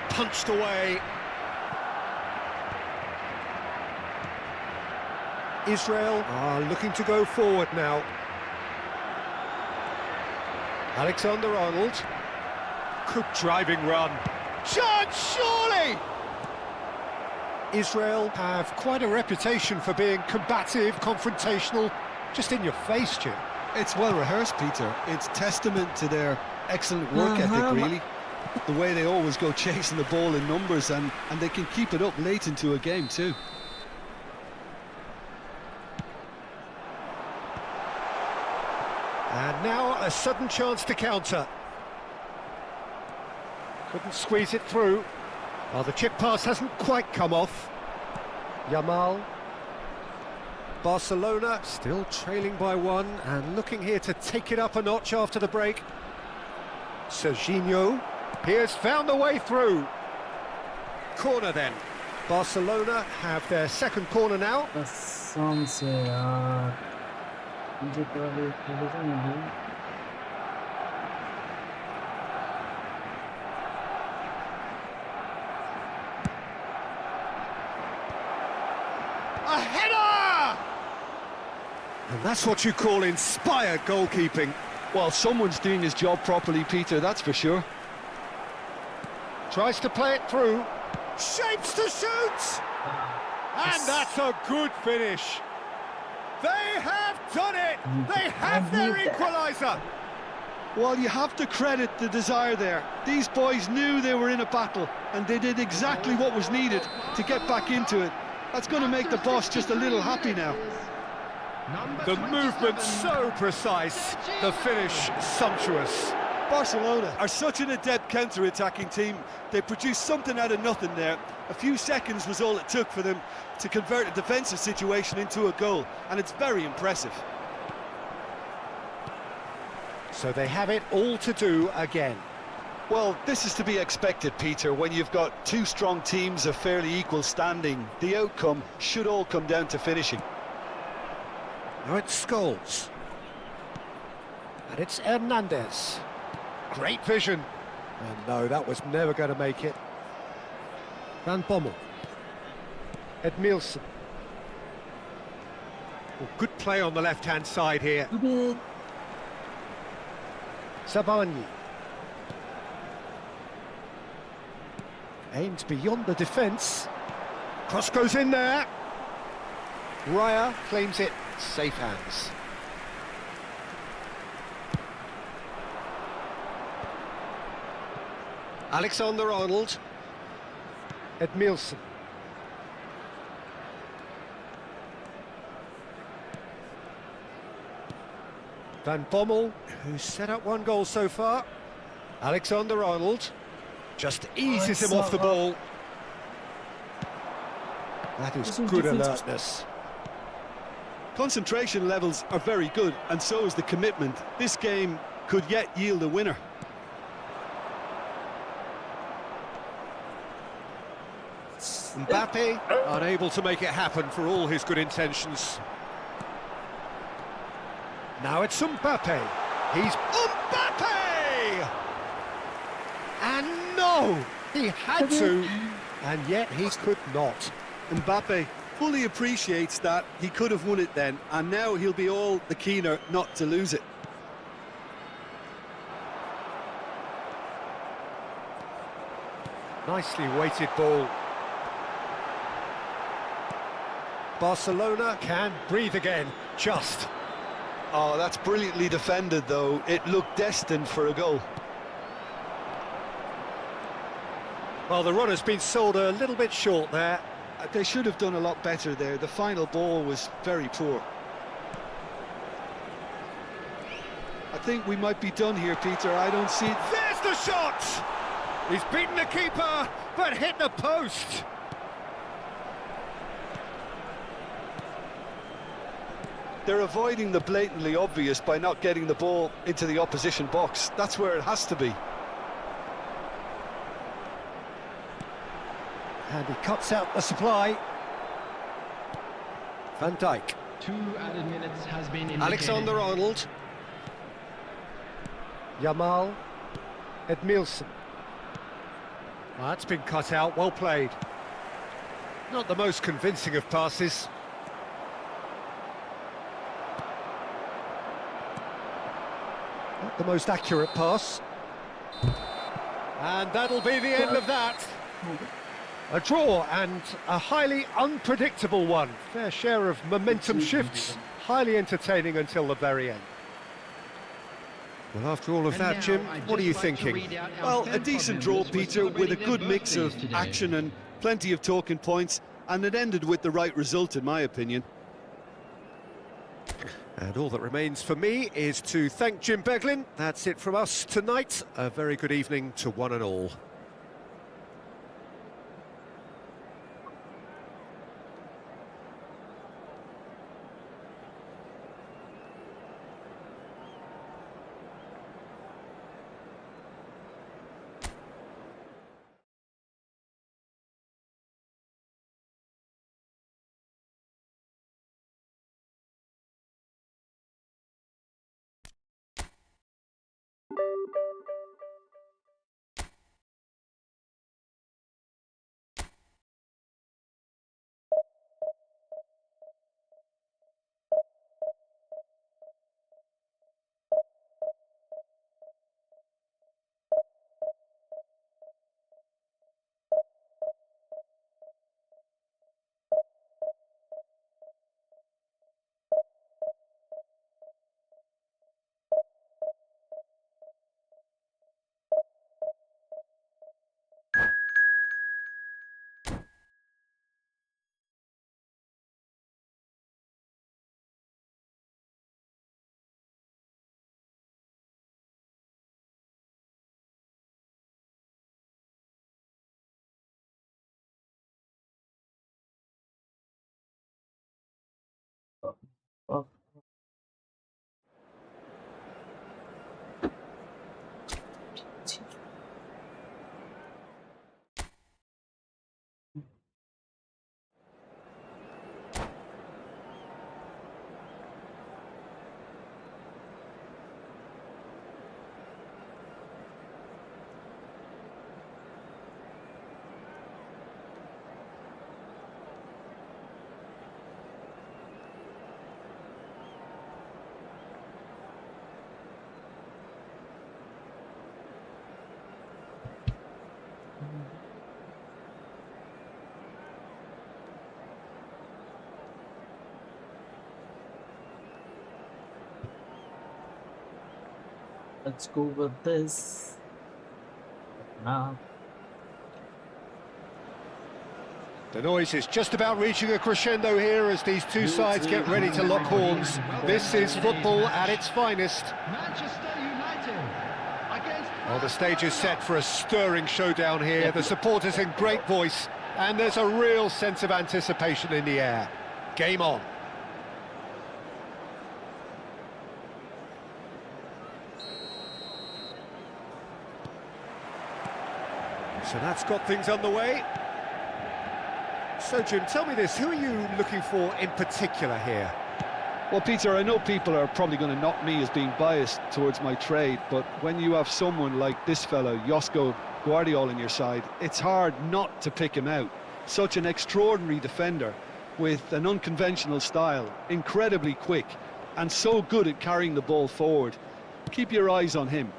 Punched away. Israel are looking to go forward now. Alexander-Arnold. Good driving run. Chance, surely! Israel have quite a reputation for being combative, confrontational, just in your face, Jim. It's well rehearsed, Peter. It's testament to their excellent work ethic, really. The way they always go chasing the ball in numbers, and they can keep it up late into a game too. And now a sudden chance to counter. Couldn't squeeze it through. Well, the chip pass hasn't quite come off. Yamal. Barcelona still trailing by one and looking here to take it up a notch after the break. Serginho. He has found the way through. Corner then. Barcelona have their second corner now. कसम से यार मुझे तो अभी पता नहीं A header! And that's what you call inspired goalkeeping. Well, someone's doing his job properly, Peter, that's for sure. Tries to play it through. Shapes to shoot! And that's a good finish. They have done it! They have their equaliser! Well, you have to credit the desire there. These boys knew they were in a battle, and they did exactly what was needed to get back into it. That's going to make the boss just a little happy now. The movement so precise, the finish sumptuous. Barcelona are such an adept counter-attacking team. They produced something out of nothing there. A few seconds was all it took for them to convert a defensive situation into a goal, and it's very impressive. So they have it all to do again. Well, this is to be expected, Peter, when you've got two strong teams of fairly equal standing. The outcome should all come down to finishing. Now it's Scholes. And it's Hernandez. Great vision. And no, that was never going to make it. Van Bommel. Edmilson. Well, good play on the left-hand side here. Sabani. Aimed beyond the defence. Cross goes in there. Raya claims it. Safe hands. Alexander-Arnold. Edmilson. Van Bommel, who's set up one goal so far. Alexander-Arnold just eases him off the ball. That is good alertness. Concentration levels are very good, and so is the commitment. This game could yet yield a winner. Mbappe unable to make it happen for all his good intentions. Now it's Mbappe. He's Mbappe! And no! He had to, and yet he could not. Mbappe fully appreciates that he could have won it then, and now he'll be all the keener not to lose it. Nicely weighted ball. Barcelona can breathe again, just. Oh, that's brilliantly defended, though. It looked destined for a goal. Well, the runner's been sold a little bit short there. They should have done a lot better there. The final ball was very poor. I think we might be done here, Peter. I don't see it. There's the shot! He's beaten the keeper, but hit the post. They're avoiding the blatantly obvious by not getting the ball into the opposition box. That's where it has to be. And he cuts out the supply. Van Dijk. 2 added minutes has been indicated. Alexander-Arnold. Yamal. Edmilson. Well, that's been cut out, well played. Not the most convincing of passes. Not the most accurate pass. And that'll be the end of that. A draw, and a highly unpredictable one. Fair share of momentum shifts. Highly entertaining until the very end. Well, after all of that, Jim, what are you thinking? Well, a decent draw, Peter, with a good mix of action and plenty of talking points, and it ended with the right result, in my opinion. And all that remains for me is to thank Jim Beglin. That's it from us tonight. A very good evening to one and all. Oh, Let's go with this. Now. The noise is just about reaching a crescendo here as these two sides get ready to lock horns. This is football at its finest. Manchester United against... Well, the stage is set for a stirring showdown here. The supporters in great voice, and there's a real sense of anticipation in the air. Game on. So that's got things underway. So, Jim, tell me this, who are you looking for in particular here? Well, Peter, I know people are probably going to knock me as being biased towards my trade, but when you have someone like this fellow, Josko Guardiola, on your side, it's hard not to pick him out. Such an extraordinary defender with an unconventional style, incredibly quick, and so good at carrying the ball forward. Keep your eyes on him.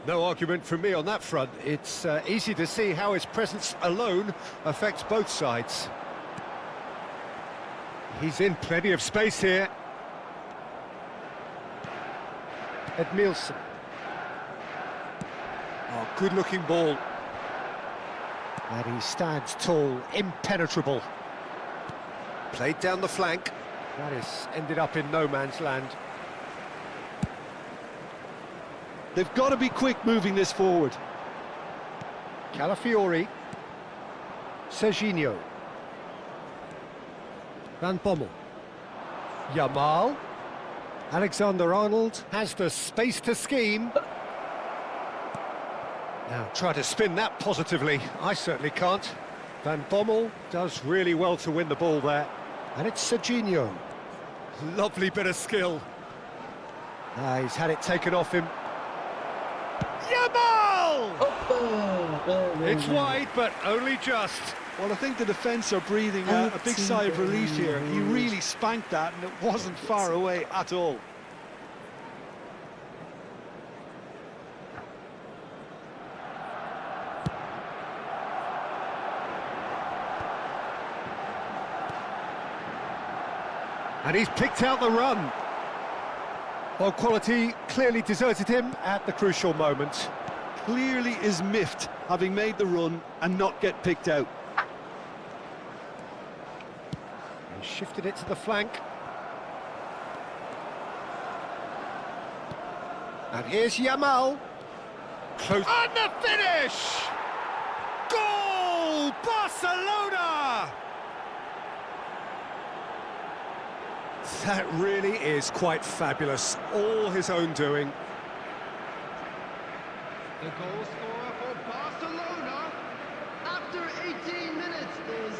No argument from me on that front. It's easy to see how his presence alone affects both sides. He's in plenty of space here. Edmilson. Oh, good-looking ball. And he stands tall, impenetrable. Played down the flank. That has ended up in no man's land. They've got to be quick moving this forward. Calafiori. Serginho. Van Bommel. Yamal. Alexander-Arnold has the space to scheme. Now try to spin that positively. I certainly can't. Van Bommel does really well to win the ball there. And it's Serginho. Lovely bit of skill. He's had it taken off him. Yamal! It's wide, but only just. Well, I think the defence are breathing a big sigh of relief here. He really spanked that, and it wasn't far away at all. And he's picked out the run. Well, quality clearly deserted him at the crucial moment. Clearly is miffed, having made the run and not get picked out. He shifted it to the flank. And here's Yamal. Close. And the finish! Goal! Barcelona! That really is quite fabulous. All his own doing. The goal scorer for Barcelona after 18 minutes is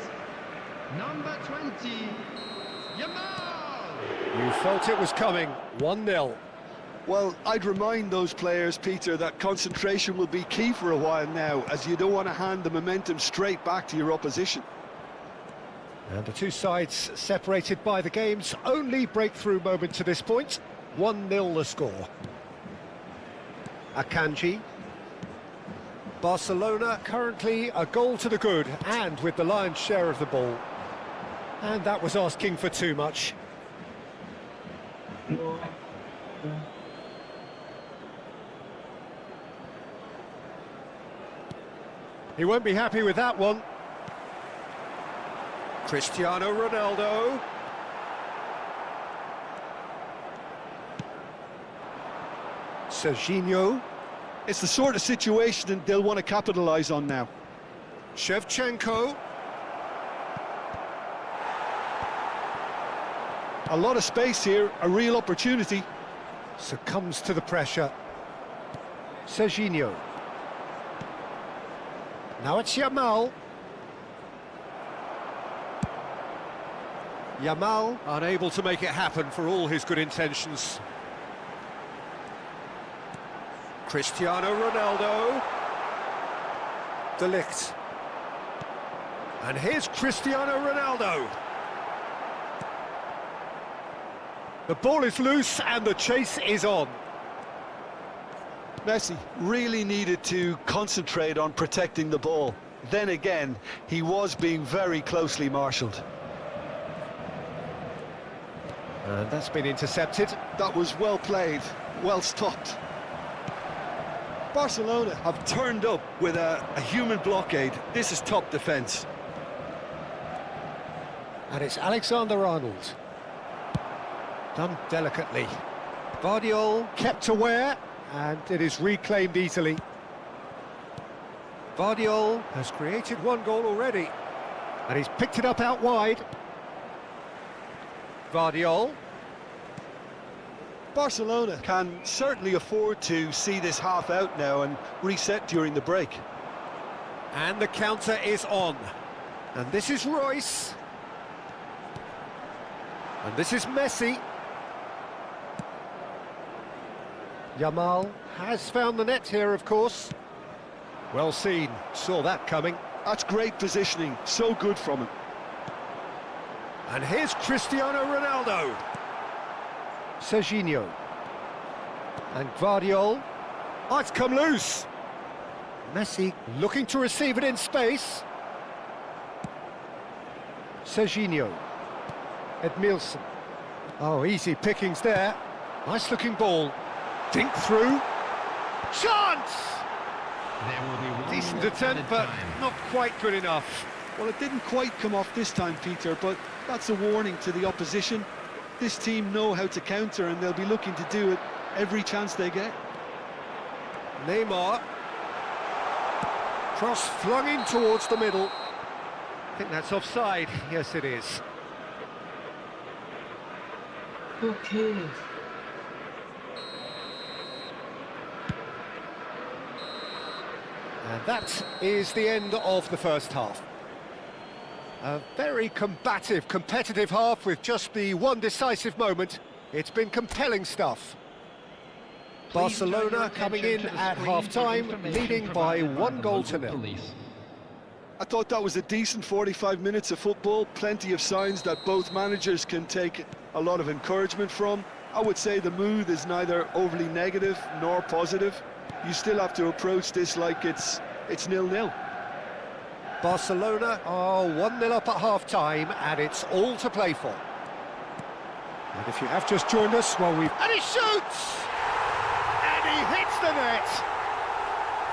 number 20, Yamal. You felt it was coming. 1-0. Well, I'd remind those players, Peter, that concentration will be key for a while now, as you don't want to hand the momentum straight back to your opposition. And the two sides separated by the game's only breakthrough moment to this point. 1-0 the score. Akanji. Barcelona currently a goal to the good and with the lion's share of the ball. And that was asking for too much. He won't be happy with that one. Cristiano Ronaldo. Serginho. It's the sort of situation that they'll want to capitalise on now. Shevchenko. A lot of space here, a real opportunity. Succumbs to the pressure. Serginho. Now it's Yamal. Yamal unable to make it happen for all his good intentions. Cristiano Ronaldo. De Ligt. And here's Cristiano Ronaldo. The ball is loose and the chase is on. Messi really needed to concentrate on protecting the ball. Then again, he was being very closely marshalled. And that's been intercepted. That was well played, well stopped. Barcelona have turned up with a human blockade. This is top defence. And it's Alexander-Arnold. Done delicately. Vardiol kept aware, and it is reclaimed easily. Vardiol has created one goal already, and he's picked it up out wide. Vardiol. Barcelona can certainly afford to see this half out now and reset during the break. And the counter is on. And this is Royce. And this is Messi. Yamal has found the net here, of course. Well seen, saw that coming. That's great positioning, so good from him. And here's Cristiano Ronaldo. Serginho. And Vardiol. Oh, it's come loose. Messi looking to receive it in space. Serginho. Edmilson. Oh, easy pickings there. Nice looking ball. Dink through. Chance! There will be one Decent more attempt, added but time. not quite good enough. Well, it didn't quite come off this time, Peter, but that's a warning to the opposition. This team know how to counter, and they'll be looking to do it every chance they get. Neymar. Cross flung in towards the middle. I think that's offside. Yes, it is. Okay. And that is the end of the first half. A very combative, competitive half with just the one decisive moment. It's been compelling stuff. Barcelona coming in at half-time, leading by 1-0. I thought that was a decent 45 minutes of football, plenty of signs that both managers can take a lot of encouragement from. I would say the mood is neither overly negative nor positive. You still have to approach this like it's 0-0. Barcelona are 1-0 up at half-time, and it's all to play for. And if you have just joined us, well, And he shoots! And he hits the net!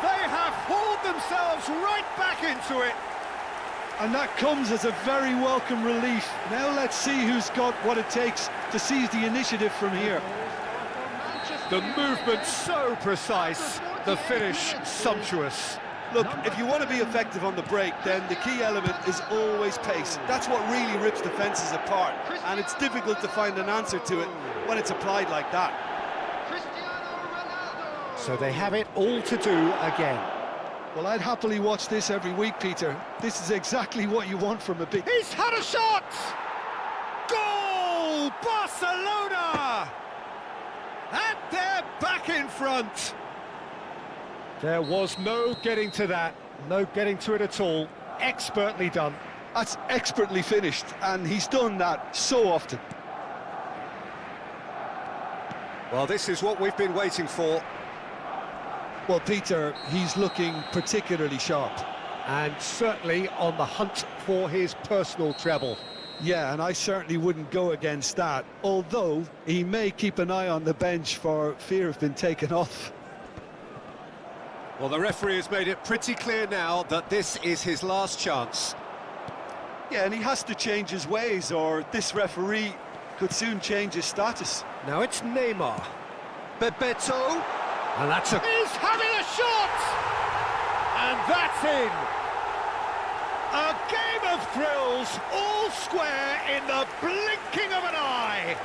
They have hauled themselves right back into it! And that comes as a very welcome relief. Now let's see who's got what it takes to seize the initiative from here. The movement so precise, the finish sumptuous. Look, if you want to be effective on the break, then the key element is always pace. That's what really rips defences apart, and it's difficult to find an answer to it when it's applied like that. So they have it all to do again. Well, I'd happily watch this every week, Peter. This is exactly what you want from a big... He's had a shot! Goal! Barcelona! And they're back in front. There was no getting to that, no getting to it at all. Expertly done. That's expertly finished, and he's done that so often. Well, this is what we've been waiting for. Well, Peter, he's looking particularly sharp. And certainly on the hunt for his personal treble. Yeah, and I certainly wouldn't go against that, although he may keep an eye on the bench for fear of being taken off. Well, the referee has made it pretty clear now that this is his last chance. Yeah, and he has to change his ways, or this referee could soon change his status. Now it's Neymar. Bebeto. And that's He's having a shot! And that's in! A game of thrills, all square in the blinking of an eye!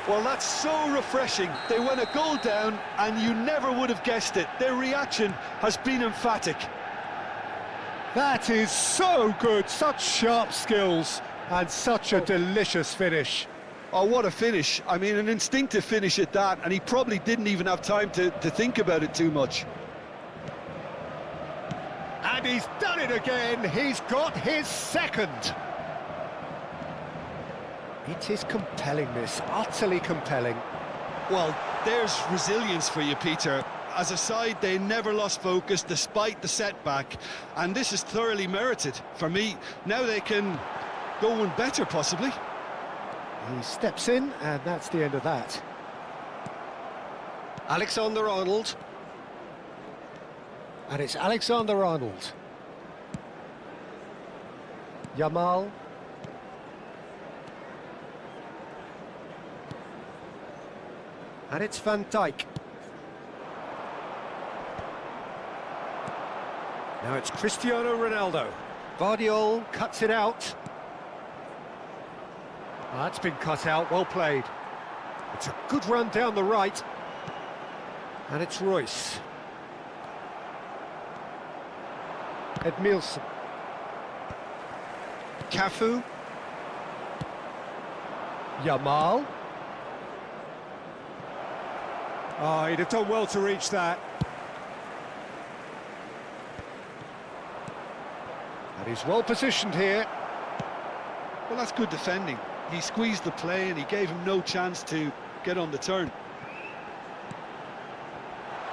Well, that's so refreshing. They went a goal down, and you never would have guessed it. Their reaction has been emphatic. That is so good, such sharp skills, and such a delicious finish. Oh, what a finish. I mean, an instinctive finish at that, and he probably didn't even have time to think about it too much. And he's done it again. He's got his second. It is compelling, this, utterly compelling. Well, there's resilience for you, Peter. As a side, they never lost focus despite the setback, and this is thoroughly merited. For me, now they can go one better, possibly. He steps in, and that's the end of that. Alexander-Arnold. And it's Alexander-Arnold. Yamal. And it's Van Dijk. Now it's Cristiano Ronaldo. Vardiol cuts it out. That's been cut out, well played. It's a good run down the right. And it's Royce. Edmilson. Cafu. Yamal. Oh, he'd have done well to reach that. And he's well positioned here. Well, that's good defending. He squeezed the play and he gave him no chance to get on the turn.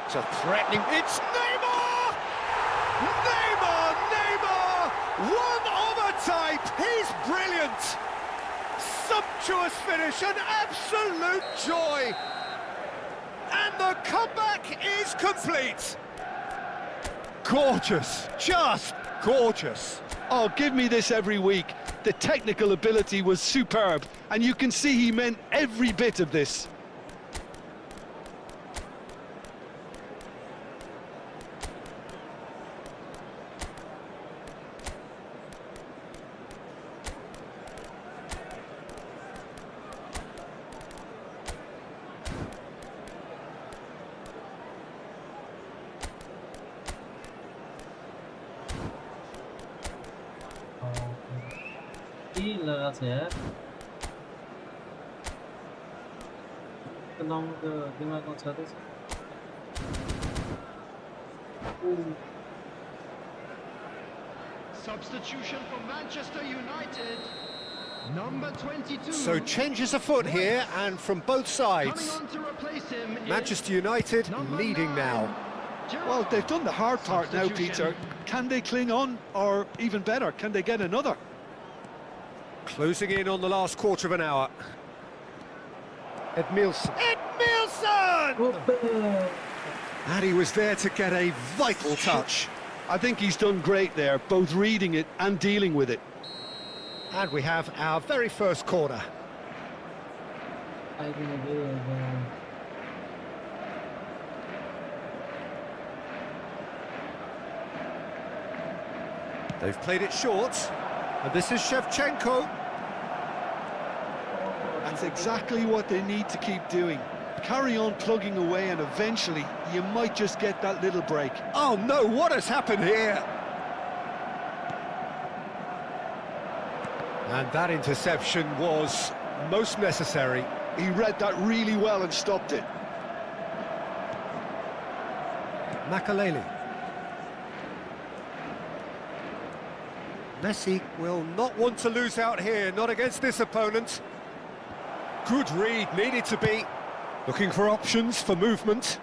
It's a threatening... It's Neymar! Neymar! Neymar! One of a type! He's brilliant! Sumptuous finish, an absolute joy! And the comeback is complete! Gorgeous! Just gorgeous! Oh, give me this every week. The technical ability was superb, and you can see he meant every bit of this. Gila ya. Tenang ke gimana kau cari sih? Substitution for Manchester United. Number 22. So changes afoot here, and from both Coming sides. on to replace him is Manchester United number leading 9, now. Well, they've done the hard part now, Substitution. Peter. Can they cling on, or even better, can they get another? Closing in on the last quarter of an hour. Edmilson. Edmilson! And he was there to get a vital touch. I think he's done great there, both reading it and dealing with it. And we have our very first corner. I can do it. They've played it short. And this is Shevchenko. That's exactly what they need to keep doing. Carry on plugging away, and eventually you might just get that little break. Oh no, what has happened here? And that interception was most necessary. He read that really well and stopped it. Makaleli. Messi will not want to lose out here, not against this opponent. Good read, needed to be. Looking for options for movement.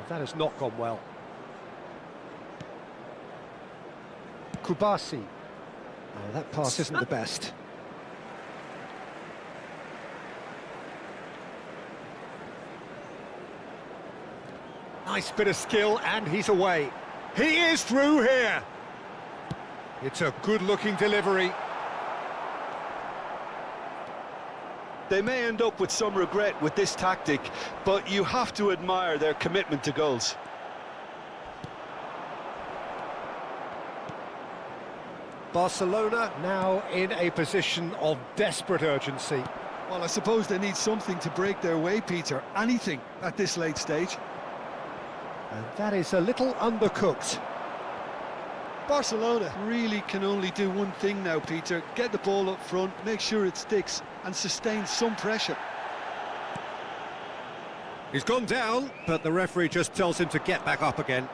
That has not gone well. Kubasi. Oh, that pass isn't the best. Nice bit of skill, and he's away. He is through here. It's a good-looking delivery. They may end up with some regret with this tactic, but you have to admire their commitment to goals. Barcelona now in a position of desperate urgency. Well, I suppose they need something to break their way, Peter. Anything at this late stage. And that is a little undercooked. Barcelona really can only do one thing now, Peter. Get the ball up front, make sure it sticks, and sustain some pressure. He's gone down, but the referee just tells him to get back up again.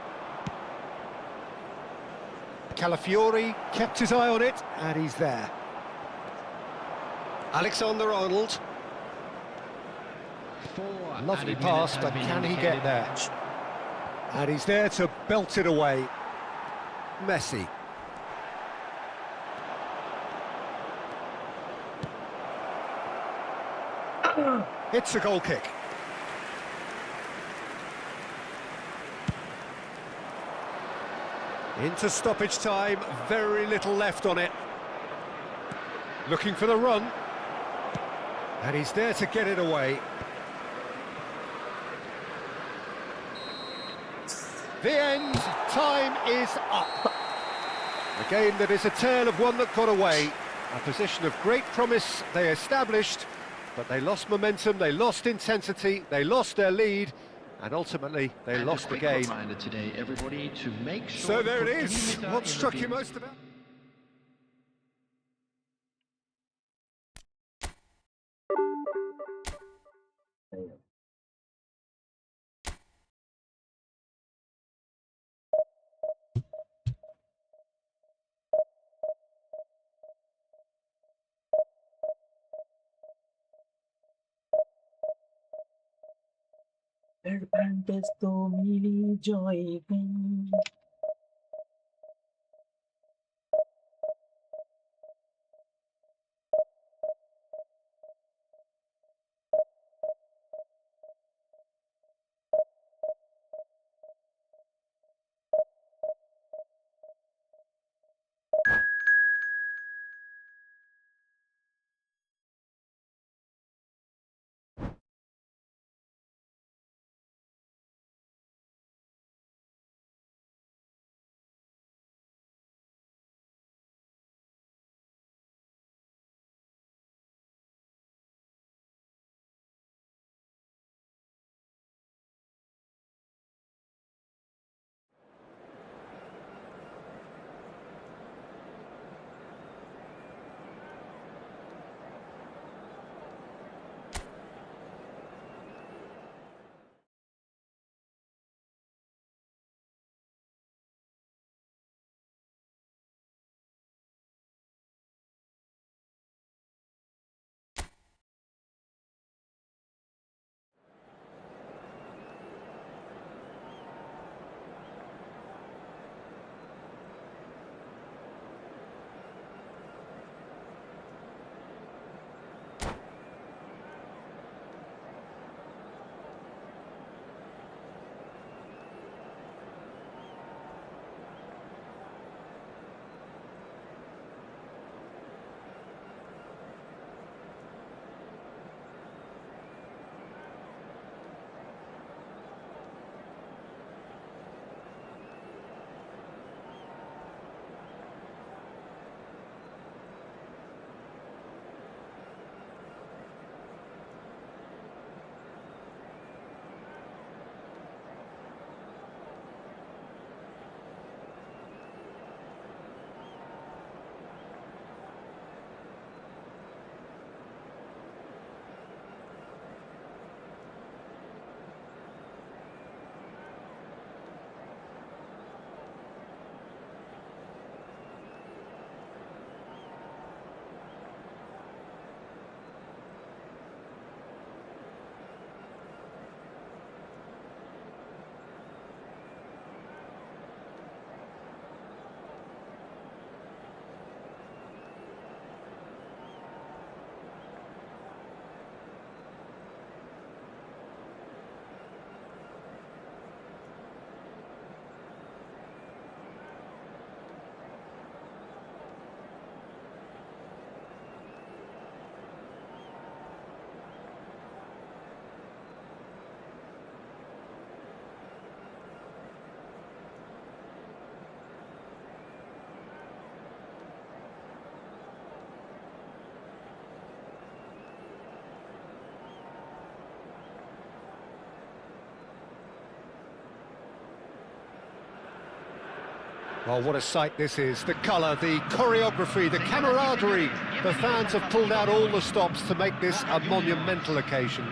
Calafiori kept his eye on it, and he's there. Alexander-Arnold. Lovely pass, but can he get there? And he's there to belt it away. Messi. It's a goal kick. Into stoppage time, very little left on it. Looking for the run. And he's there to get it away. The end, time is up. A game that is a tale of one that got away. A position of great promise they established, but they lost momentum, they lost intensity, they lost their lead, and ultimately they lost the game. Today, everybody, to make sure So there it is. What struck you most about? Advantage तो मिली जाएगी. Oh, what a sight this is. The colour, the choreography, the camaraderie. The fans have pulled out all the stops to make this a monumental occasion.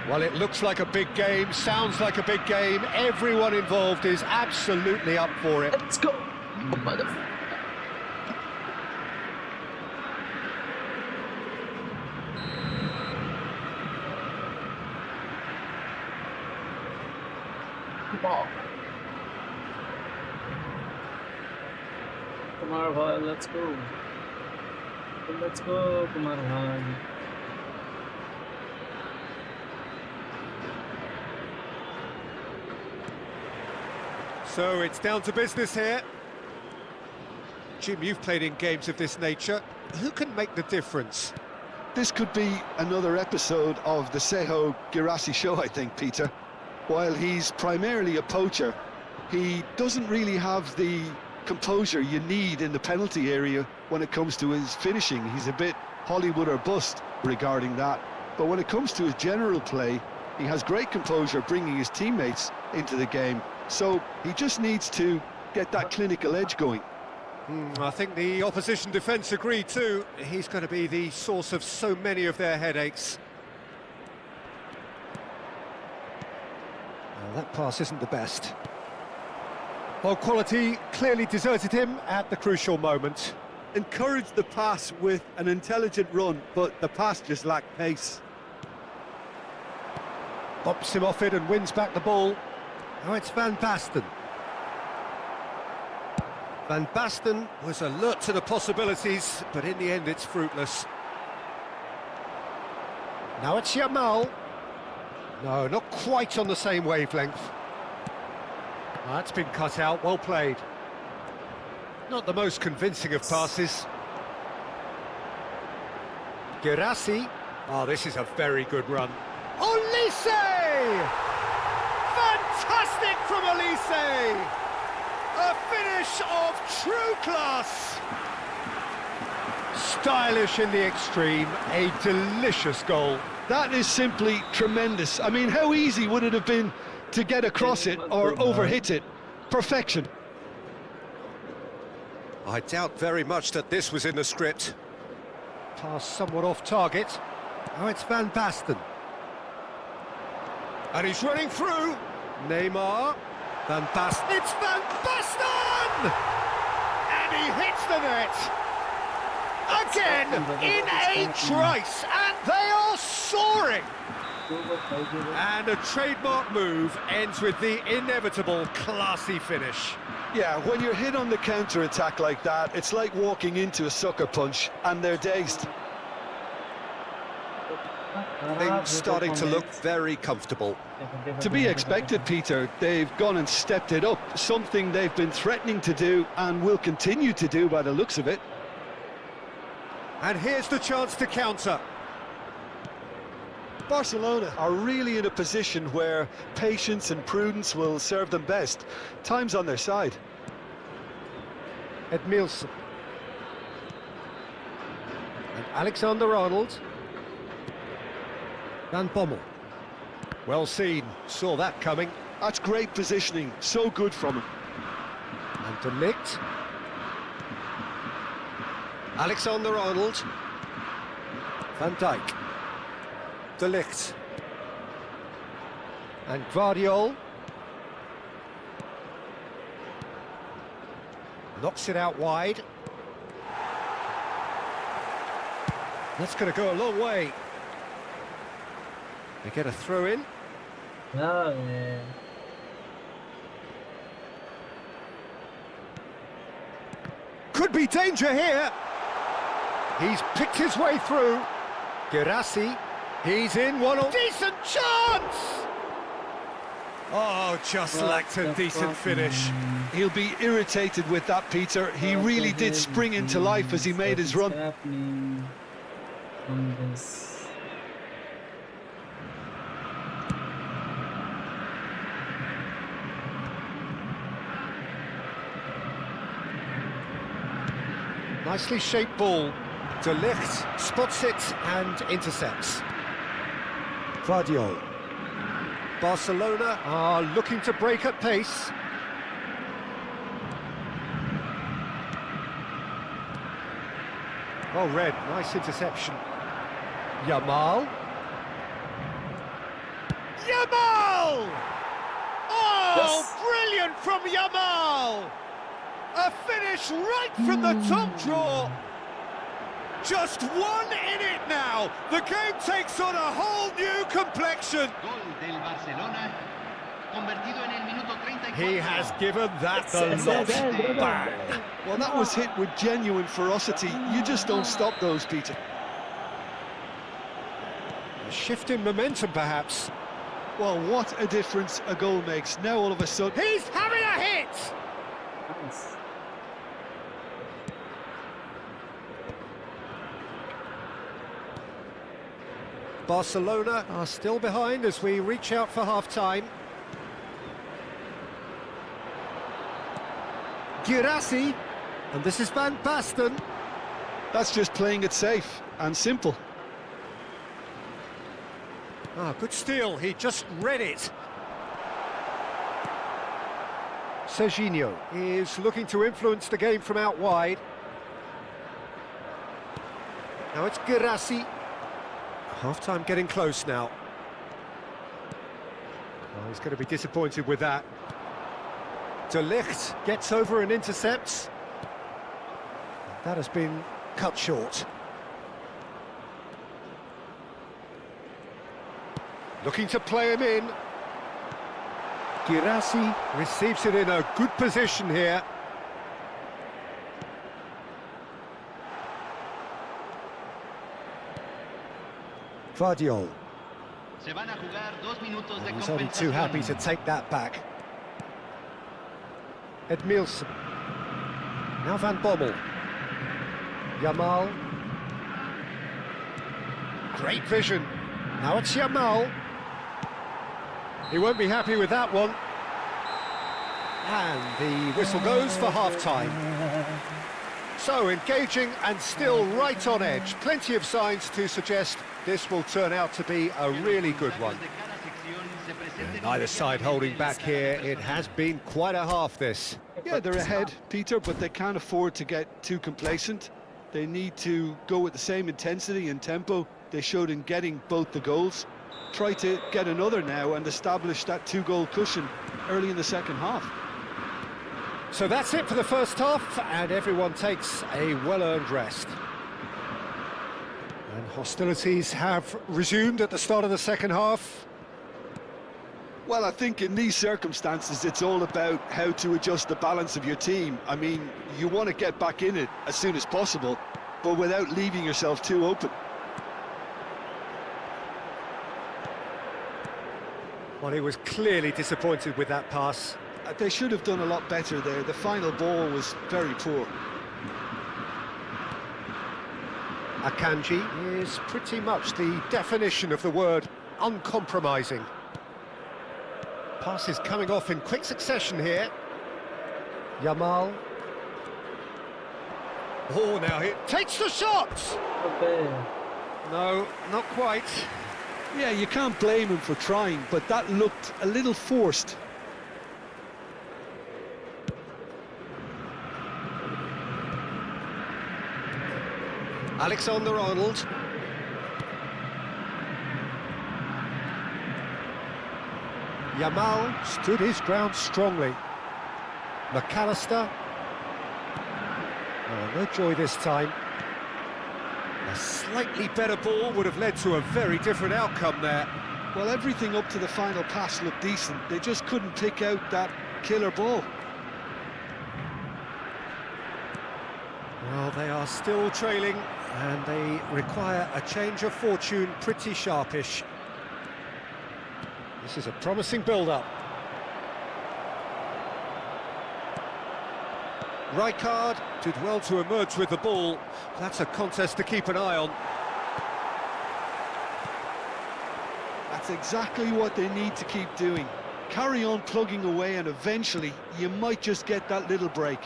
Well, it looks like a big game, sounds like a big game. Everyone involved is absolutely up for it. Let's go. Oh, motherfucker. Ball. Kumar bhai, let's go. Let's go, Kumar bhai. So it's down to business here. Jim, you've played in games of this nature. Who can make the difference? This could be another episode of the Sejo Girassi show, I think, Peter. While he's primarily a poacher, he doesn't really have the composure you need in the penalty area when it comes to his finishing. He's a bit Hollywood or bust regarding that. But when it comes to his general play, he has great composure bringing his teammates into the game. So he just needs to get that clinical edge going. I think the opposition defence agree too. He's going to be the source of so many of their headaches. Well, that pass isn't the best. Well, quality clearly deserted him at the crucial moment. Encouraged the pass with an intelligent run, but the pass just lacked pace. Bops him off it and wins back the ball. Now it's Van Basten. Van Basten was alert to the possibilities, but in the end it's fruitless. Now it's Yamal. No, not quite on the same wavelength. That's been cut out, well played. Not the most convincing of passes. Girassi. Oh, this is a very good run. Olise! Fantastic from Olise! A finish of true class! Stylish in the extreme, a delicious goal. That is simply tremendous. I mean, how easy would it have been to get across it or overhit it? Perfection. I doubt very much that this was in the script. Pass somewhat off target. Now it's Van Basten. And he's running through. Neymar. Van Basten. It's Van Basten! And he hits the net. Again, in a trice. And they are soaring. And a trademark move ends with the inevitable classy finish. Yeah, when you're hit on the counter-attack like that, it's like walking into a sucker punch and they're dazed. Things starting to look very comfortable. To be expected, Peter. They've gone and stepped it up, something they've been threatening to do and will continue to do by the looks of it. And here's the chance to counter. Barcelona are really in a position where patience and prudence will serve them best. Time's on their side. Edmilson. And Alexander-Arnold. Van Bommel. Well seen, saw that coming. That's great positioning, so good from him. And De Ligt. Alexander-Arnold. Van Dijk. De Ligt. And Guardiol. Knocks it out wide. That's going to go a long way. They get a throw in. No, man. Could be danger here. He's picked his way through. Girassi. He's in one. Decent chance! Oh, just lacked a decent finish. He'll be irritated with that, Peter. He really did spring into life as he made his run. Happening on this. Nicely shaped ball. De Ligt spots it and intercepts. Guardiol. Barcelona are looking to break at pace. Oh, Red, nice interception. Yamal. Yamal! Oh, Yes. brilliant from Yamal! A finish right from the top draw. Just 1 in it now. The game takes on a whole new complexion. Gol del Barcelona, convertido en el minuto 34. He has given that the lot. Bang. Well, that was hit with genuine ferocity. You just don't stop those, Peter. A shift in momentum, perhaps. Well, what a difference a goal makes. Now, all of a sudden... He's having a hit! Nice. Barcelona are still behind as we reach out for half-time. Girassi, and this is Van Basten. That's just playing it safe and simple. Ah, good steal, he just read it. Serginho is looking to influence the game from out wide. Now it's Girassi. Half-time getting close now. Oh, he's going to be disappointed with that. De Ligt gets over and intercepts. That has been cut short. Looking to play him in. Girassi receives it in a good position here. Vardiol. Se van a jugar 2 minutos de He's only too happy to take that back. Edmilson. Now Van Bommel. Yamal. Great vision. Now it's Yamal. He won't be happy with that one. And the whistle goes for half-time. So engaging and still right on edge. Plenty of signs to suggest this will turn out to be a really good one. Neither side holding back here. It has been quite a half, this. Yeah, they're ahead, Peter, but they can't afford to get too complacent. They need to go with the same intensity and tempo they showed in getting both the goals. Try to get another now and establish that 2-goal cushion early in the second half. So that's it for the first half, and everyone takes a well-earned rest. And hostilities have resumed at the start of the second half. Well, I think in these circumstances, it's all about how to adjust the balance of your team. I mean, you want to get back in it as soon as possible, but without leaving yourself too open. Well, he was clearly disappointed with that pass. They should have done a lot better there. The final ball was very poor. Akanji is pretty much the definition of the word uncompromising. Passes coming off in quick succession here. Yamal. Oh, now he takes the shot! Okay. No, not quite. Yeah, you can't blame him for trying, but that looked a little forced. Alexander-Arnold. Yamal stood his ground strongly. McAllister. Oh, no joy this time. A slightly better ball would have led to a very different outcome there. Well, everything up to the final pass looked decent. They just couldn't pick out that killer ball. Well, they are still trailing, and they require a change of fortune pretty sharpish. This is a promising build-up. Rijkaard did well to emerge with the ball. That's a contest to keep an eye on. That's exactly what they need to keep doing. Carry on plugging away, and eventually you might just get that little break.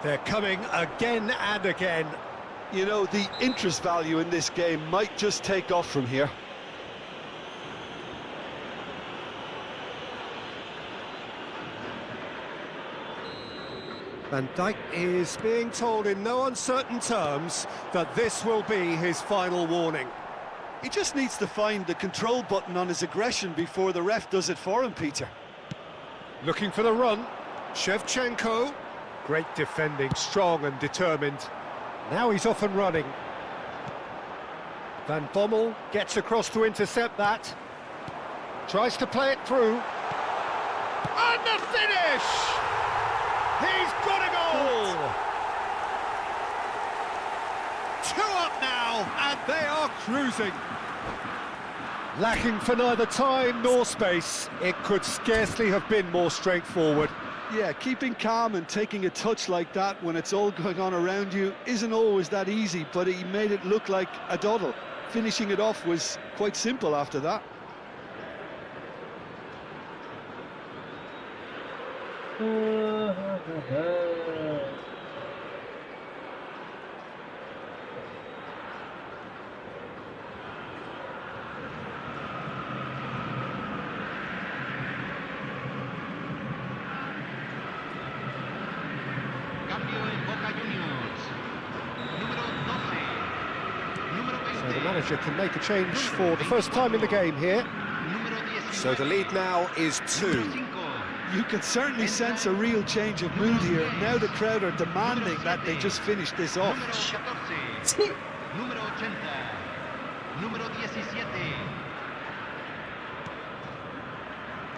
They're coming again and again. You know, the interest value in this game might just take off from here. Van Dijk is being told in no uncertain terms that this will be his final warning. He just needs to find the control button on his aggression before the ref does it for him, Peter. Looking for the run. Shevchenko. Great defending, strong and determined. Now he's off and running. Van Bommel gets across to intercept that. Tries to play it through. And the finish! He's got a goal! 2 up now, and they are cruising. Lacking for neither time nor space, it could scarcely have been more straightforward. Yeah, keeping calm and taking a touch like that when it's all going on around you isn't always that easy, but he made it look like a doddle. Finishing it off was quite simple after that. Cambio en Boca Juniors. Número 12. Número 20. So the manager can make a change for the first time in the game here. Número 19. So the lead now is 2. Número 5. You can certainly sense a real change of mood here. Now the crowd are demanding that they just finish this off. Número 14. Número 80. Número 17.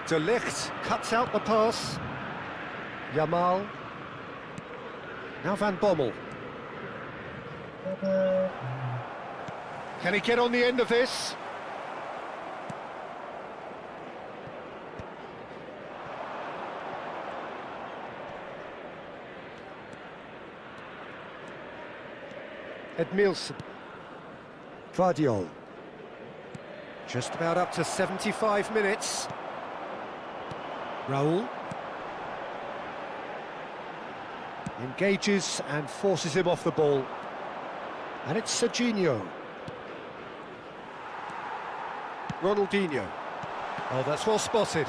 De Ligt cuts out the pass. Yamal. Now Van Bommel. Can he get on the end of this? Edmilson. Vardiol. Just about up to 75 minutes. Raul. Engages and forces him off the ball. And it's Serginho. Ronaldinho. Oh, that's well spotted.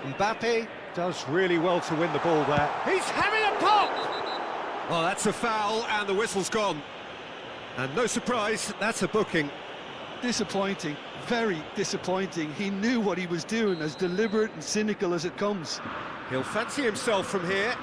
Mbappe does really well to win the ball there. He's having a pop! Oh, that's a foul, and the whistle's gone. And no surprise, that's a booking. Disappointing, very disappointing. He knew what he was doing, as deliberate and cynical as it comes. He'll fancy himself from here.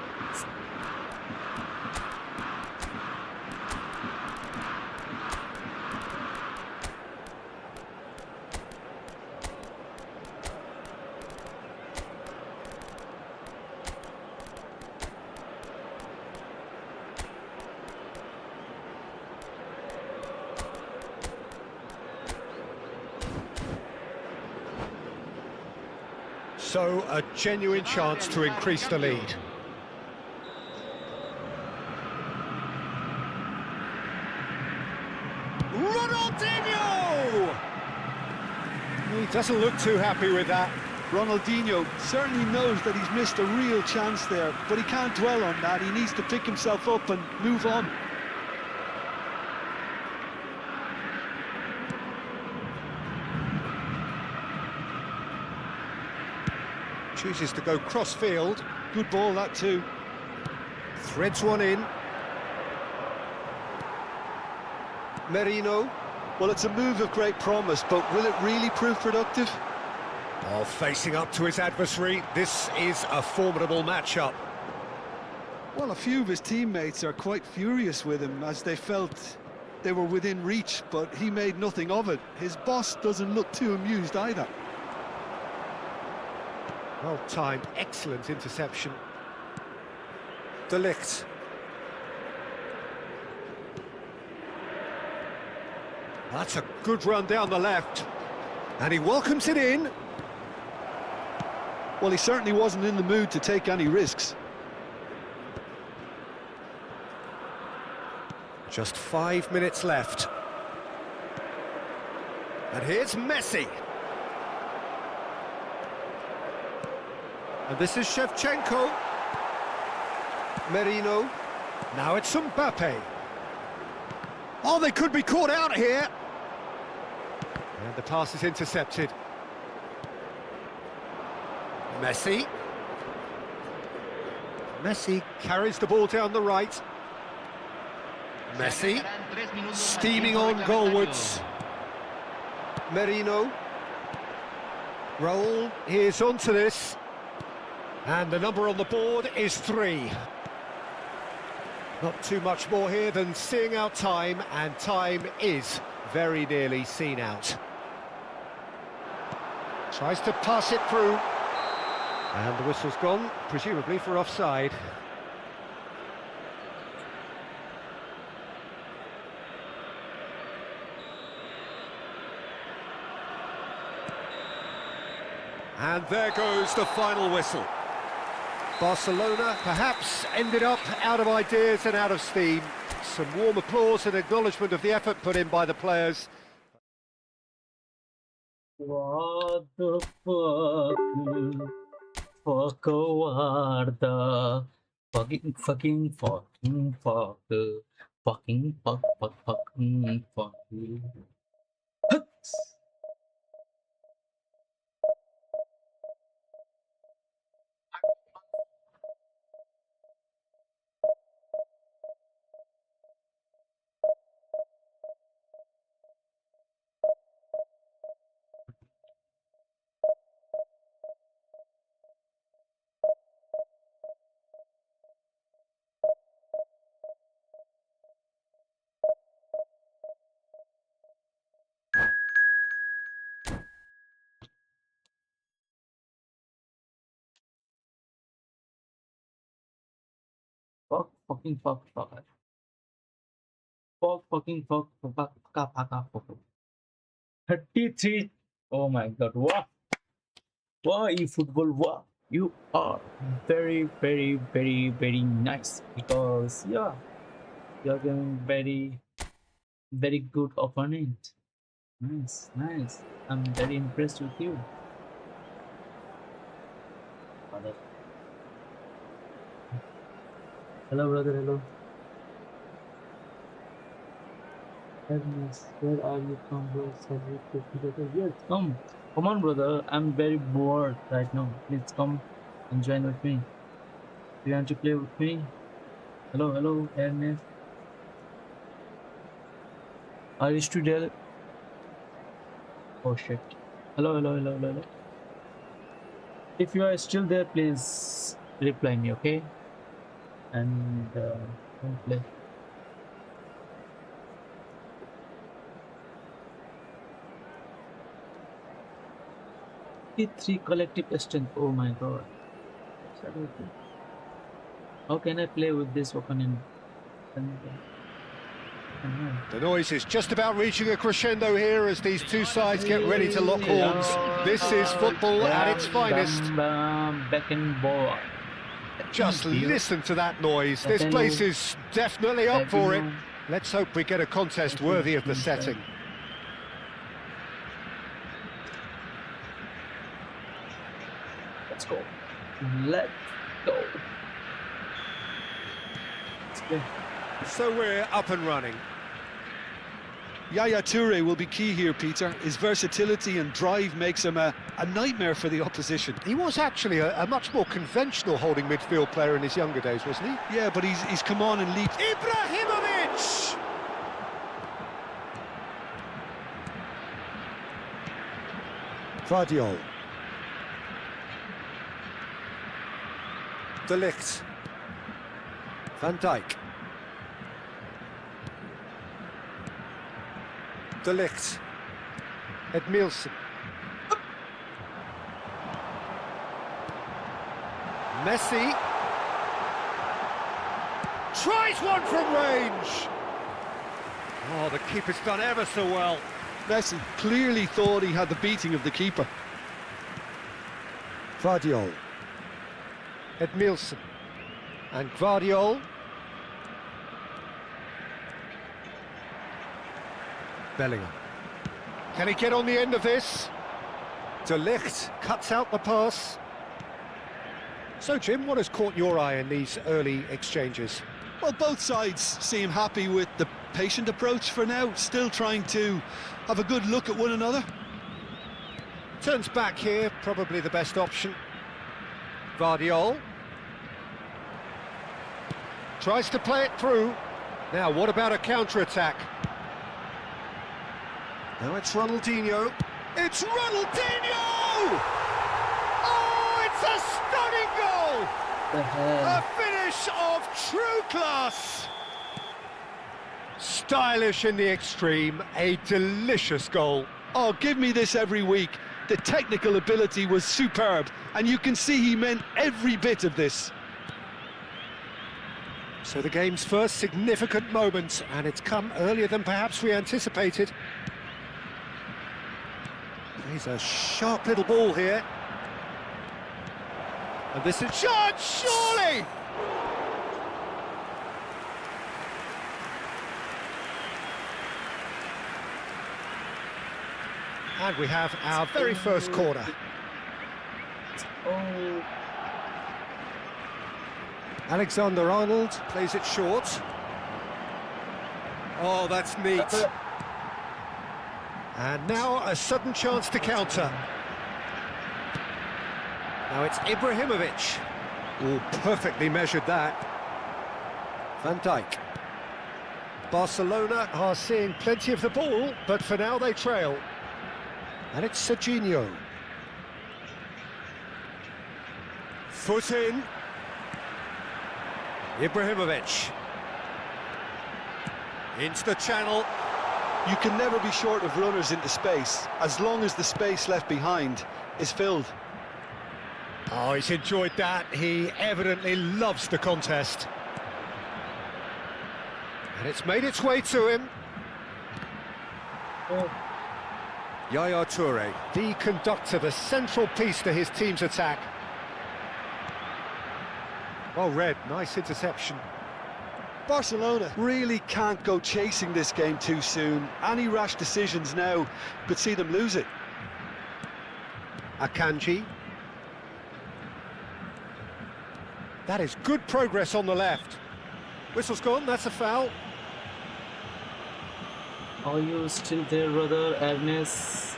So, a genuine chance to increase the lead. Ronaldinho! He doesn't look too happy with that. Ronaldinho certainly knows that he's missed a real chance there, but he can't dwell on that. He needs to pick himself up and move on. Chooses to go cross-field. Good ball, that too. Threads one in. Merino. Well, it's a move of great promise, but will it really prove productive? Oh, facing up to his adversary, this is a formidable matchup. Well, a few of his teammates are quite furious with him, as they felt they were within reach, but he made nothing of it. His boss doesn't look too amused either. Well timed, excellent interception. De Ligt. That's a good run down the left. And he welcomes it in. Well, he certainly wasn't in the mood to take any risks. Just 5 minutes left. And here's Messi. And this is Shevchenko. Merino. Now it's Mbappe. Oh, they could be caught out here. And the pass is intercepted. Messi. Messi carries the ball down the right. Messi. Steaming on goalwards. Merino. Raul is onto this. And the number on the board is 3. Not too much more here than seeing out time, and time is very nearly seen out. Tries to pass it through. And the whistle's gone, presumably for offside. And there goes the final whistle. Barcelona perhaps ended up out of ideas and out of steam. Some warm applause and acknowledgement of the effort put in by the players. What the fuck? Fuck are the fucking fuck fucking fuck fucking fuck you. Fuck fucking fuck. Fuck fucking fuck 33. Oh my god, wow. Wow, eFootball, wow. You are very nice, because yeah, you're giving very good opponent. Nice. I'm very impressed with you. Hello brother, hello. Agnes, where are you from, bro? Yes, come on brother, I'm very bored right now. Please come and join with me. Do you want to play with me? Hello, Ernest. Are you still there? Oh shit. Hello. If you are still there, please reply me, okay? And don't play. Three collective strength. Oh my god. How can I play with this opponent? The noise is just about reaching a crescendo here as these two sides get ready to lock horns. This is football at its finest. Back and ball. Just listen to that noise. This place is definitely up for it. Let's hope we get a contest worthy of the setting. Let's go. Let's go. So we're up and running. Yaya Toure will be key here, Peter. His versatility and drive makes him a nightmare for the opposition. He was actually a much more conventional holding midfield player in his younger days, wasn't he? Yeah, but he's come on and leaped. Ibrahimovic! Vardiol. De Ligt. Van Dijk. De Ligt. Edmilson. Messi. Tries one from range. Oh, the keeper's done ever so well. Messi clearly thought he had the beating of the keeper. Vardiol. Edmilson. And Vardiol. Bellingham. Can he get on the end of this? De Ligt cuts out the pass. So, Jim, what has caught your eye in these early exchanges? Well, both sides seem happy with the patient approach for now, still trying to have a good look at one another. Turns back here, probably the best option. Vardiol. Tries to play it through. Now, what about a counter-attack? Now it's Ronaldinho. It's Ronaldinho! Oh, it's a stunning goal! A finish of true class! Stylish in the extreme, a delicious goal. Oh, give me this every week. The technical ability was superb, and you can see he meant every bit of this. So the game's first significant moment, and it's come earlier than perhaps we anticipated. He's a sharp little ball here. And this is shot, surely! And we have our very first corner. Oh, Alexander-Arnold plays it short. Oh, that's neat. And now a sudden chance to counter. Now it's Ibrahimovic. Oh, perfectly measured that. Van Dijk. Barcelona are seeing plenty of the ball, but for now they trail. And it's Serginho. Foot in. Ibrahimovic. Into the channel. You can never be short of runners into space, as long as the space left behind is filled. Oh, he's enjoyed that. He evidently loves the contest. And it's made its way to him. oh. Yaya Toure, the conductor, the central piece to his team's attack. Well read, nice interception. Barcelona really can't go chasing this game too soon. Any rash decisions now could see them lose it. Akanji. That is good progress on the left. Whistle's gone, that's a foul. Are you still there, brother? Ernest?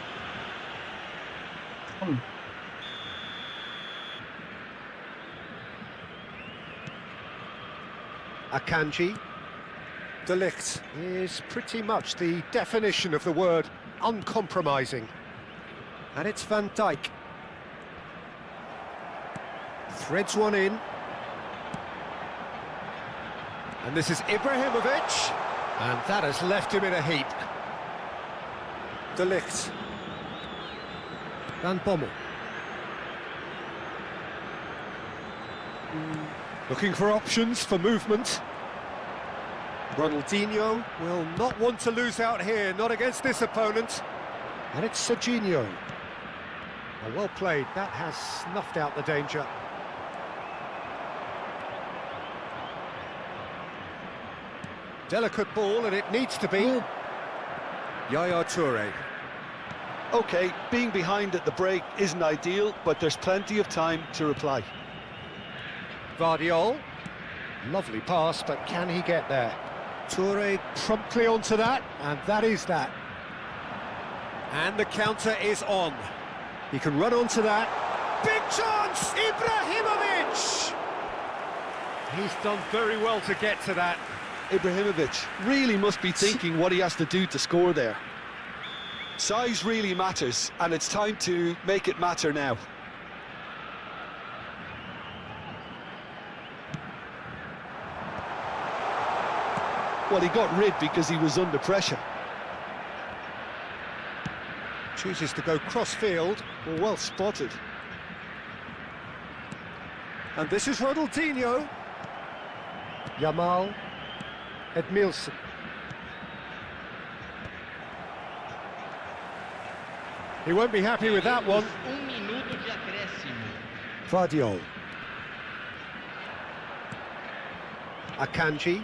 Akanji. De Ligt is pretty much the definition of the word uncompromising. And it's Van Dijk. Threads one in. And this is Ibrahimovic. And that has left him in a heap. De Ligt. Van Bommel. Looking for options for movement. Ronaldinho will not want to lose out here, not against this opponent. And it's Serginho. Oh, well played, that has snuffed out the danger. Delicate ball, and it needs to be. Yaya Toure. Okay, being behind at the break isn't ideal, but there's plenty of time to reply. Vardiol. Lovely pass, but can he get there? Toure promptly onto that, and that is that. And the counter is on. He can run onto that. Big chance! Ibrahimovic! He's done very well to get to that. Ibrahimovic really must be thinking what he has to do to score there. Size really matters, and it's time to make it matter now. Well, he got rid because he was under pressure. Chooses to go cross-field. Well spotted. And this is Ronaldinho. Yamal. Edmilson. He won't be happy with that one. Vardiol. Akanji.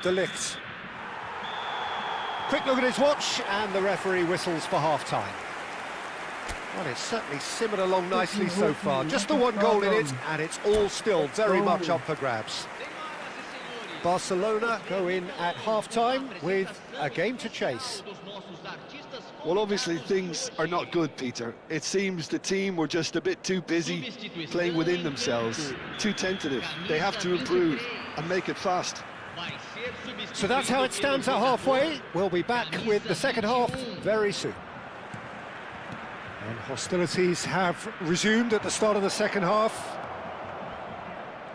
De Ligt. Quick look at his watch, and the referee whistles for half-time. Well, it's certainly simmered along nicely so far. Just the one goal in it, and it's all still very much up for grabs. Barcelona go in at half-time with a game to chase. Well, obviously things are not good, Peter. It seems the team were just a bit too busy playing within themselves, too tentative. They have to improve and make it fast. So that's how it stands at halfway. We'll be back with the second half very soon. And hostilities have resumed at the start of the second half.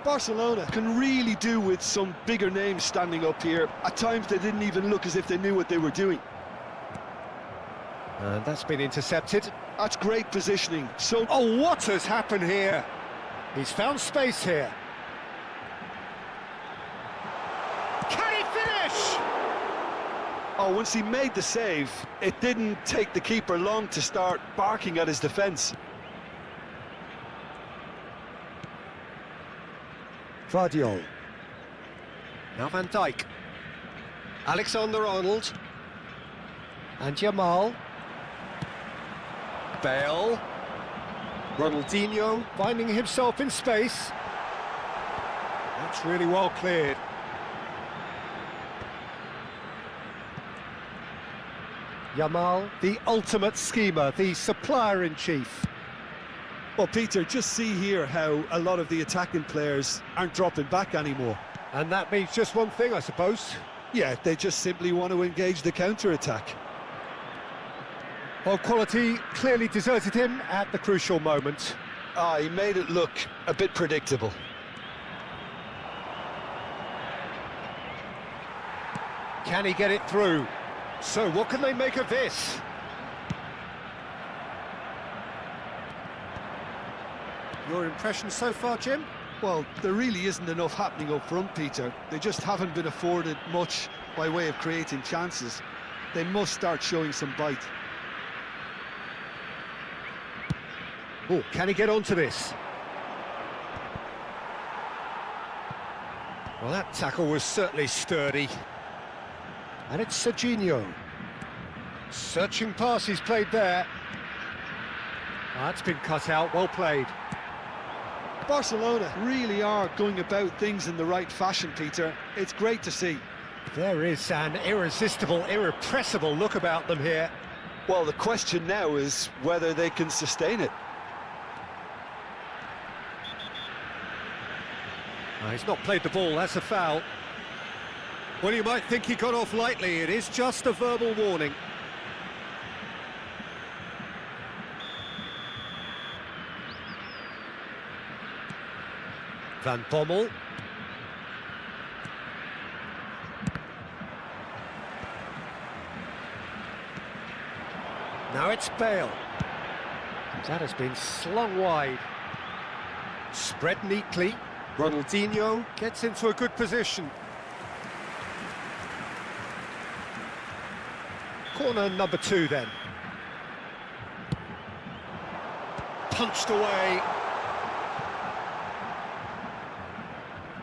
Barcelona can really do with some bigger names standing up here. At times they didn't even look as if they knew what they were doing. And that's been intercepted. That's great positioning. So, oh, what has happened here? He's found space here. Can he finish? oh, once he made the save, it didn't take the keeper long to start barking at his defence. Guardiol. Now Van Dijk. Alexander-Arnold. And Yamal. Bale. Ronaldinho finding himself in space. That's really well cleared. Yamal, the ultimate schemer, the supplier-in-chief. Well, Peter, just see here how a lot of the attacking players aren't dropping back anymore. And that means just one thing, I suppose. Yeah, they just simply want to engage the counter-attack. Well, quality clearly deserted him at the crucial moment. He made it look a bit predictable. Can he get it through? So what can they make of this? Your impression so far, Jim? Well, there really isn't enough happening up front, Peter. They just haven't been afforded much by way of creating chances. They must start showing some bite. Oh, can he get onto this? Well, that tackle was certainly sturdy. And it's Serginho. Searching pass he's played there. That's been cut out, well played. Barcelona really are going about things in the right fashion, Peter. It's great to see. There is an irresistible, irrepressible look about them here. Well, the question now is whether they can sustain it. He's not played the ball, that's a foul. Well, you might think he got off lightly, it is just a verbal warning. Van Bommel. Now it's Bale. That has been slung wide. Spread neatly. Ronaldinho gets into a good position. Corner number 2 then. Punched away.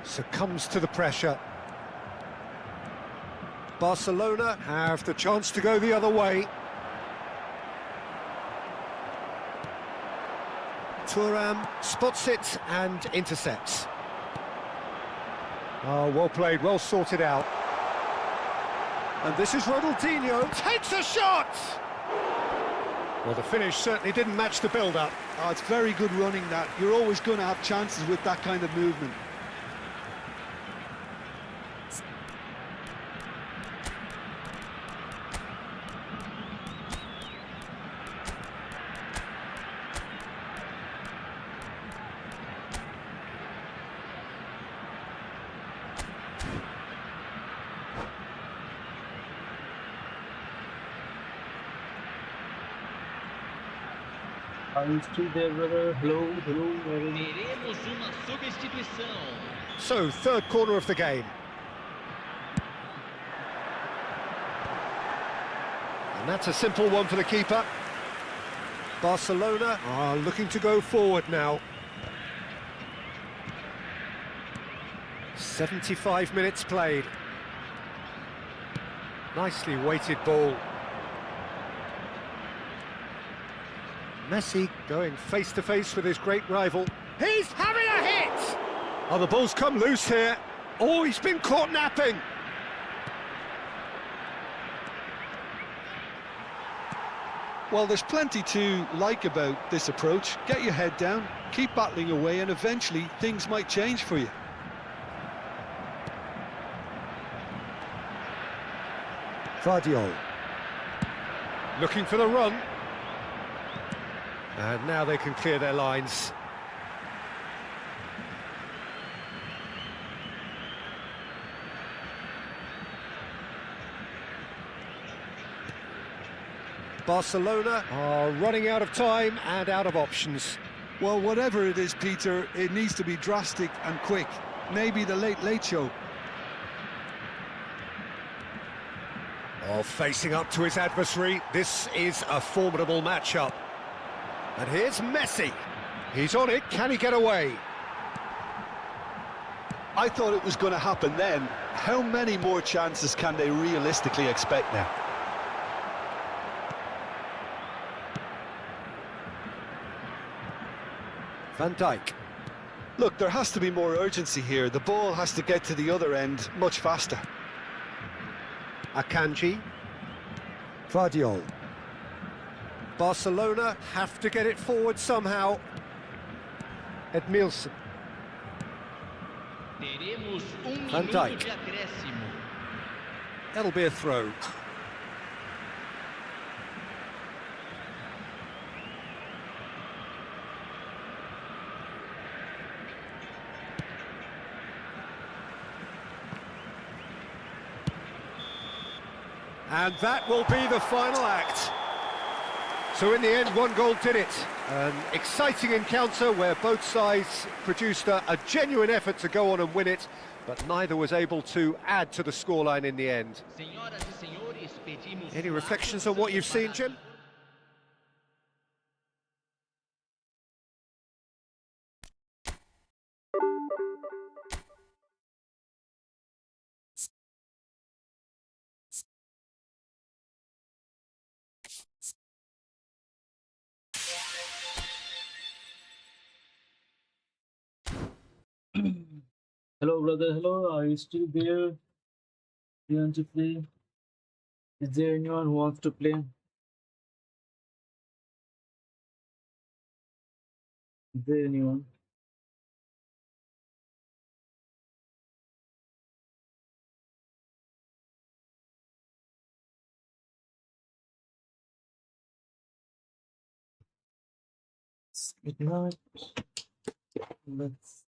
Succumbs to the pressure. Barcelona have the chance to go the other way. Thuram spots it and intercepts. Oh, well played, well sorted out. And this is Ronaldinho, takes a shot! Well, the finish certainly didn't match the build-up. Oh, it's very good running that. You're always going to have chances with that kind of movement. Are you still there, brother? Hello, hello, hello. Teremos uma substituição. So, third corner of the game. And that's a simple one for the keeper. Barcelona are looking to go forward now. 75 minutes played. Nicely weighted ball. Messi going face-to-face with his great rival. He's having a hit! Oh, the ball's come loose here. Oh, he's been caught napping. Well, there's plenty to like about this approach. Get your head down, keep battling away, and eventually things might change for you. Guardiol. Looking for the run. And now they can clear their lines. Barcelona are running out of time and out of options. Well, whatever it is, Peter, it needs to be drastic and quick. Maybe the late show. Oh, facing up to his adversary, this is a formidable matchup. And here's Messi. He's on it, can he get away? I thought it was going to happen then. How many more chances can they realistically expect now? Van Dijk. Look, there has to be more urgency here. The ball has to get to the other end much faster. Akanji. Vardiol. Barcelona have to get it forward somehow. Edmilson. Teremos Van minuto Dijk. de acréscimo. That'll be a throw. And that will be the final act. So in the end, one goal did it. An exciting encounter where both sides produced a genuine effort to go on and win it, but neither was able to add to the scoreline in the end. Senhoras e senhores, pedimos Any reflections on what you've seen, Jim? Hello, brother. Hello. Are you still there? Do you want to play? Is there anyone who wants to play? Is there anyone? It's midnight. Let's.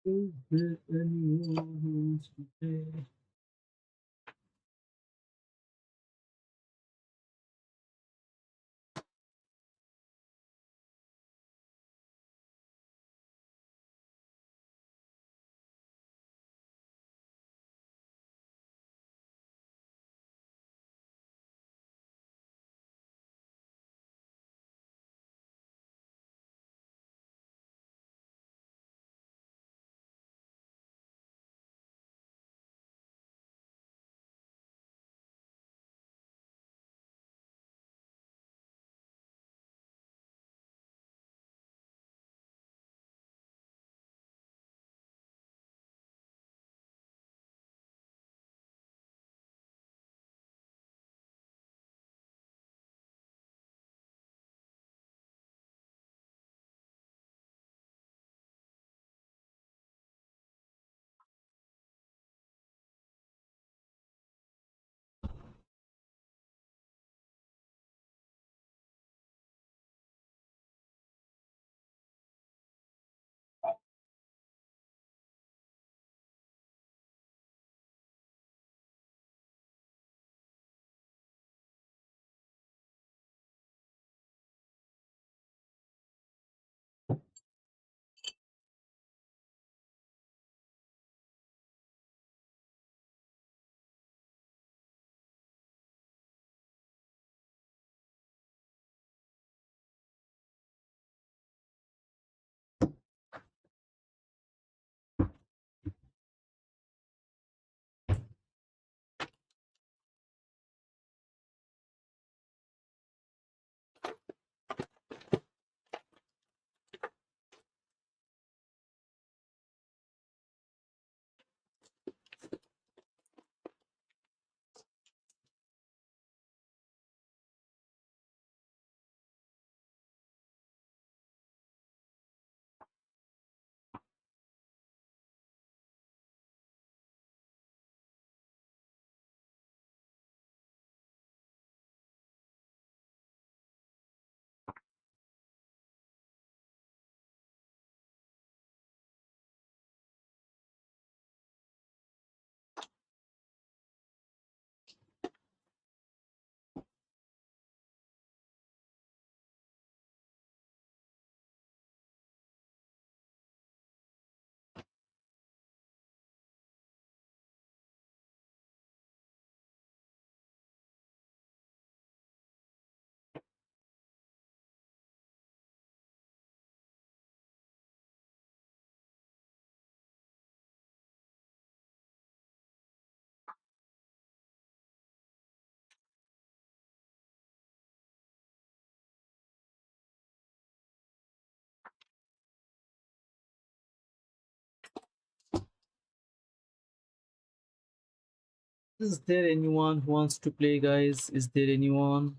Is there anyone who wants to play? Is there anyone who wants to play, guys? Is there anyone?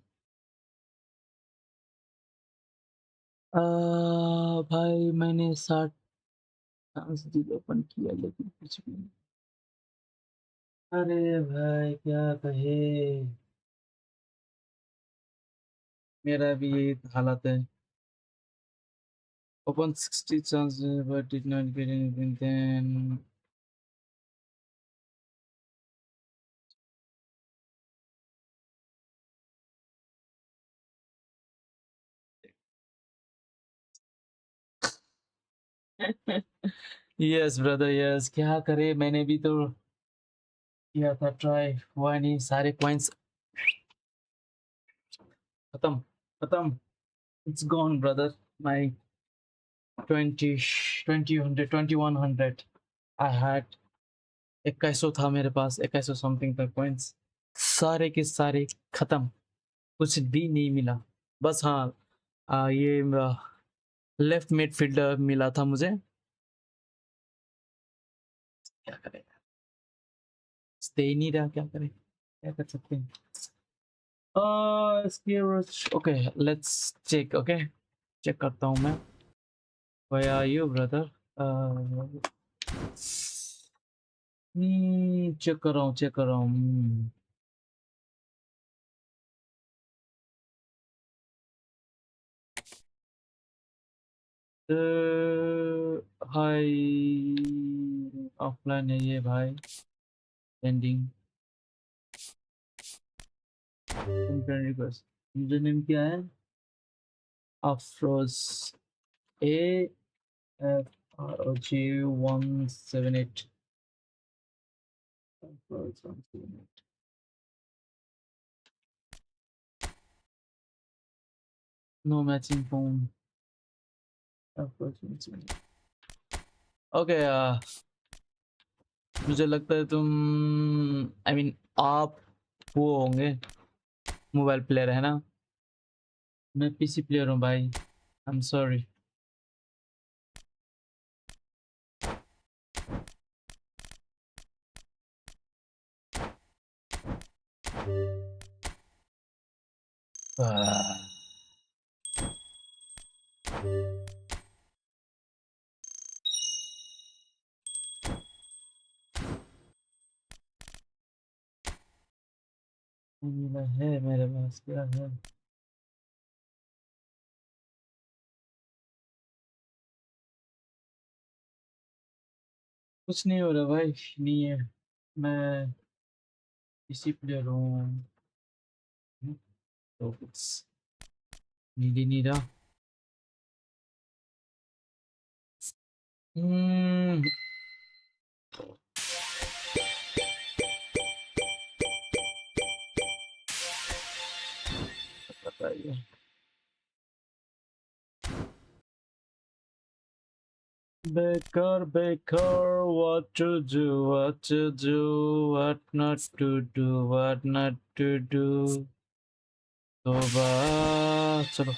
भाई मैंने 60 chance दिल open किया लेकिन कुछ भी नहीं। अरे भाई क्या कहे, मेरा भी यही हालत है। Open 60 chances but did not get anything then. Yes brother, yes, क्या करे, मैंने भी तो किया था ट्राई, हुआ नहीं, सारे कॉइंस खत्म खत्म, it's gone brother, my 20 20 2100 I had 2100 था मेरे पास, 2100 समथिंग था कॉइंस, सारे के सारे खत्म, कुछ भी नहीं मिला। बस हाँ, ये लेफ्ट मिडफील्डर मिला था मुझे। क्या करें, दे ही नहीं रहा, क्या करें, क्या कर सकते हैं। Okay let's check, okay check करता हूँ मैं। Where are you brother? Check कर रहा हूँ, चेक कर रहा हूँ। हाय, ऑफलाइन है ये भाई, pending friend request. User name क्या है? Afroz, AFROG178, Afroz 178। No matching phone, Afroz 178। Okay, मुझे लगता है तुम, आई मीन आप वो होंगे, मोबाइल प्लेयर है ना? मैं पीसी प्लेयर हूँ भाई, आई एम सॉरी। है मेरे पास, क्या है? कुछ नहीं हो रहा भाई, नहीं है, मैं पीसी प्लेयर हूँ, तो कुछ मिल ही नहीं रहा। हम्म, बताइए। बेकार बेकार, what to do, what to do, what not to do, what not to do। तो चलो,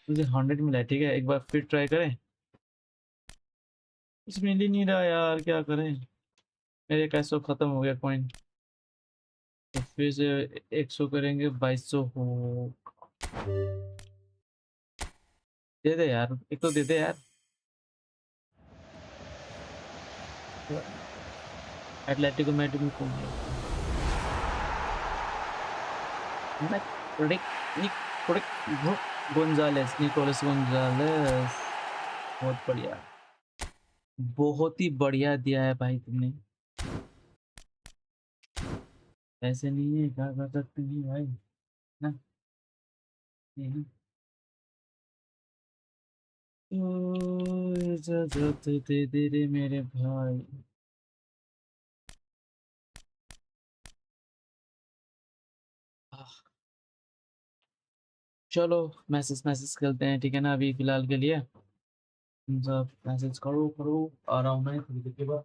मुझे 100 मिला है, ठीक है, एक बार फिर ट्राई करें। कुछ मिल ही नहीं रहा यार, क्या करें, मेरे कैसो खत्म हो गया कॉइन, तो फिर से 100 करेंगे, 2200 हो। दे दे यार, एक तो दे दे यार। एटलेटिको मैड्रिड को गोंजालेस, निकोलस गोंजालेस, बहुत बढ़िया, बहुत ही बढ़िया दिया है भाई तुमने। ऐसे नहीं है, क्या कर सकते हैं भाई ना, ये है। तो इजाजत दे दे रे मेरे भाई। चलो मैसेज मैसेज करते हैं, ठीक है ना, अभी फिलहाल के लिए तुम सब मैसेज करो करो, आ रहा हूँ मैं थोड़ी देर के बाद।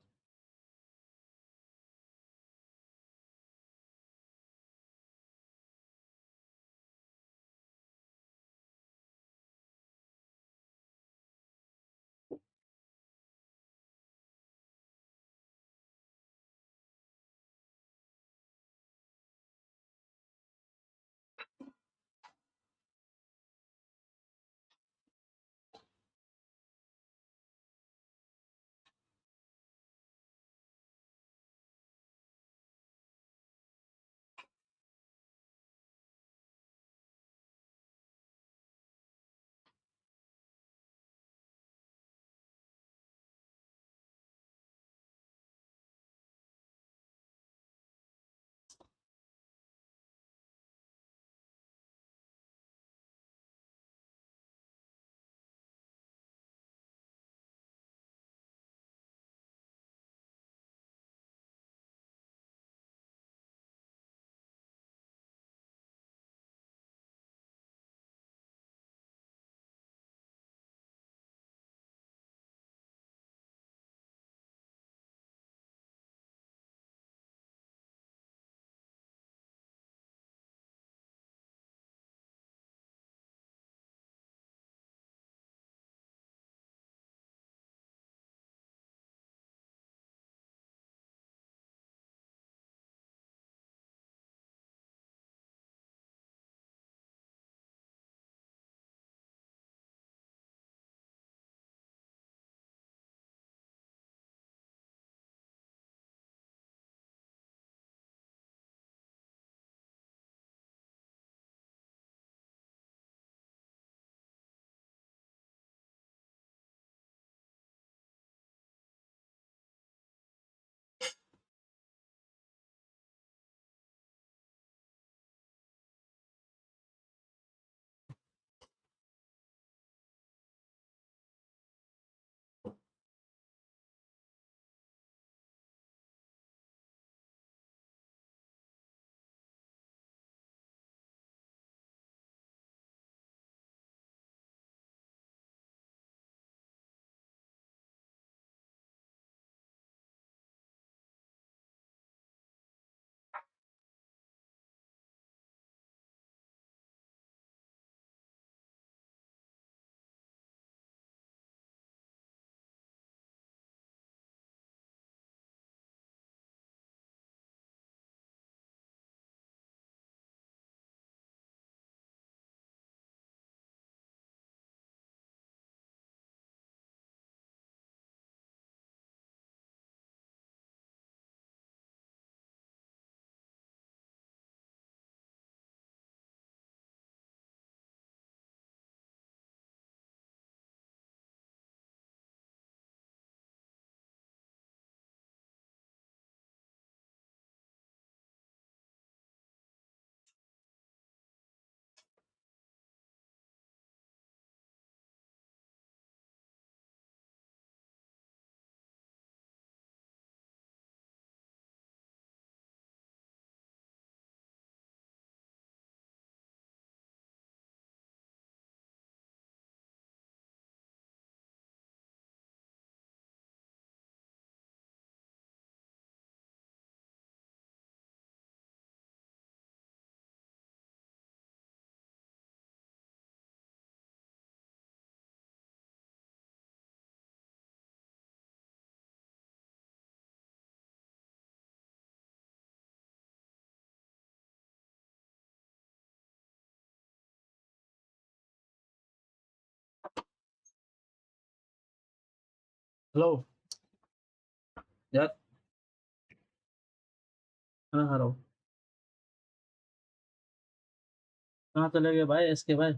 हेलो यार। हाँ हेलो। कहाँ चले गए भाई इसके भाई?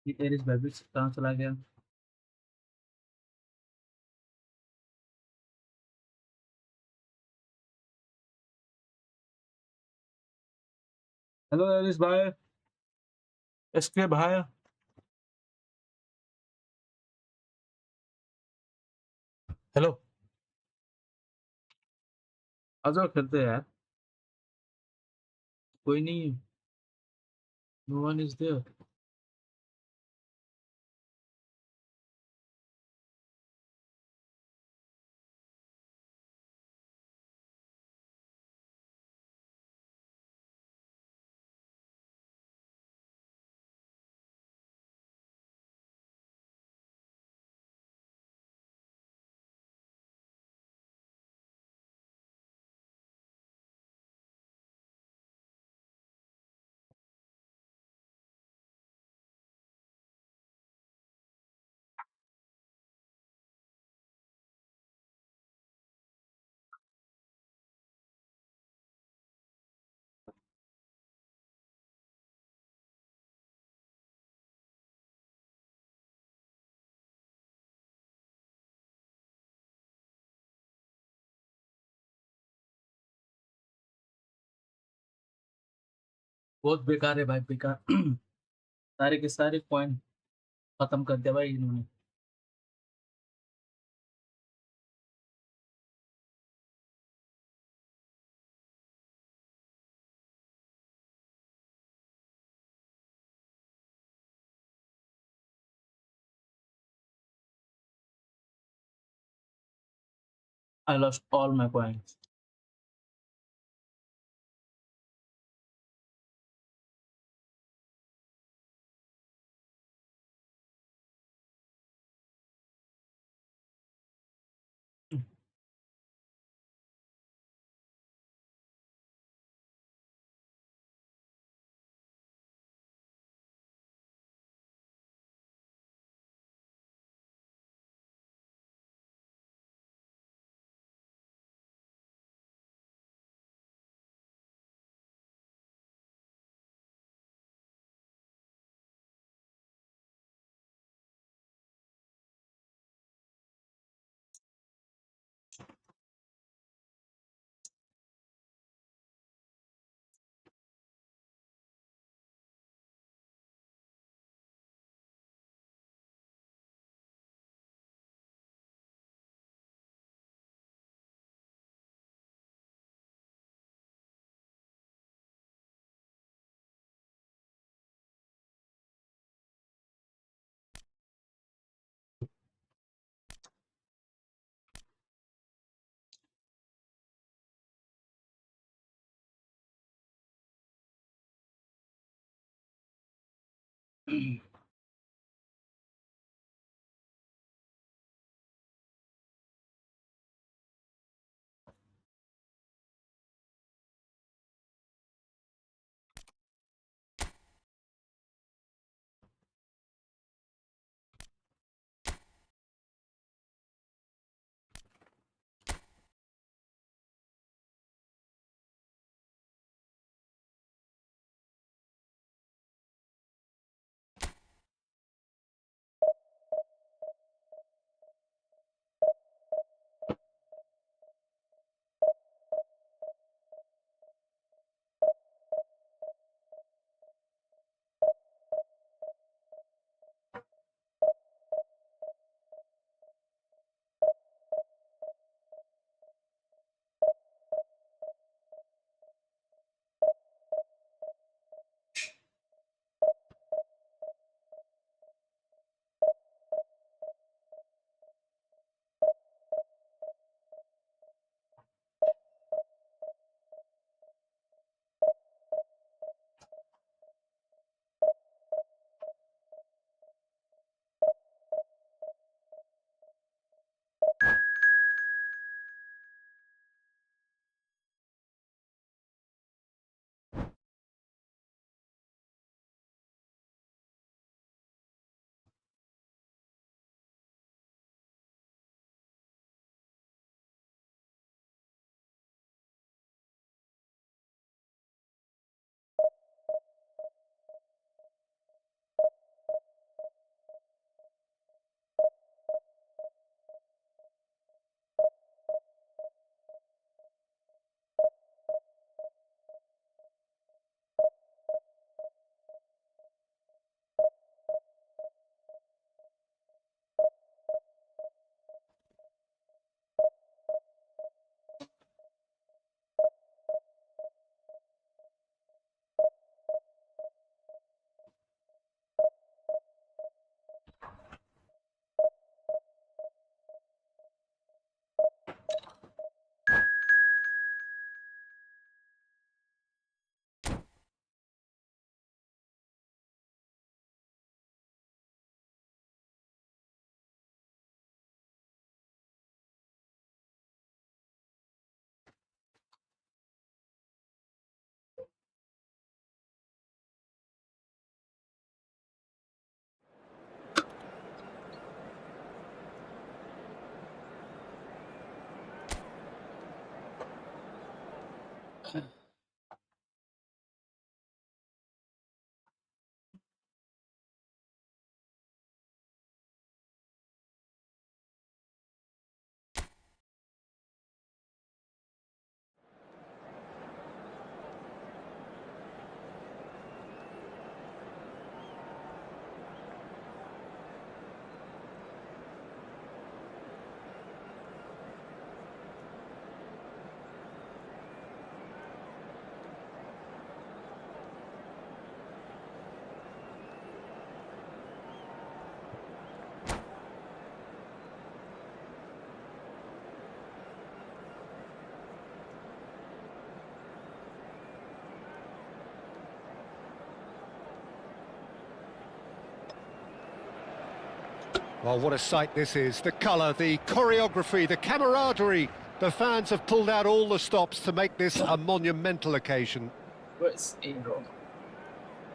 ये एरिस भाई कहाँ चला गया? हेलो एरिस भाई, इसके भाई। हेलो। आ जाओ खेलते हैं यार। कोई नहीं है। No one is there. बहुत बेकार है भाई, बेकार। सारे के सारे पॉइंट खत्म कर दिया भाई इन्होंने। I lost all my points. Well, what a sight this is. The colour, the choreography, the camaraderie. The fans have pulled out all the stops to make this a monumental occasion. Where's Aero?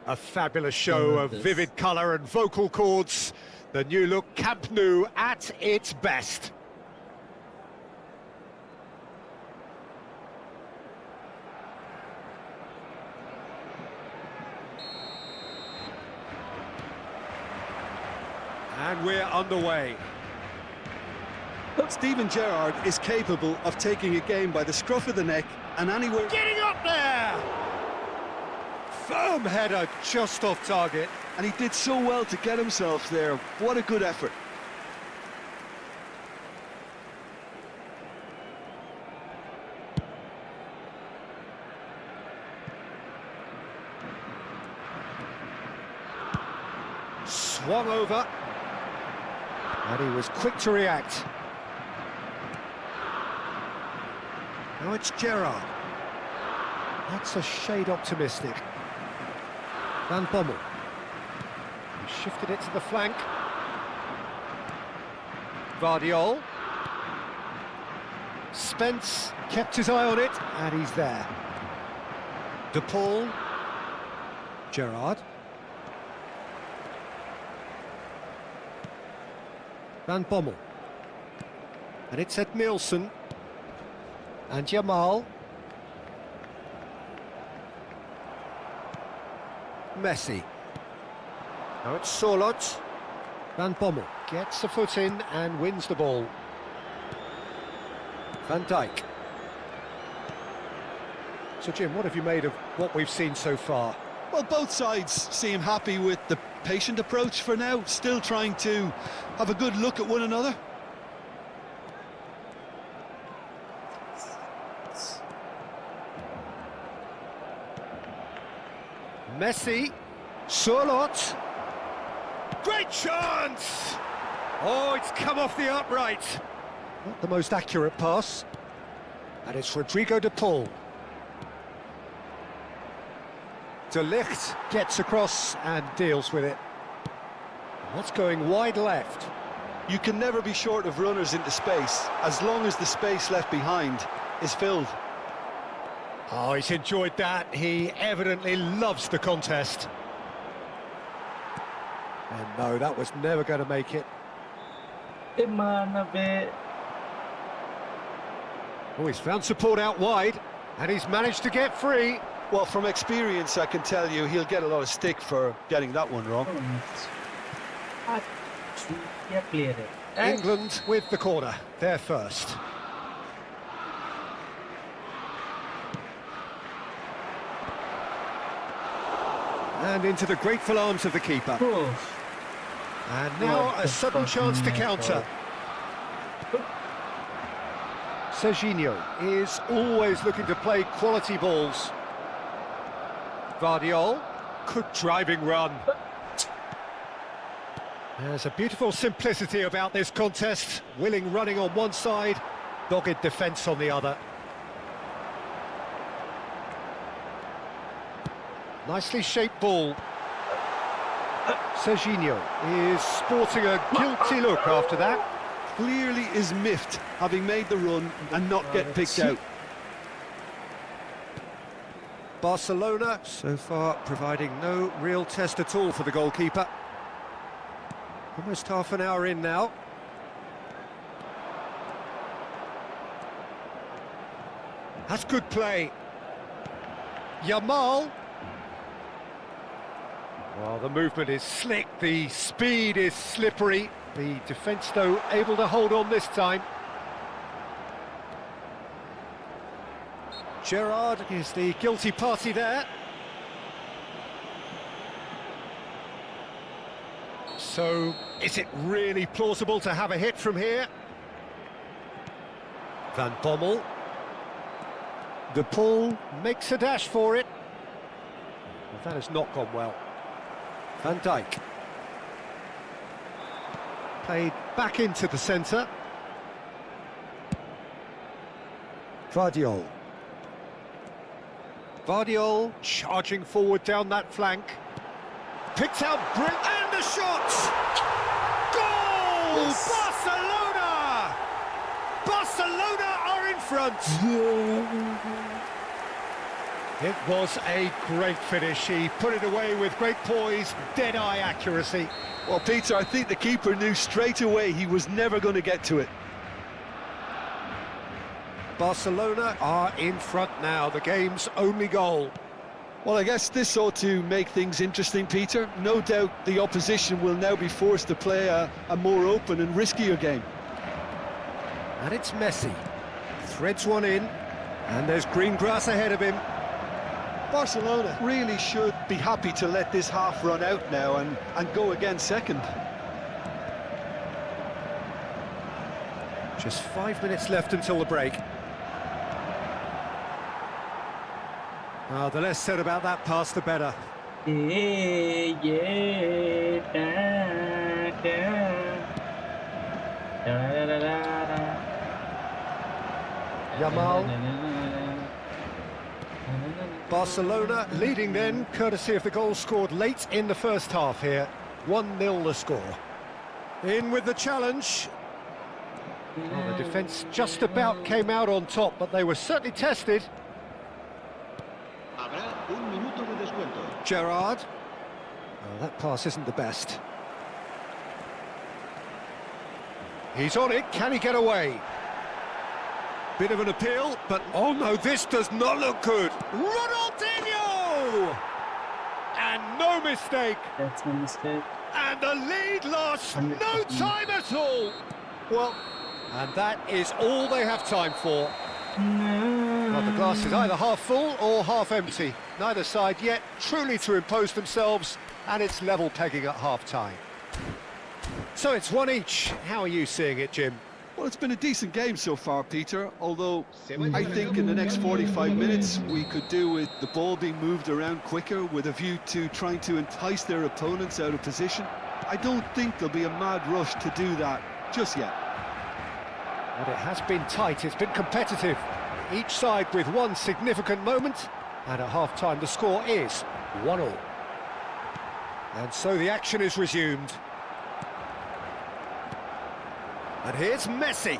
A fabulous show of This. vivid colour and vocal cords. The new look Camp Nou at its best. And we're underway. Steven Gerrard is capable of taking a game by the scruff of the neck and anywhere... Getting up there! Firm header just off target. And he did so well to get himself there. What a good effort. Swung over. And he was quick to react. Now it's Gerrard. That's a shade optimistic. Van Bommel. He shifted it to the flank. Vardiol. Spence kept his eye on it, and he's there. De Paul. Gerrard. Van Bommel. And it's Ed Nielsen. And Jamal. Messi. Now it's Solot. Van Bommel gets a foot in and wins the ball. Van Dijk. So Jim, what have you made of what we've seen so far? Well, both sides seem happy with the patient approach for now, still trying to have a good look at one another. Messi, Solot, great chance! Oh, it's come off the upright. Not the most accurate pass. And it's Rodrigo de Paul. De Ligt gets across and deals with it. What's going wide left? You can never be short of runners into space, as long as the space left behind is filled. Oh, he's enjoyed that. He evidently loves the contest. And no, that was never going to make it. Oh, he's found support out wide, and he's managed to get free. Well, from experience, I can tell you he'll get a lot of stick for getting that one wrong. England with the corner, they're first. And into the grateful arms of the keeper. And now a sudden chance to counter. Serginho is always looking to play quality balls. Vardiol, good driving run. There's a beautiful simplicity about this contest. Willing running on one side, dogged defence on the other. Nicely shaped ball. Serginho is sporting a guilty look after that. Clearly is miffed, having made the run and not get picked out. Barcelona, so far, providing no real test at all for the goalkeeper. Almost half an hour in now. That's good play. Jamal. Well, the movement is slick, the speed is slippery. The defence, though, able to hold on this time. Gerrard is the guilty party there. So, is it really plausible to have a hit from here? Van Bommel. De Paul makes a dash for it. Well, that has not gone well. Van Dijk. Played back into the centre. Vardiol. Vardiol charging forward down that flank. Picked out, and the shot! Goal! front. It was a great finish. He put it away with great poise, dead-eye accuracy. Well, Peter, I think the keeper knew straight away he was never going to get to it. Barcelona are in front now, the game's only goal. Well, I guess this ought to make things interesting, Peter. No doubt the opposition will now be forced to play a more open and riskier game. And it's Messi. Threads one in, and there's green grass ahead of him. Barcelona really should be happy to let this half run out now and go again second. Just 5 minutes left until the break. The less said about that pass, the better. Yeah, yeah, da, da, da, da, da. Yamal. Barcelona leading then, courtesy of the goal scored late in the first half here. 1-0 the score. In with the challenge. Well, the defence just about came out on top, but they were certainly tested. Habrá un minuto de descuento. Gerrard. Oh, that pass isn't the best. He's on it, can he get away? Bit of an appeal, but oh no, this does not look good. Ronaldinho! And no mistake. That's my mistake. And the lead lost no time at all. Well, and that is all they have time for. Well, the glass is either half full or half empty. Neither side yet truly to impose themselves, and it's level pegging at half-time. So it's one each. How are you seeing it, Jim? Well, it's been a decent game so far, Peter, although I think in the next 45 minutes we could do with the ball being moved around quicker with a view to trying to entice their opponents out of position. I don't think there'll be a mad rush to do that just yet. But it has been tight, it's been competitive. Each side with one significant moment, and at half-time the score is 1-1. And so the action is resumed. And here's Messi.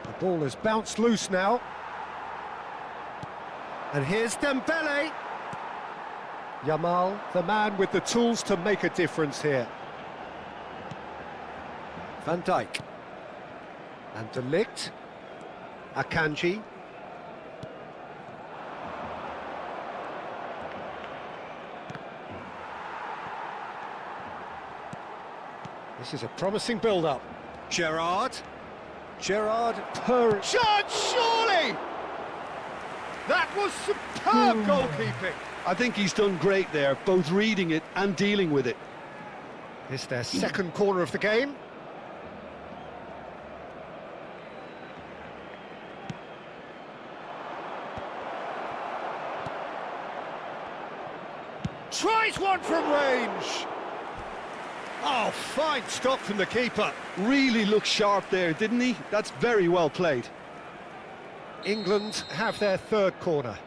The ball has bounced loose now. And here's Dembele. Yamal, the man with the tools to make a difference here. Van Dijk. And De Ligt. Akanji. This is a promising build-up. Gerrard. Gerrard per chance, surely! That was superb goalkeeping. I think he's done great there, both reading it and dealing with it. It's their second corner of the game. Tries one from range. Oh, fine stop from the keeper. Really looked sharp there, didn't he? That's very well played. England have their third corner.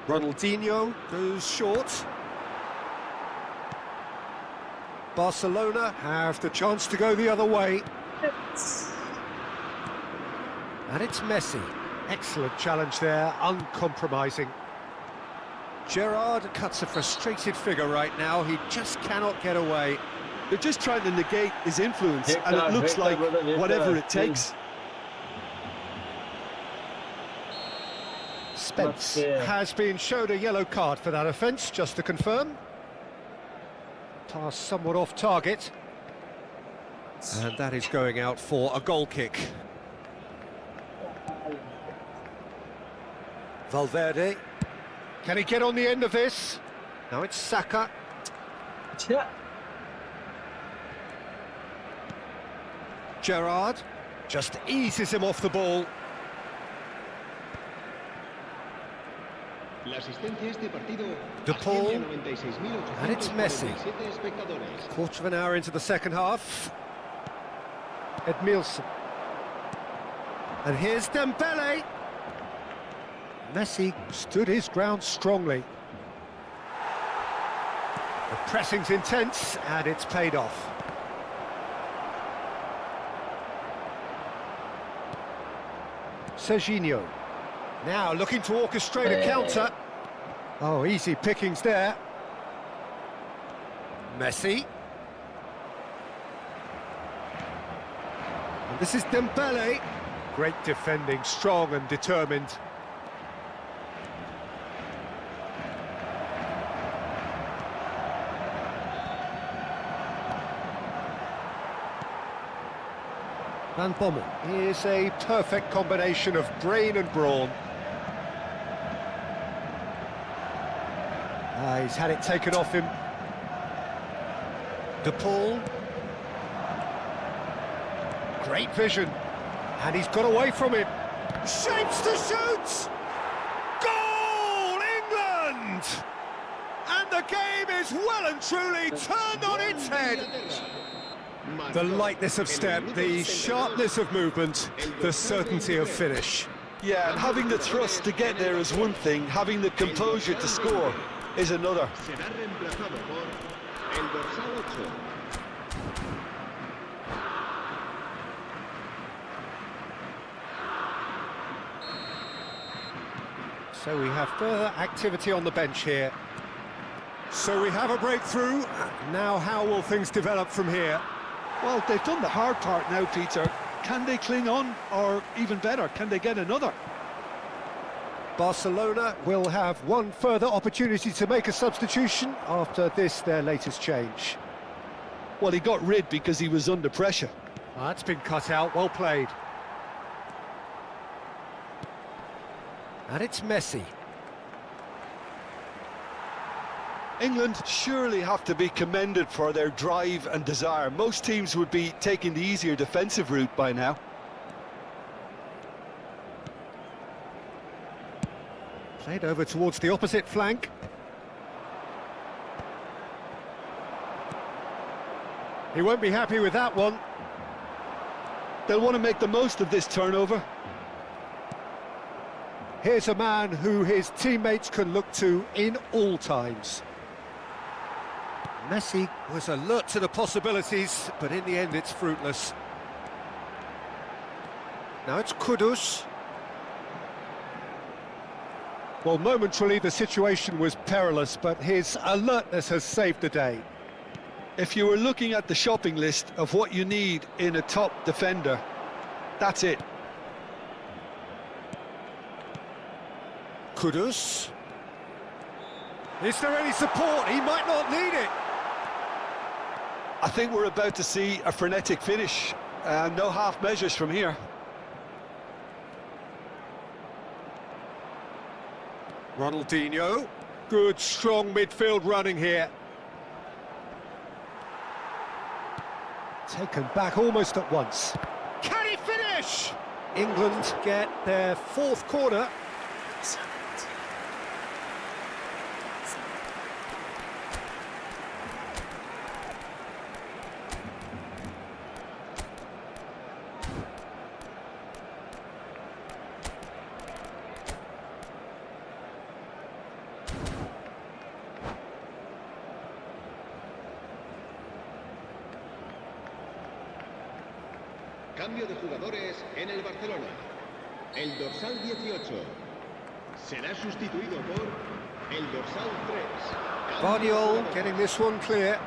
Ronaldinho goes short. Barcelona have the chance to go the other way. And it's Messi. Excellent challenge there, uncompromising. Gerrard cuts a frustrated figure right now. He just cannot get away. They're just trying to negate his influence, and it looks like whatever it takes. Spence has been showed a yellow card for that offence, just to confirm. Pass somewhat off target. And that is going out for a goal kick. Valverde. Can he get on the end of this? Now it's Saka. Yeah. Gerrard just eases him off the ball. La asistencia a este partido De Paul. asciende a 96.847 And it's Messi. espectadores. Quarter of an hour into the second half. Edmilson. And here's Dembele. Messi stood his ground strongly. The pressing's intense, and it's paid off. Serginho. Now looking to orchestrate a counter. Oh, easy pickings there. Messi. And this is Dembele. Great defending, strong and determined. Van Bommel is a perfect combination of brain and brawn. He's had it taken off him. De Paul. Great vision. And he's got away from it. Shapes to shoot! Goal, England! And the game is well and truly turned on its head. The lightness of step, the sharpness of movement, the certainty of finish. Yeah, and having the thrust to get there is one thing, having the composure to score is another. Será reemplazado por el dorsal 8. So we have further activity on the bench here. So we have a breakthrough. Now how will things develop from here? Well, they've done the hard part now, Peter. Can they cling on, or even better, can they get another? Barcelona will have one further opportunity to make a substitution after this, their latest change. Well, he got rid because he was under pressure. That's been cut out, well played. And it's Messi. England surely have to be commended for their drive and desire. Most teams would be taking the easier defensive route by now. Played over towards the opposite flank. He won't be happy with that one. They'll want to make the most of this turnover. Here's a man who his teammates can look to in all times. Messi was alert to the possibilities, but in the end it's fruitless. Now it's Kudus. Well, momentarily the situation was perilous, but his alertness has saved the day. If you were looking at the shopping list of what you need in a top defender, that's it. Kudus. Is there any support? He might not need it. I think we're about to see a frenetic finish. No half measures from here. Ronaldinho. Good, strong midfield running here. Taken back almost at once. Can he finish? England get their fourth corner. Cambio de jugadores en el Barcelona. El dorsal 18 será sustituido por el dorsal 3. Guardiola getting this one clear.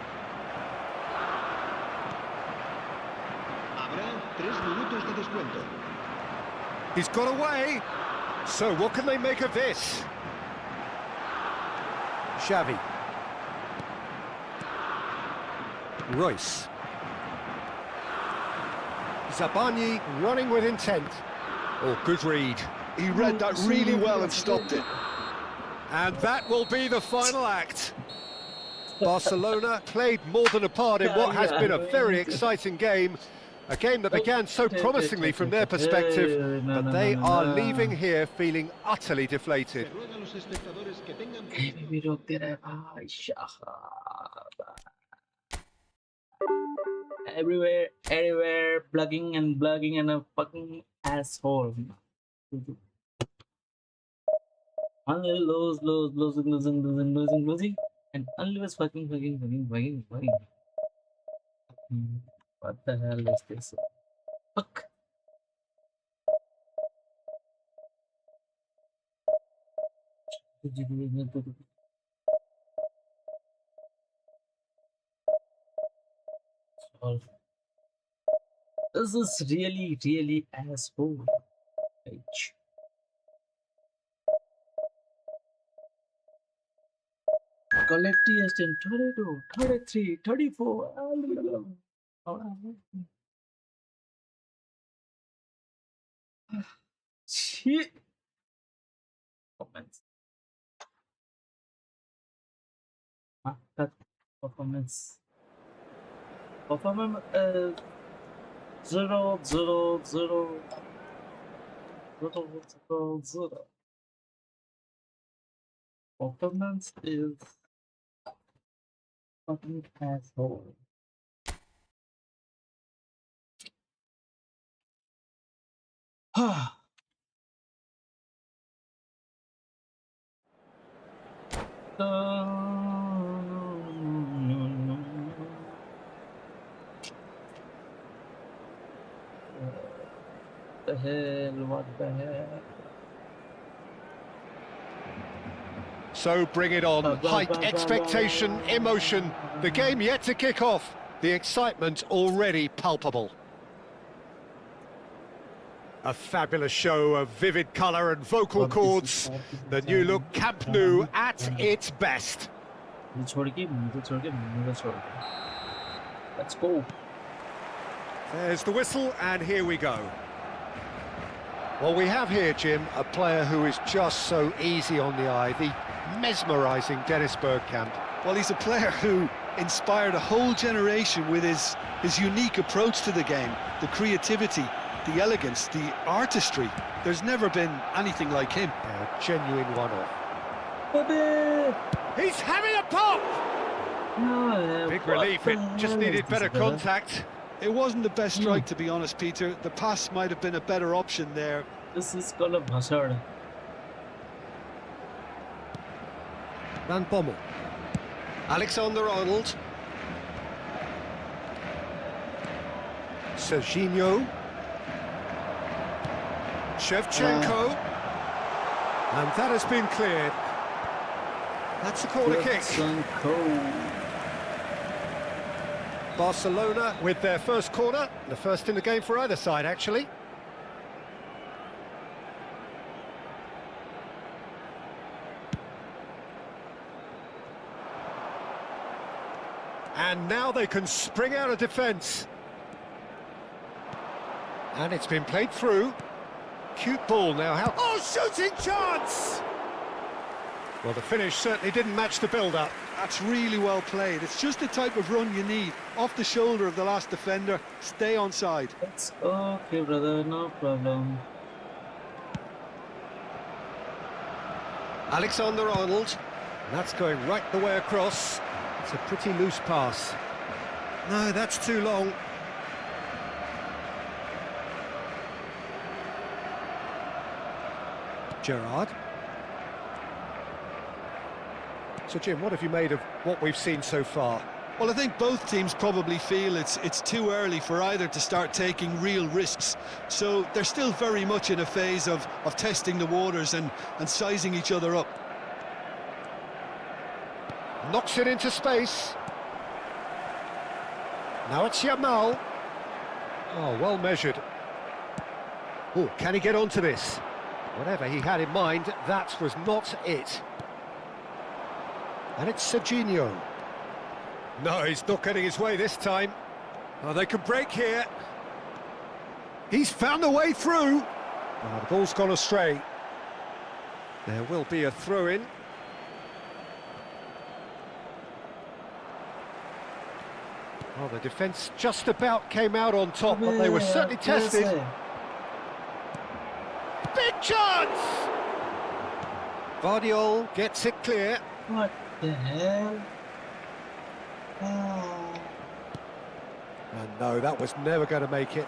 Habrá 3 minutos de descuento. He's got away. So what can they make of this? Xavi. Royce. Zabani running with intent. Oh, good read. He read that really well and stopped it. And that will be the final act. Barcelona played more than a part in what has been a very exciting game. A game that began so promisingly from their perspective, but they are leaving here feeling utterly deflated. Se ruega a los espectadores que tengan भी रोकते रहे भाई Shah everywhere plugging and a fucking asshole. Only losing and always fucking. What the hell is this? Fuck. This is really, really asshole. H. Collective in 32, 33, 34. Shit. Comments. That performance. Performance is 0, 0, 0, 0, 0, 0. Performance is fucking asshole. The hell, what the hell? So bring it on. Hype, expectation, emotion. The game yet to kick off. The excitement already palpable. A fabulous show of vivid colour and vocal cords. The new look Camp Nou at its best. Let's go. There's the whistle, and here we go. Well, we have here, Jim, a player who is just so easy on the eye, the mesmerising Dennis Bergkamp. Well, he's a player who inspired a whole generation with his unique approach to the game, the creativity, the elegance, the artistry. There's never been anything like him. A genuine one-off. Baby! He's having a pop! No, Big relief, it just needed better contact. It wasn't the best strike, to be honest, Peter. The pass might have been a better option there. This is called a bhasad. Van Bommel. Alexander-Arnold. Serginho. Shevchenko. And that has been cleared. That's a corner kick. Barcelona with their first corner. The first in the game for either side, actually. And now they can spring out of defence. And it's been played through. Cute ball now. How? Oh, shooting chance! Well, the finish certainly didn't match the build-up. That's really well played. It's just the type of run you need. Off the shoulder of the last defender, stay on side. It's okay, brother, no problem. Alexander-Arnold. That's going right the way across. It's a pretty loose pass. No, that's too long. Gerrard. So, Jim, what have you made of what we've seen so far? Well, I think both teams probably feel it's too early for either to start taking real risks. So they're still very much in a phase of testing the waters and sizing each other up. Knocks it into space. Now it's Yamal. Oh, well measured. Oh, can he get onto this? Whatever he had in mind, that was not it. And it's Serginho. No, he's not getting his way this time. Oh, they can break here. He's found a way through. Oh, the ball's gone astray. There will be a throw-in. Oh, the defence just about came out on top, but they were certainly tested. Big chance! Vardiol gets it clear. What the hell? And no, that was never going to make it.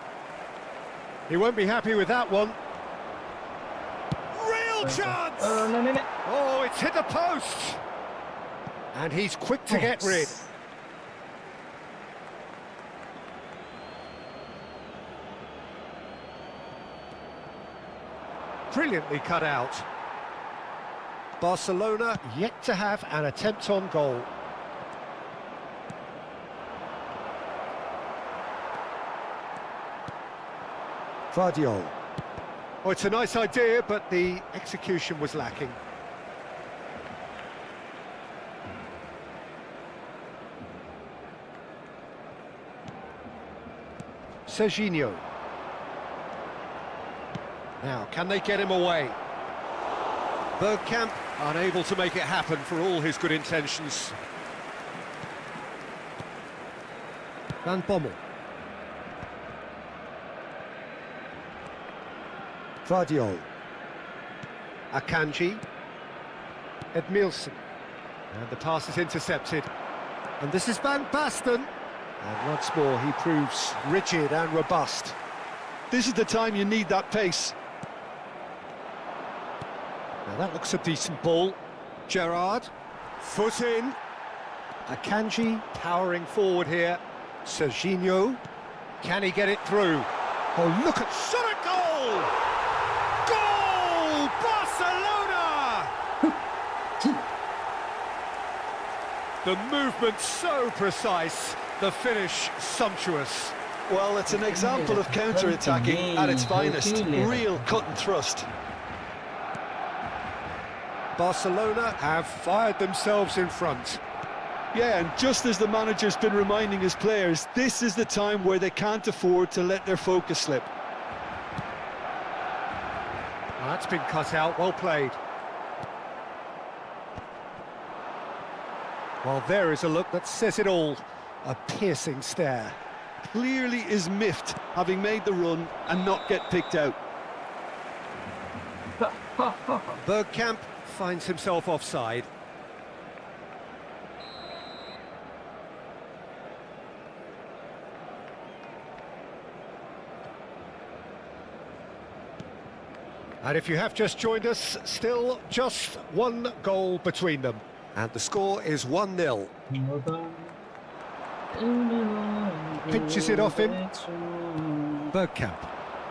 He won't be happy with that one. Real chance! No. Oh, it's hit the post! And he's quick to get rid. Brilliantly cut out. Barcelona yet to have an attempt on goal. Vardiol. Oh, it's a nice idea, but the execution was lacking. Serginho. Now, can they get him away? Bergkamp unable to make it happen for all his good intentions. Van Bommel. Vardiol. Akanji. Edmilson. And the pass is intercepted. And this is Van Basten. And once more he proves rigid and robust. This is the time you need that pace. Now that looks a decent ball. Gerrard, foot in. Akanji powering forward here. Serginho, can he get it through? Oh, look at shot at goal! Goal! Barcelona! The movement so precise, the finish sumptuous. Well, it's an example of counter-attacking at its finest. Real cut and thrust. Barcelona have fired themselves in front. Yeah, and just as the manager's been reminding his players, this is the time where they can't afford to let their focus slip. Well, that's been cut out, well played. Well, there is a look that says it all. A piercing stare. Clearly is miffed, having made the run and not get picked out. Bergkamp finds himself offside. And if you have just joined us, still just one goal between them. And the score is 1-0. Pinches it off him. Bergkamp.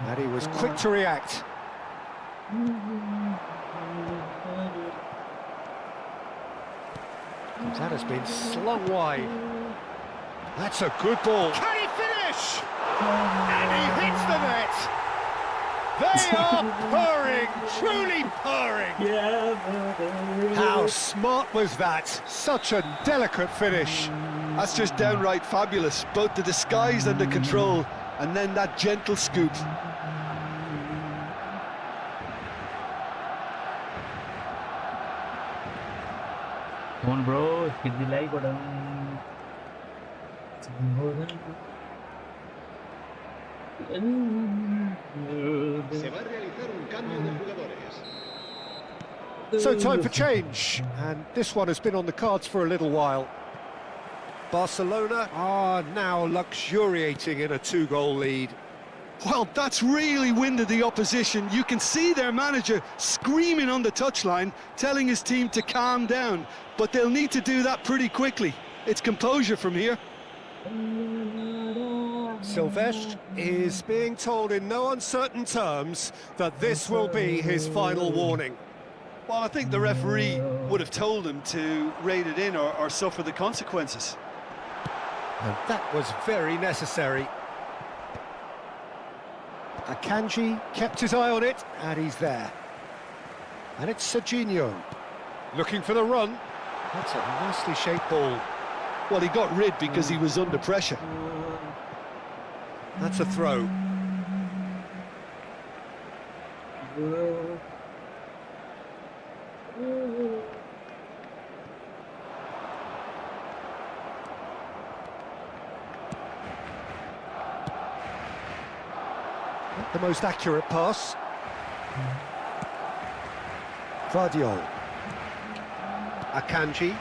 And he was quick to react. That has been slung wide. That's a good ball. Can he finish? And he hits the net. They are purring, truly purring. How smart was that? Such a delicate finish. That's just downright fabulous, both the disguise and the control, and then that gentle scoop. Come on, bro, hit the like button. Se va a realizar un cambio de jugadores. So time for change, and this one has been on the cards for a little while. Barcelona are now luxuriating in a 2-goal lead. Well, that's really winded the opposition. You can see their manager screaming on the touchline, telling his team to calm down. But they'll need to do that pretty quickly. It's composure from here. Silvestre is being told in no uncertain terms that this will be his final warning. Well, I think the referee would have told him to rate it in or suffer the consequences. And that was very necessary. Akanji kept his eye on it, and he's there. And it's Serginho, looking for the run. That's a nicely shaped ball. Well, he got rid because he was under pressure. That's a throw. Not the most accurate pass. Vardiol. Akanji.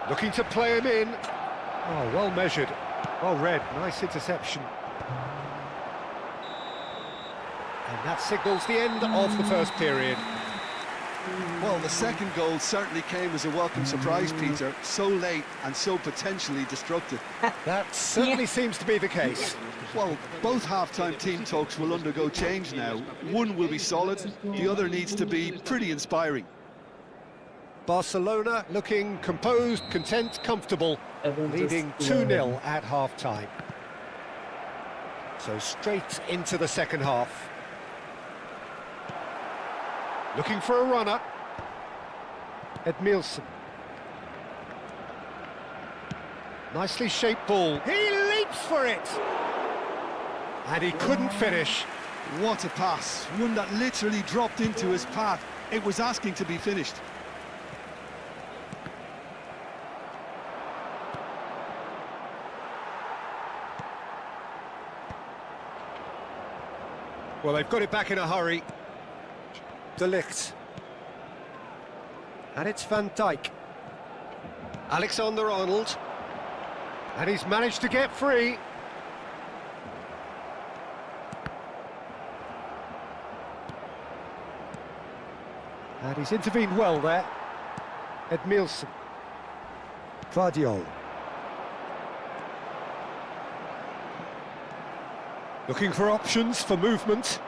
Looking to play him in. Oh, well measured. Well read. Nice interception. And that signals the end of the first period. Well, the second goal certainly came as a welcome surprise, Peter. So late and so potentially destructive. That certainly seems to be the case. Well, both half-time team talks will undergo change now. One will be solid, the other needs to be pretty inspiring. Barcelona looking composed, content, comfortable, leading 2-0 at half-time. So straight into the second half. Looking for a runner. Edmilson. Nicely shaped ball. He leaps for it! And he couldn't finish. What a pass, one that literally dropped into his path. It was asking to be finished. Well, they've got it back in a hurry. De Ligt. And it's Van Dijk. Alexander-Arnold. And he's managed to get free. And he's intervened well there. Edmilson. Vardiol. Looking for options for movement.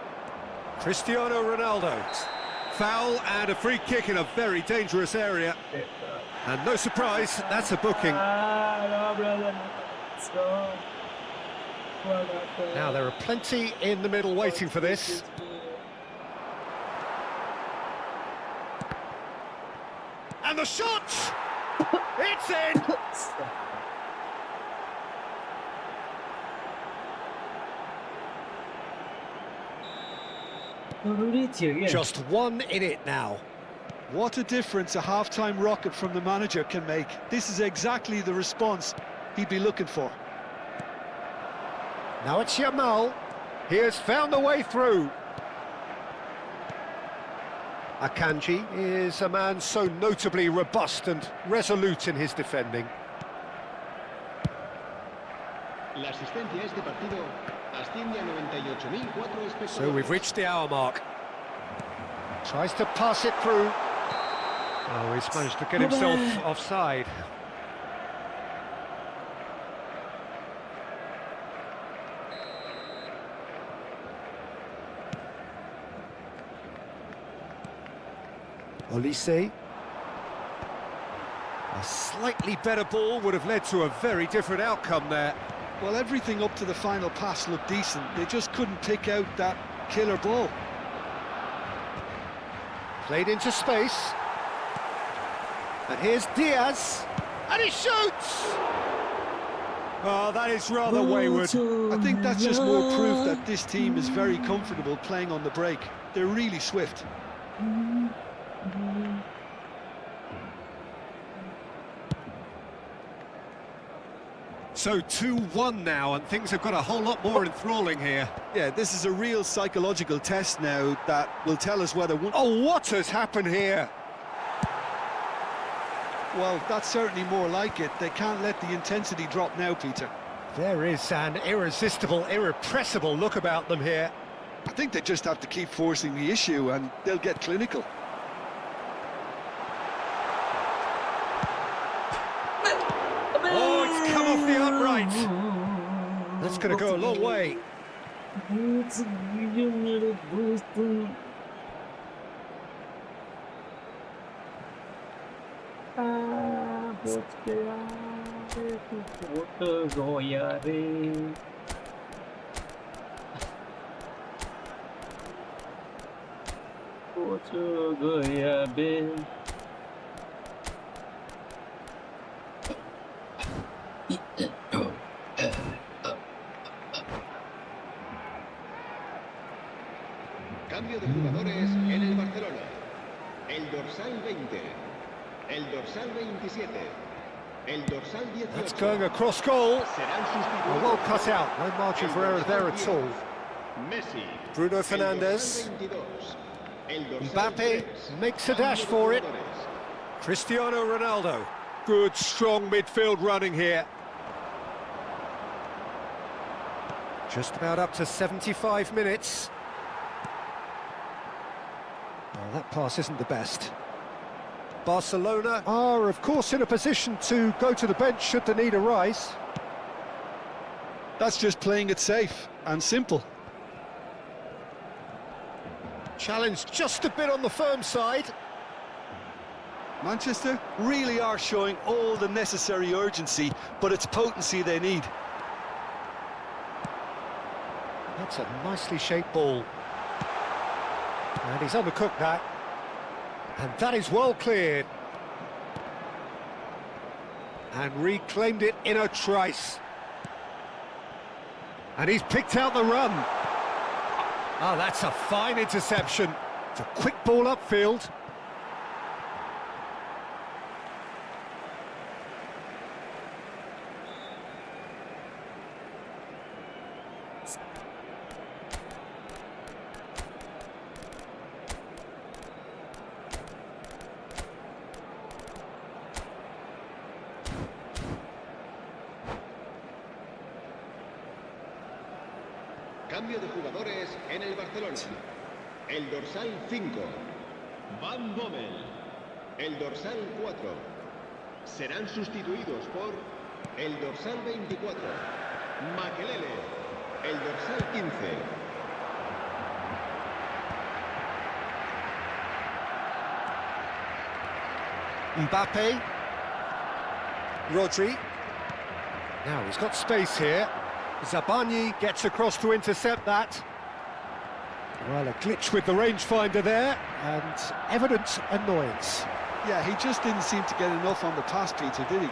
Cristiano Ronaldo. Foul and a free kick in a very dangerous area. And no surprise, that's a booking. No, brother. So, Now there are plenty in the middle waiting for this. And the shot! It's in! Just one in it now. What a difference a half-time rocket from the manager can make. This is exactly the response he'd be looking for. Now it's Yamal. He has found a way through. Akanji is a man so notably robust and resolute in his defending. La asistencia a este partido asciende a 98.004 espectadores. So we've reached the hour mark. Tries to pass it through. Oh, he's managed to get himself offside. Olise. A slightly better ball would have led to a very different outcome there. Well, everything up to the final pass looked decent. They just couldn't pick out that killer ball. Played into space. And here's Diaz. And he shoots! Oh, that is rather wayward. I think that's just more proof that this team is very comfortable playing on the break. They're really swift. So 2-1 now, and things have got a whole lot more enthralling here. Yeah, this is a real psychological test now that will tell us whether one... Oh, what has happened here? Well, that's certainly more like it. They can't let the intensity drop now, Peter. There is an irresistible, irrepressible look about them here. I think they just have to keep forcing the issue and they'll get clinical. Oh, it's come off the upright. That's going to go a long way. Cambio de jugadores en el Barcelona. El dorsal 20. El dorsal 27. El dorsal 18. That's going across goal. Serán Oh, well cut out. No margin for error there at all. Messi. Bruno El Fernandes. dorsal 22. El dorsal Mbappe 3. makes a dash for it. Jugadores. Cristiano Ronaldo. Good, strong midfield running here. Just about up to 75 minutes. Well, that pass isn't the best. Barcelona are, of course, in a position to go to the bench should the need arise. That's just playing it safe and simple. Challenge just a bit on the firm side. Manchester really are showing all the necessary urgency, but it's potency they need. That's a nicely shaped ball. And he's undercooked that. And that is well cleared. And reclaimed it in a trice. And he's picked out the run. Oh, that's a fine interception. It's a quick ball upfield. Cambio de jugadores en el Barcelona. El dorsal 5, Van Bommel. El dorsal 4. Serán sustituidos por el dorsal 24, Makelele. El dorsal 15. Mbappe. Rodri. Now he's got space here. Zabani gets across to intercept that. Well, a glitch with the rangefinder there, and evident annoyance. Yeah, he just didn't seem to get enough on the pass, Peter, did he?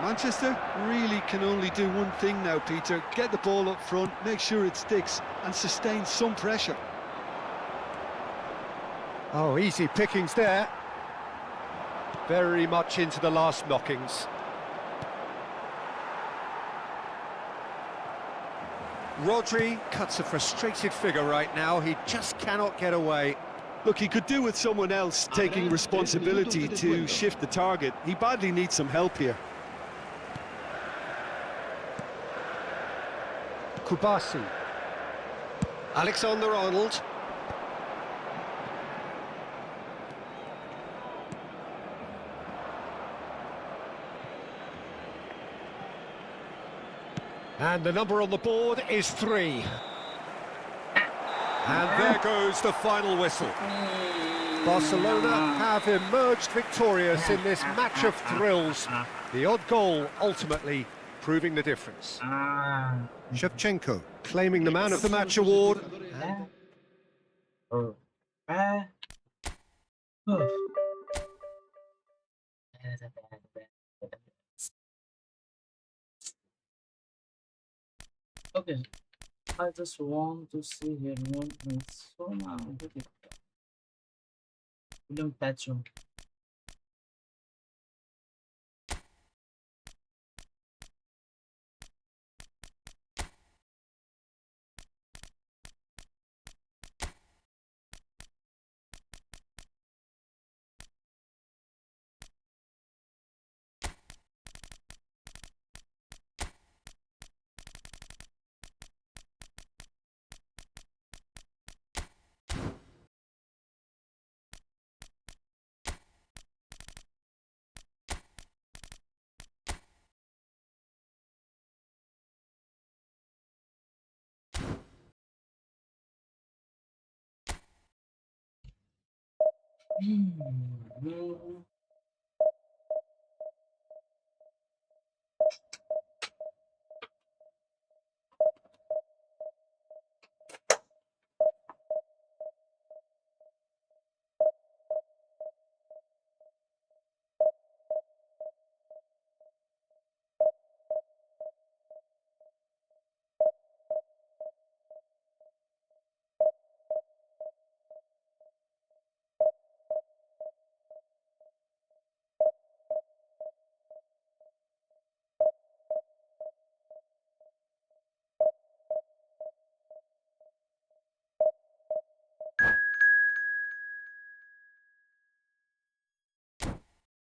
Manchester really can only do one thing now, Peter. Get the ball up front, make sure it sticks, and sustain some pressure. Oh, easy pickings there. Very much into the last knockings. Rodri cuts a frustrated figure right now. He just cannot get away. Look, he could do with someone else taking responsibility to shift the target. He badly needs some help here. Kubasi. Alexander-Arnold. And the number on the board is 3. And there goes the final whistle. Barcelona have emerged victorious in this match of thrills. The odd goal ultimately proving the difference. Shevchenko claiming the Man of the Match award. Okay, I just want to see here one so now William Patchum.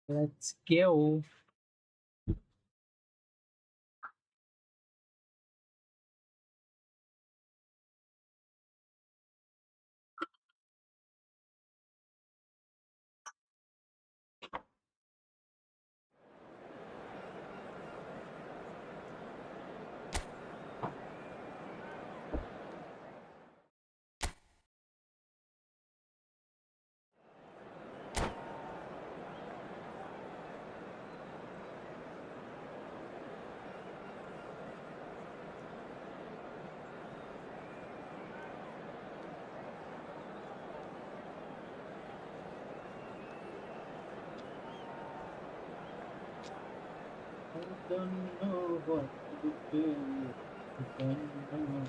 Let's go. I don't know what to do. I don't know.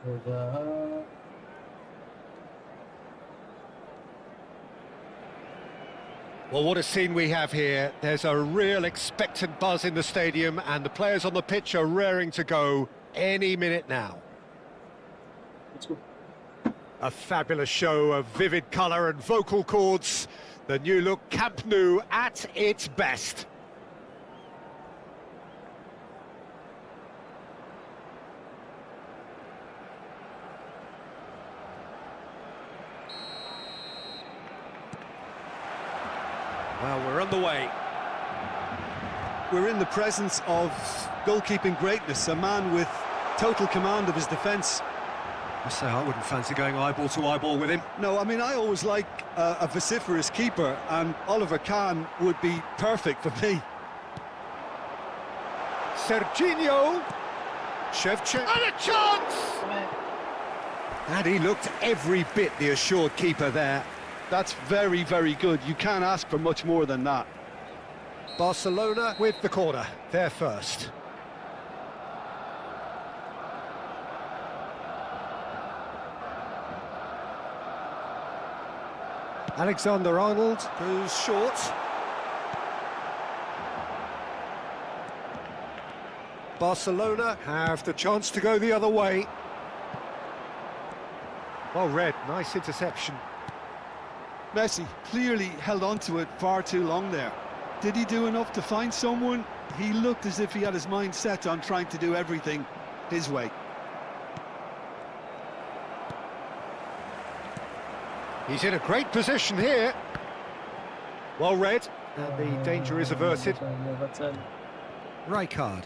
Hoda. Well, what a scene we have here. There's a real expectant buzz in the stadium, and the players on the pitch are raring to go any minute now. Let's go. A fabulous show of vivid colour and vocal cords. The new look Camp Nou at its best. Well, we're underway. We're in the presence of goalkeeping greatness, a man with total command of his defence. I say I wouldn't fancy going eyeball to eyeball with him. No, I mean, I always like a vociferous keeper, and Oliver Kahn would be perfect for me. Serginho. Shevchenko. And a chance! And he looked every bit the assured keeper there. That's very, very good. You can't ask for much more than that. Barcelona with the corner. They're first. Alexander-Arnold goes short. Barcelona have the chance to go the other way. Well read, nice interception. Messi clearly held on to it far too long there. Did he do enough to find someone? He looked as if he had his mind set on trying to do everything his way. He's in a great position here. Well read, and the danger is averted. Rijkaard.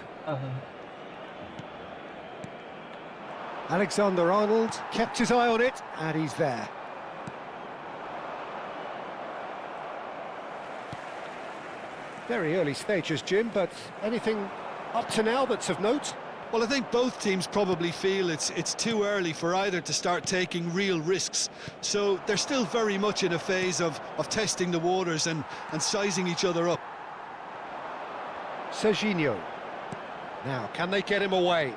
Alexander-Arnold kept his eye on it, and he's there. Very early stages, Jim, but anything up to now that's of note? Well, I think both teams probably feel it's too early for either to start taking real risks. So they're still very much in a phase of testing the waters and sizing each other up. Serginho. Now, can they get him away?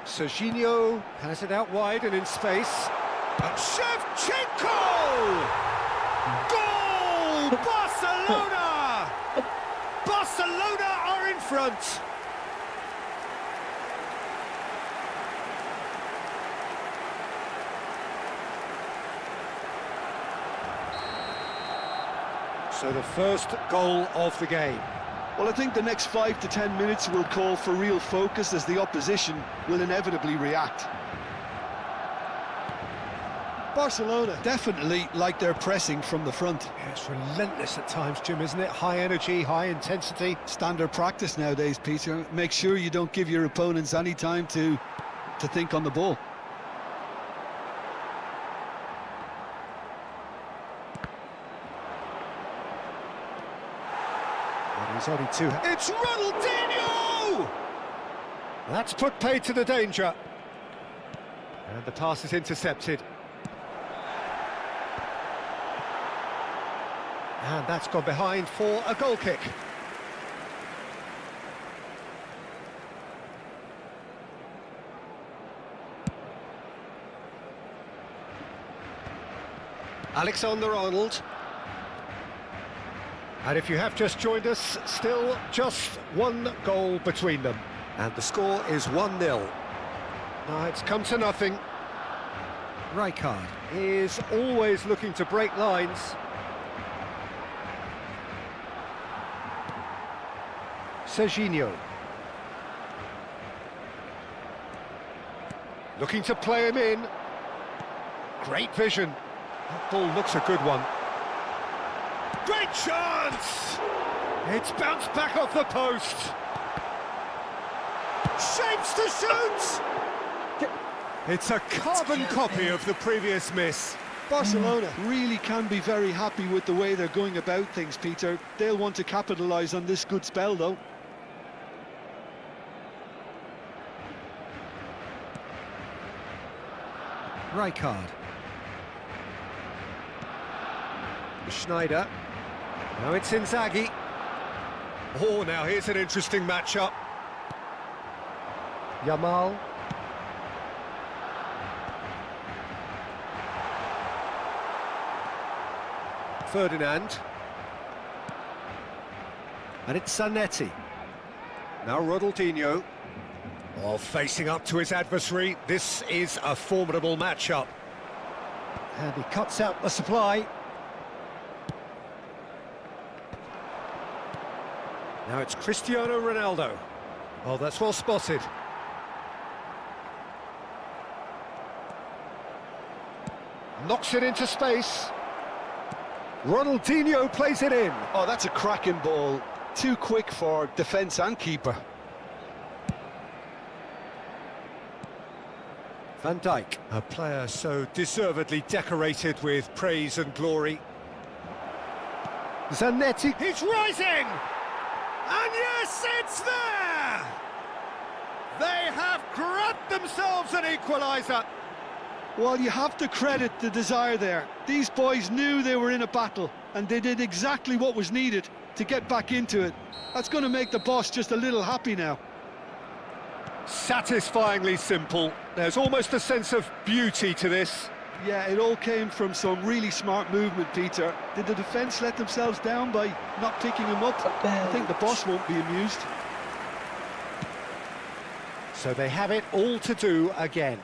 Serginho has it out wide and in space. And Shevchenko! Goal! Barcelona! Barcelona are in front. So the first goal of the game. Well, I think the next 5 to 10 minutes will call for real focus as the opposition will inevitably react. Barcelona definitely like their pressing from the front. Yeah, it's relentless at times, Jim, isn't it? High energy, high intensity. Standard practice nowadays, Peter. Make sure you don't give your opponents any time to think on the ball. And he's only two. It's Ronaldinho! That's put paid to the danger. And the pass is intercepted. And that's gone behind for a goal kick. Alexander-Arnold. And if you have just joined us, still just one goal between them. And the score is 1-0. Now it's come to nothing. Rijkaard is always looking to break lines. Serginho. Looking to play him in. Great vision. That ball looks a good one. Great chance! It's bounced back off the post. Shapes to shoot! It's a carbon copy of the previous miss. Barcelona really can be very happy with the way they're going about things, Peter. They'll want to capitalise on this good spell, though. Rijkaard. Schneider. Now it's Inzaghi. Oh, now here's an interesting matchup. Yamal. Ferdinand. And it's Zanetti. Now Ronaldinho. Oh, facing up to his adversary. This is a formidable matchup. And he cuts out the supply. Now it's Cristiano Ronaldo. Oh, that's well spotted. Knocks it into space. Ronaldinho plays it in. Oh, that's a cracking ball. Too quick for defence and keeper. Van Dijk, a player so deservedly decorated with praise and glory. Zanetti, he's rising! And yes, it's there! They have grabbed themselves an equaliser. Well, you have to credit the desire there. These boys knew they were in a battle, and they did exactly what was needed to get back into it. That's going to make the boss just a little happy now. Satisfyingly simple. There's almost a sense of beauty to this. Yeah, it all came from some really smart movement, Peter. Did the defence let themselves down by not picking him up? I think the boss won't be amused. So they have it all to do again.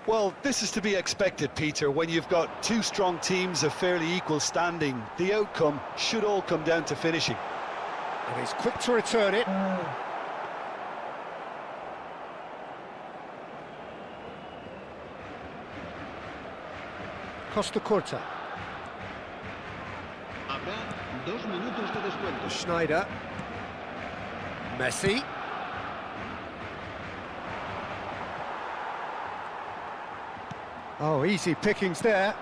Well, this is to be expected, Peter. When you've got two strong teams of fairly equal standing, the outcome should all come down to finishing. And he's quick to return it. Costa Curta. Habrá 2 minutos de descuento. Schneider. Messi. Oh, easy pickings there.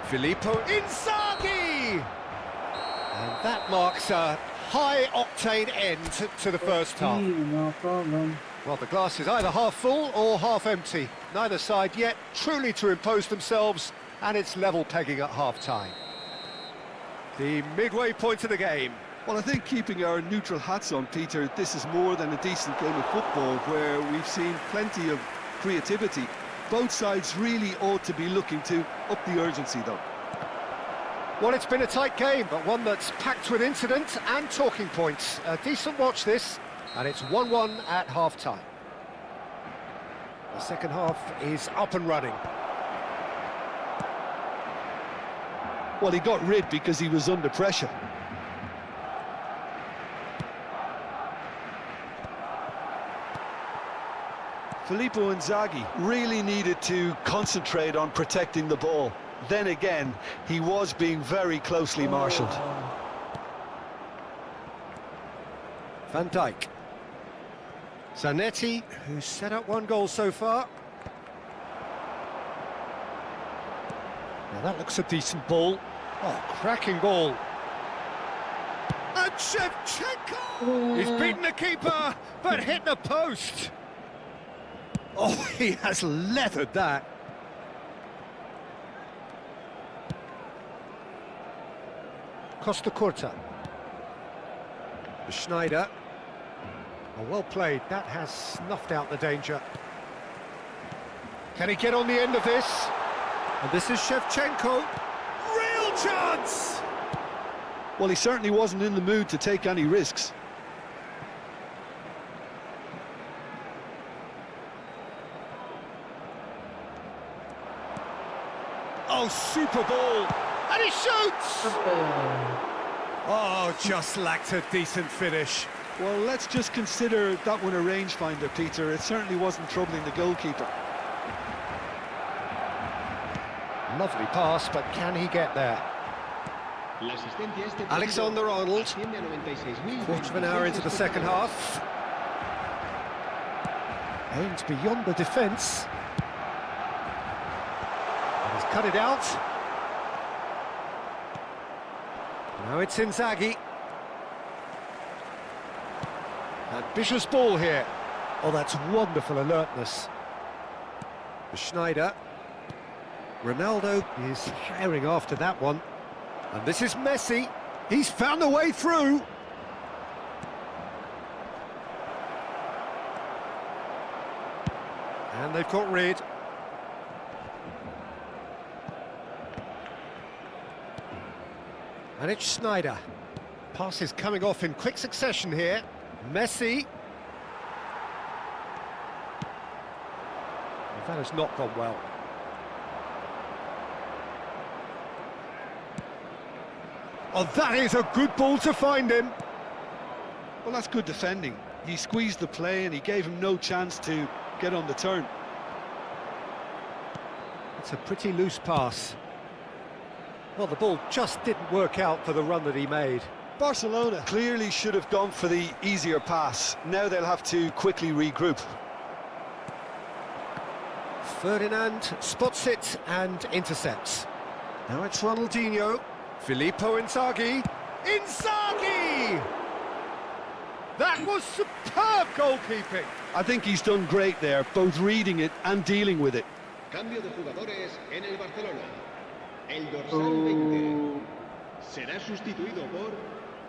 Filippo Inzaghi! And that marks a high-octane end to the first half. No problem. Well, the glass is either half full or half empty. Neither side yet truly to impose themselves, and it's level pegging at half-time. The midway point of the game. Well, I think keeping our neutral hats on, Peter, this is more than a decent game of football where we've seen plenty of creativity. Both sides really ought to be looking to up the urgency, though. Well, it's been a tight game, but one that's packed with incident and talking points. A decent watch, this, and it's 1-1 at half-time. The second half is up and running. Well, he got rid because he was under pressure. Filippo Inzaghi really needed to concentrate on protecting the ball. Then again, he was being very closely marshalled. Van Dijk. Zanetti, who's set up one goal so far. Now that looks a decent ball. Oh, cracking ball. And Shevchenko! He's beaten the keeper, but hit the post. Oh, he has leathered that. Costa Curta. Schneider. Oh, well played. That has snuffed out the danger. Can he get on the end of this? And this is Shevchenko. Real chance! Well, he certainly wasn't in the mood to take any risks. Oh, super ball! And he shoots! Oh, just lacked a decent finish. Well, let's just consider that one a rangefinder, Peter. It certainly wasn't troubling the goalkeeper. Lovely pass, but can he get there? La asistencia a este partido Alexander-Arnold. asciende a 96.000. Quarter of an hour into the second half. Aimed beyond the defence. And he's cut it out. Now it's Inzaghi. Ambitious ball here. Oh, that's wonderful alertness. Schneider. Ronaldo is firing after that one. And this is Messi. He's found a way through. And they've got rid. And it's Schneider. Pass is coming off in quick succession here. Messi. That has not gone well. Oh, that is a good ball to find him. Well, that's good defending. He squeezed the play and he gave him no chance to get on the turn. It's a pretty loose pass. Well, the ball just didn't work out for the run that he made. Barcelona clearly should have gone for the easier pass. Now they'll have to quickly regroup. Ferdinand spots it and intercepts. Now it's Ronaldinho. Filippo Inzaghi. Inzaghi! That was superb goalkeeping. I think he's done great there, both reading it and dealing with it. Cambio de jugadores en el Barcelona. El dorsal 20 será sustituido por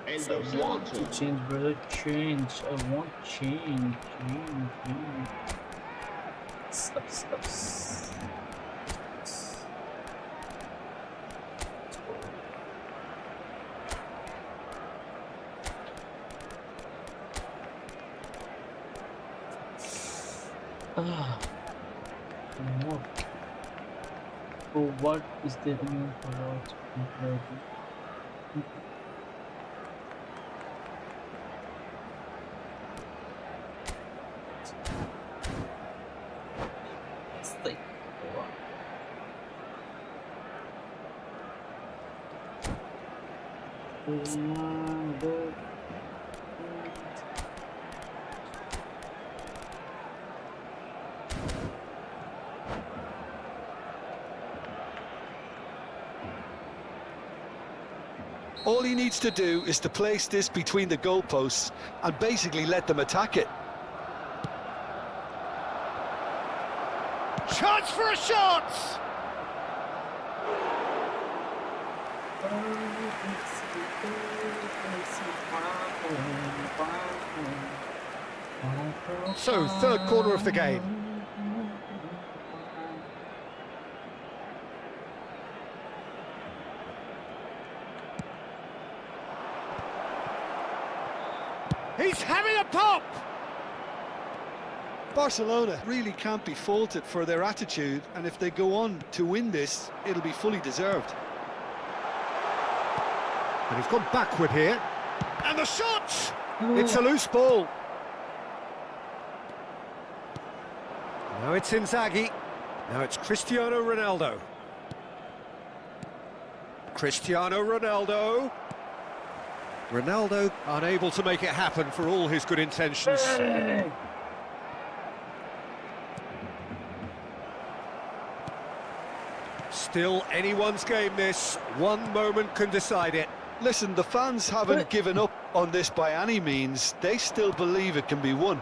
el I dorsal want to 8. change, brother. Change. I want change. Change. Stop. More. So what is the immune for us? Stay. All he needs to do is to place this between the goalposts and basically let them attack it. Chance for a shot! So, third corner of the game. He's having a pop! Barcelona really can't be faulted for their attitude, and if they go on to win this, it'll be fully deserved. And he's gone backward here. And the shot! It's a loose ball. Now it's Inzaghi. Now it's Cristiano Ronaldo. Cristiano Ronaldo. Ronaldo unable to make it happen for all his good intentions. Hey! Still anyone's game this. One moment can decide it. Listen, the fans haven't given up on this by any means. They still believe it can be won.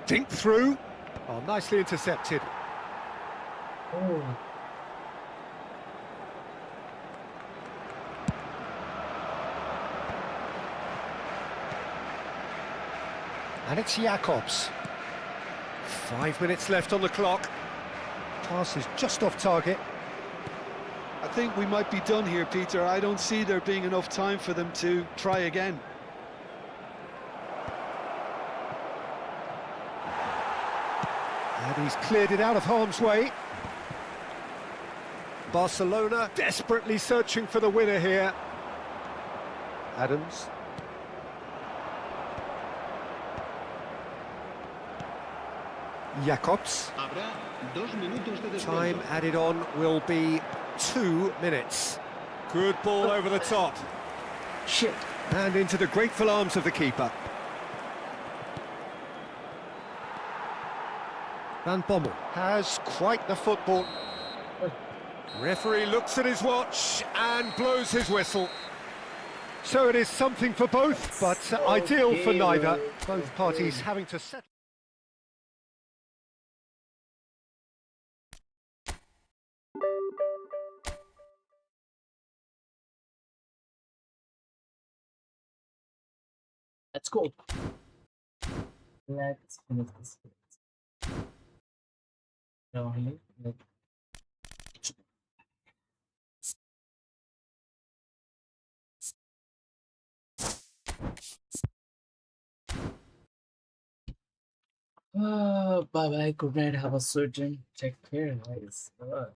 Dink through. Oh, nicely intercepted. Oh. And it's Jakobs. 5 minutes left on the clock. Pass is just off target. I think we might be done here, Peter. I don't see there being enough time for them to try again. And he's cleared it out of harm's way. Barcelona desperately searching for the winner here. Adams. Jakobs. Habrá 2 minutos de descanso. Time added on will be 2 minutes. Good ball over the top. Shit. And into the grateful arms of the keeper. Van Bommel has quite the football. Referee looks at his watch and blows his whistle. So it is something for both, but ideal for neither. Both parties having to settle. Let's go. Let's finish this. Only like bye bye. Good night. Have a certain. Take care, guys.